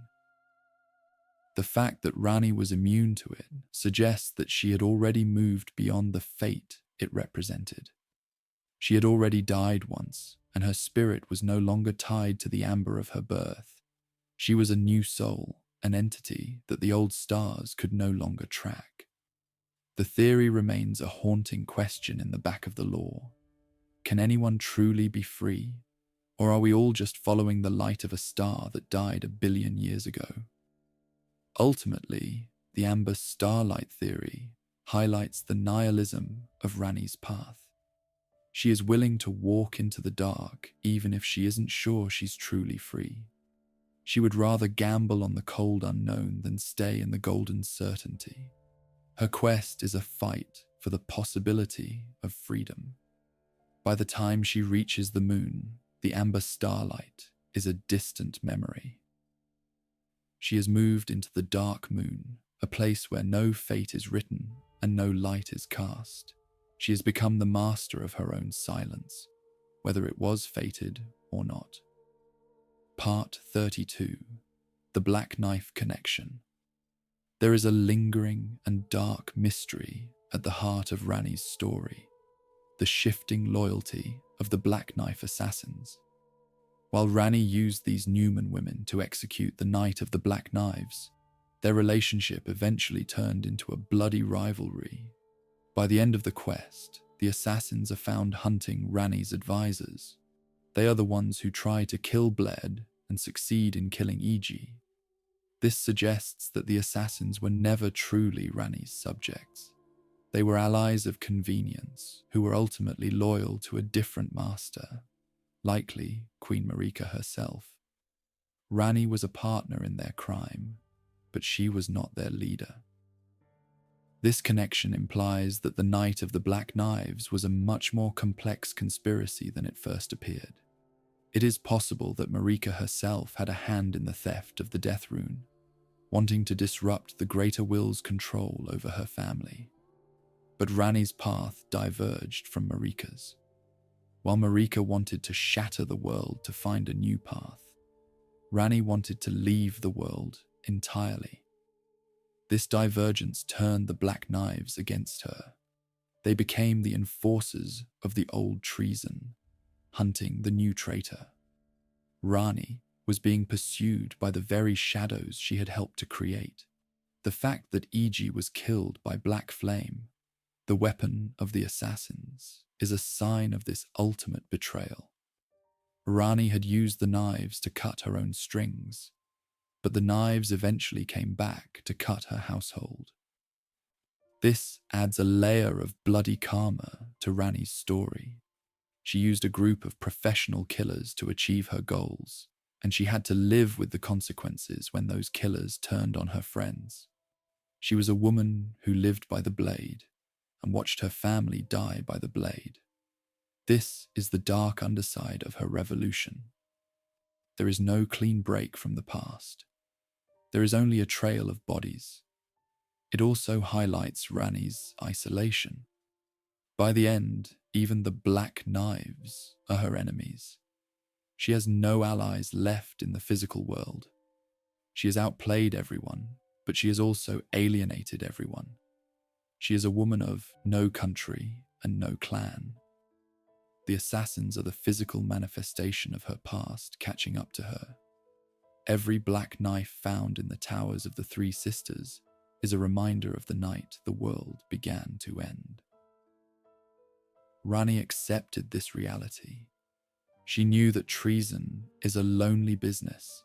The fact that Ranni was immune to it suggests that she had already moved beyond the fate it represented. She had already died once, and her spirit was no longer tied to the amber of her birth. She was a new soul, an entity that the old stars could no longer track. The theory remains a haunting question in the back of the lore. Can anyone truly be free? Or are we all just following the light of a star that died 1 billion years ago? Ultimately, the amber starlight theory highlights the nihilism of Ranni's path. She is willing to walk into the dark even if she isn't sure she's truly free. She would rather gamble on the cold unknown than stay in the golden certainty. Her quest is a fight for the possibility of freedom. By the time she reaches the moon, the amber starlight is a distant memory. She has moved into the dark moon, a place where no fate is written and no light is cast. She has become the master of her own silence, whether it was fated or not. Part 32. The Black Knife Connection. There is a lingering and dark mystery at the heart of Ranni's story, the shifting loyalty of the Black Knife assassins. While Ranni used these Newman women to execute the Knight of the Black Knives, their relationship eventually turned into a bloody rivalry. By the end of the quest, the assassins are found hunting Ranni's advisors. They are the ones who try to kill Blaidd and succeed in killing Iji. This suggests that the assassins were never truly Ranni's subjects. They were allies of convenience who were ultimately loyal to a different master, likely Queen Marika herself. Ranni was a partner in their crime, but she was not their leader. This connection implies that the Knight of the Black Knives was a much more complex conspiracy than it first appeared. It is possible that Marika herself had a hand in the theft of the Death Rune, wanting to disrupt the Greater Will's control over her family. But Ranni's path diverged from Marika's. While Marika wanted to shatter the world to find a new path, Ranni wanted to leave the world entirely. This divergence turned the Black Knives against her. They became the enforcers of the old treason, hunting the new traitor. Ranni was being pursued by the very shadows she had helped to create. The fact that Iji was killed by Black Flame, the weapon of the assassins, is a sign of this ultimate betrayal. Ranni had used the knives to cut her own strings, but the knives eventually came back to cut her household. This adds a layer of bloody karma to Ranni's story. She used a group of professional killers to achieve her goals, and she had to live with the consequences when those killers turned on her friends. She was a woman who lived by the blade and watched her family die by the blade. This is the dark underside of her revolution. There is no clean break from the past. There is only a trail of bodies. It also highlights Ranni's isolation. By the end, even the Black Knives are her enemies. She has no allies left in the physical world. She has outplayed everyone, but she has also alienated everyone. She is a woman of no country and no clan. The assassins are the physical manifestation of her past catching up to her. Every black knife found in the towers of the Three Sisters is a reminder of the night the world began to end. Ranni accepted this reality. She knew that treason is a lonely business,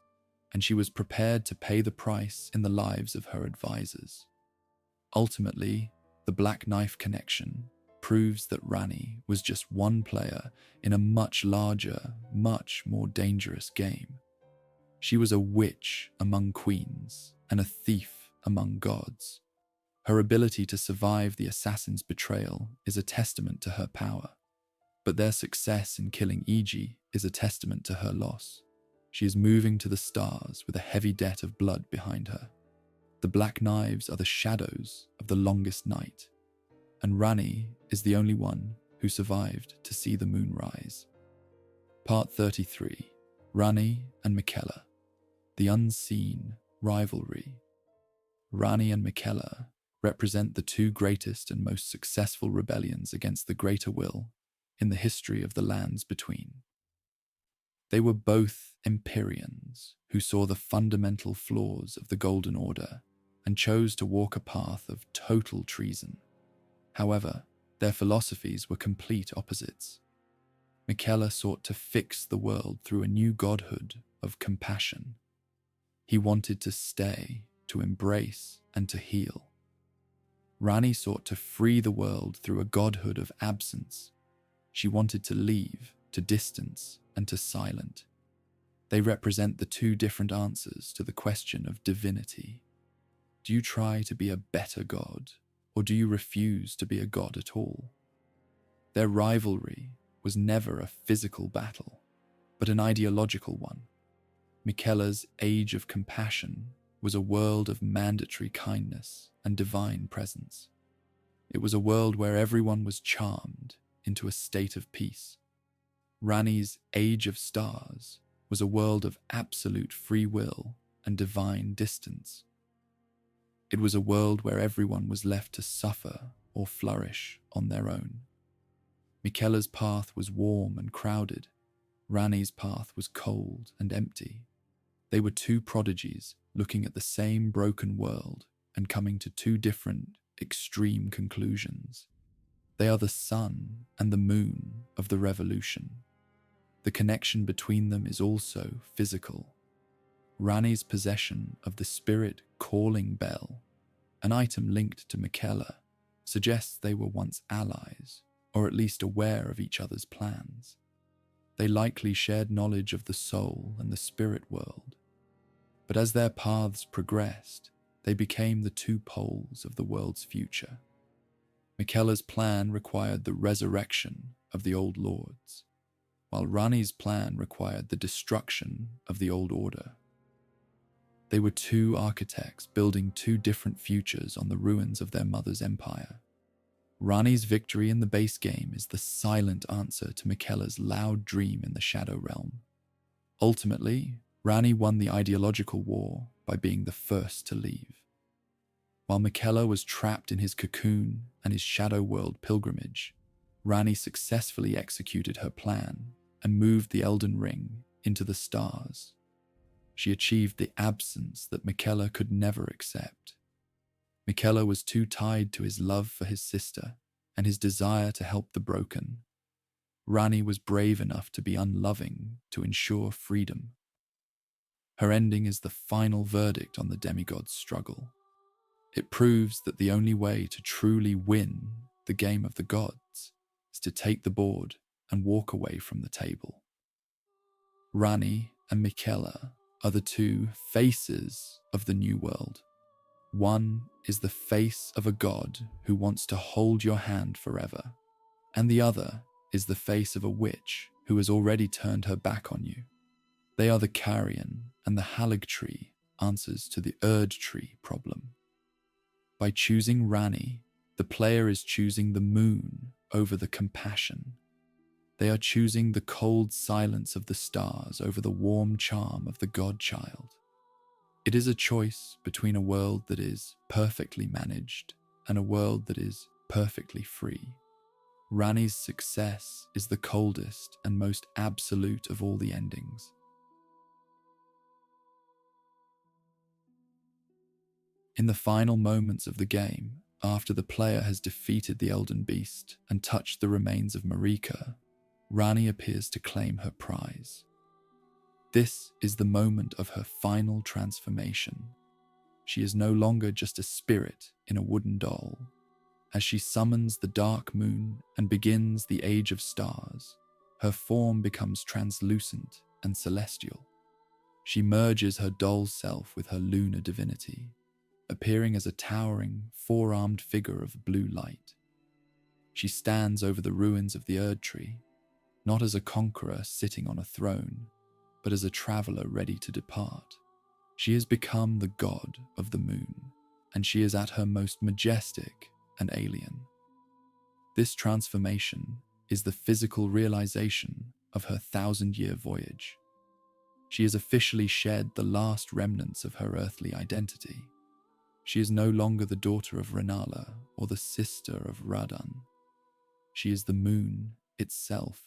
and she was prepared to pay the price in the lives of her advisors. Ultimately, the Black Knife connection proves that Ranni was just one player in a much larger, much more dangerous game. She was a witch among queens and a thief among gods. Her ability to survive the assassin's betrayal is a testament to her power, but their success in killing Iji is a testament to her loss. She is moving to the stars with a heavy debt of blood behind her. The Black Knives are the shadows of the longest night, and Ranni is the only one who survived to see the moon rise. Part 33. Rani and Miquella. The unseen rivalry. Rani and Miquella represent the two greatest and most successful rebellions against the greater will in the history of the lands between. They were both Empyreans who saw the fundamental flaws of the Golden Order and chose to walk a path of total treason. However, their philosophies were complete opposites. Miquella sought to fix the world through a new godhood of compassion. He wanted to stay, to embrace, and to heal. Rani sought to free the world through a godhood of absence. She wanted to leave, to distance, and to silent. They represent the two different answers to the question of divinity. Do you try to be a better god, or do you refuse to be a god at all? Their rivalry was never a physical battle, but an ideological one. Miquella's age of compassion was a world of mandatory kindness and divine presence. It was a world where everyone was charmed into a state of peace. Rani's age of stars was a world of absolute free will and divine distance. It was a world where everyone was left to suffer or flourish on their own. Miquella's path was warm and crowded. Rani's path was cold and empty. They were two prodigies looking at the same broken world and coming to two different, extreme conclusions. They are the sun and the moon of the revolution. The connection between them is also physical. Rani's possession of the spirit calling bell, an item linked to Miquella, suggests they were once allies, or at least aware of each other's plans. They likely shared knowledge of the soul and the spirit world. But as their paths progressed, they became the two poles of the world's future. Miquella's plan required the resurrection of the Old Lords, while Rani's plan required the destruction of the Old Order. They were two architects building two different futures on the ruins of their mother's empire. Rani's victory in the base game is the silent answer to Miquella's loud dream in the Shadow Realm. Ultimately, Rani won the ideological war by being the first to leave. While Miquella was trapped in his cocoon and his Shadow World pilgrimage, Rani successfully executed her plan and moved the Elden Ring into the stars. She achieved the absence that Miquella could never accept. Miquella was too tied to his love for his sister and his desire to help the broken. Rani was brave enough to be unloving to ensure freedom. Her ending is the final verdict on the demigod's struggle. It proves that the only way to truly win the game of the gods is to take the board and walk away from the table. Rani and Miquella are the two faces of the new world. One is the face of a god who wants to hold your hand forever, and the other is the face of a witch who has already turned her back on you. They are the Carian and the Halig tree answers to the Erd tree problem. By choosing Rani, the player is choosing the moon over the compassion. They are choosing the cold silence of the stars over the warm charm of the godchild. It is a choice between a world that is perfectly managed and a world that is perfectly free. Rani's success is the coldest and most absolute of all the endings. In the final moments of the game, after the player has defeated the Elden Beast and touched the remains of Marika, Rani appears to claim her prize. This is the moment of her final transformation. She is no longer just a spirit in a wooden doll. As she summons the dark moon and begins the Age of Stars, her form becomes translucent and celestial. She merges her doll self with her lunar divinity, appearing as a towering, four-armed figure of blue light. She stands over the ruins of the Erd tree, not as a conqueror sitting on a throne, but as a traveler ready to depart. She has become the god of the moon, and she is at her most majestic and alien. This transformation is the physical realization of her 1,000-year voyage. She has officially shed the last remnants of her earthly identity. She is no longer the daughter of Rennala or the sister of Radahn. She is the moon itself.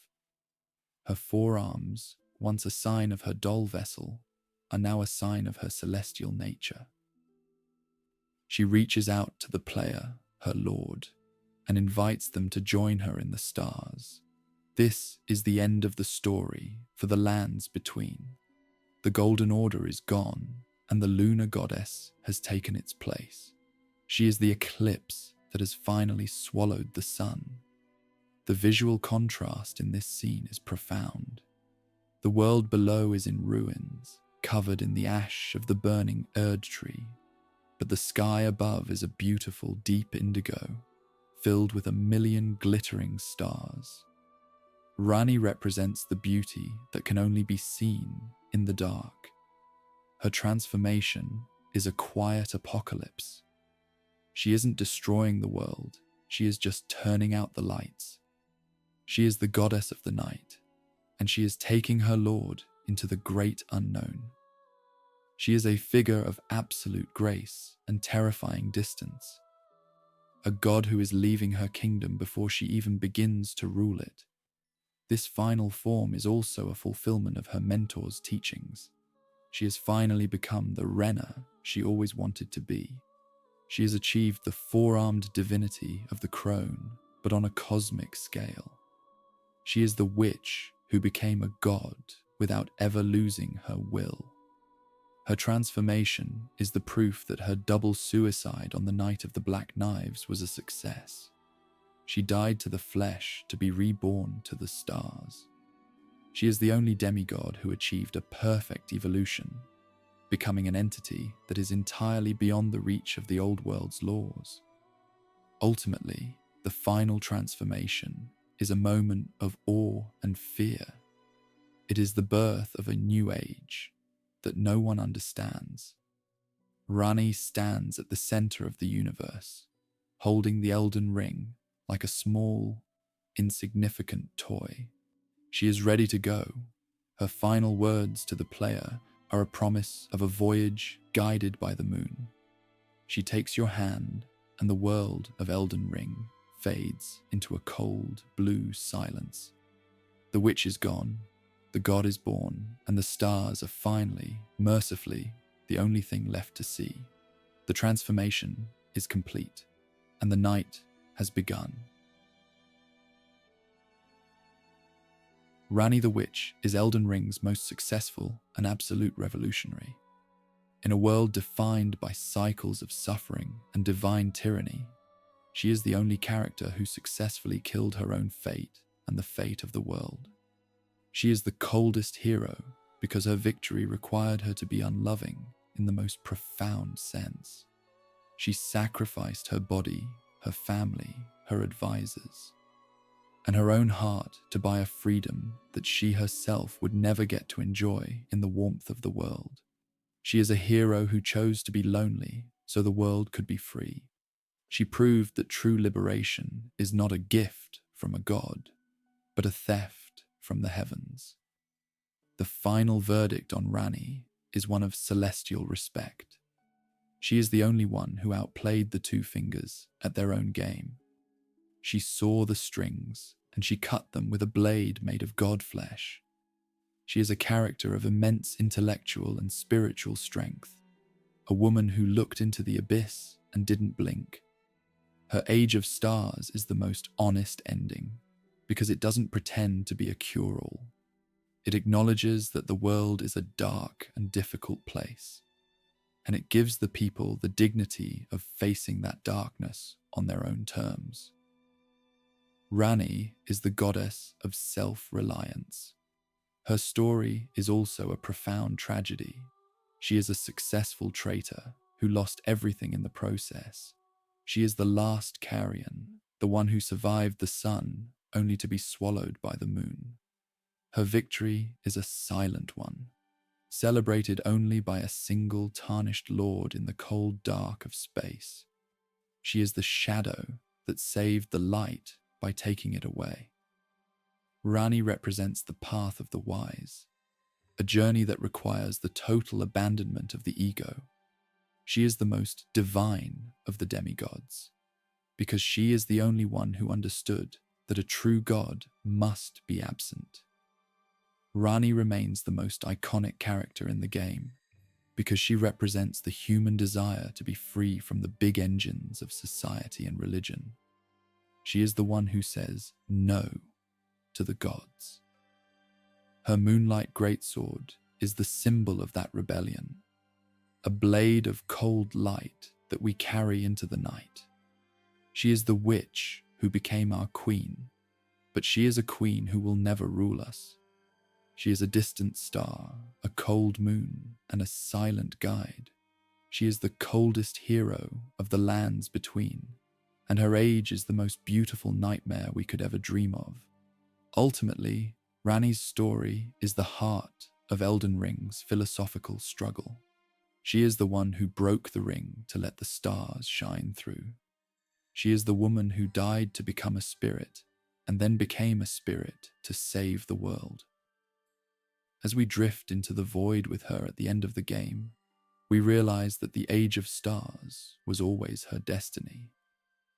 Her forearms, once a sign of her doll vessel, are now a sign of her celestial nature. She reaches out to the player, her lord, and invites them to join her in the stars. This is the end of the story for the lands between. The Golden Order is gone, and the lunar goddess has taken its place. She is the eclipse that has finally swallowed the sun. The visual contrast in this scene is profound. The world below is in ruins, covered in the ash of the burning Erd tree, but the sky above is a beautiful deep indigo, filled with 1,000,000 glittering stars. Ranni represents the beauty that can only be seen in the dark. Her transformation is a quiet apocalypse. She isn't destroying the world, she is just turning out the lights. She is the goddess of the night, and she is taking her lord into the great unknown. She is a figure of absolute grace and terrifying distance, a god who is leaving her kingdom before she even begins to rule it. This final form is also a fulfillment of her mentor's teachings. She has finally become the Renna she always wanted to be. She has achieved the four-armed divinity of the crone, but on a cosmic scale. She is the witch who became a god without ever losing her will. Her transformation is the proof that her double suicide on the night of the Black Knives was a success. She died to the flesh to be reborn to the stars. She is the only demigod who achieved a perfect evolution, becoming an entity that is entirely beyond the reach of the old world's laws. Ultimately, the final transformation is a moment of awe and fear. It is the birth of a new age that no one understands. Ranni stands at the center of the universe, holding the Elden Ring like a small, insignificant toy. She is ready to go. Her final words to the player are a promise of a voyage guided by the moon. She takes your hand, and the world of Elden Ring fades into a cold, blue silence. The witch is gone, the god is born, and the stars are finally, mercifully, the only thing left to see. The transformation is complete, and the night has begun. Ranni the Witch is Elden Ring's most successful and absolute revolutionary. In a world defined by cycles of suffering and divine tyranny, she is the only character who successfully killed her own fate and the fate of the world. She is the coldest hero because her victory required her to be unloving in the most profound sense. She sacrificed her body, her family, her advisors, and her own heart to buy a freedom that she herself would never get to enjoy in the warmth of the world. She is a hero who chose to be lonely so the world could be free. She proved that true liberation is not a gift from a god, but a theft from the heavens. The final verdict on Ranni is one of celestial respect. She is the only one who outplayed the Two Fingers at their own game. She saw the strings, and she cut them with a blade made of god flesh. She is a character of immense intellectual and spiritual strength, a woman who looked into the abyss and didn't blink. Her Age of Stars is the most honest ending, because it doesn't pretend to be a cure-all. It acknowledges that the world is a dark and difficult place, and it gives the people the dignity of facing that darkness on their own terms. Ranni is the goddess of self-reliance. Her story is also a profound tragedy. She is a successful traitor who lost everything in the process. She is the last Carian, the one who survived the sun only to be swallowed by the moon. Her victory is a silent one, celebrated only by a single tarnished lord in the cold dark of space. She is the shadow that saved the light by taking it away. Ranni represents the path of the wise, a journey that requires the total abandonment of the ego. She is the most divine of the demigods, because she is the only one who understood that a true god must be absent. Rani remains the most iconic character in the game, because she represents the human desire to be free from the big engines of society and religion. She is the one who says no to the gods. Her Moonlight Greatsword is the symbol of that rebellion, a blade of cold light that we carry into the night. She is the witch who became our queen, but she is a queen who will never rule us. She is a distant star, a cold moon, and a silent guide. She is the coldest hero of the lands between, and her age is the most beautiful nightmare we could ever dream of. Ultimately, Ranni's story is the heart of Elden Ring's philosophical struggle. She is the one who broke the ring to let the stars shine through. She is the woman who died to become a spirit, and then became a spirit to save the world. As we drift into the void with her at the end of the game, we realize that the Age of Stars was always her destiny.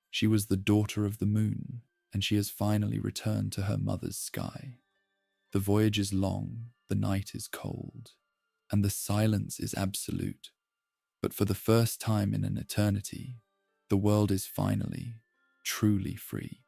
She was the daughter of the moon, and she has finally returned to her mother's sky. The voyage is long, the night is cold, and the silence is absolute. But for the first time in an eternity, the world is finally, truly free.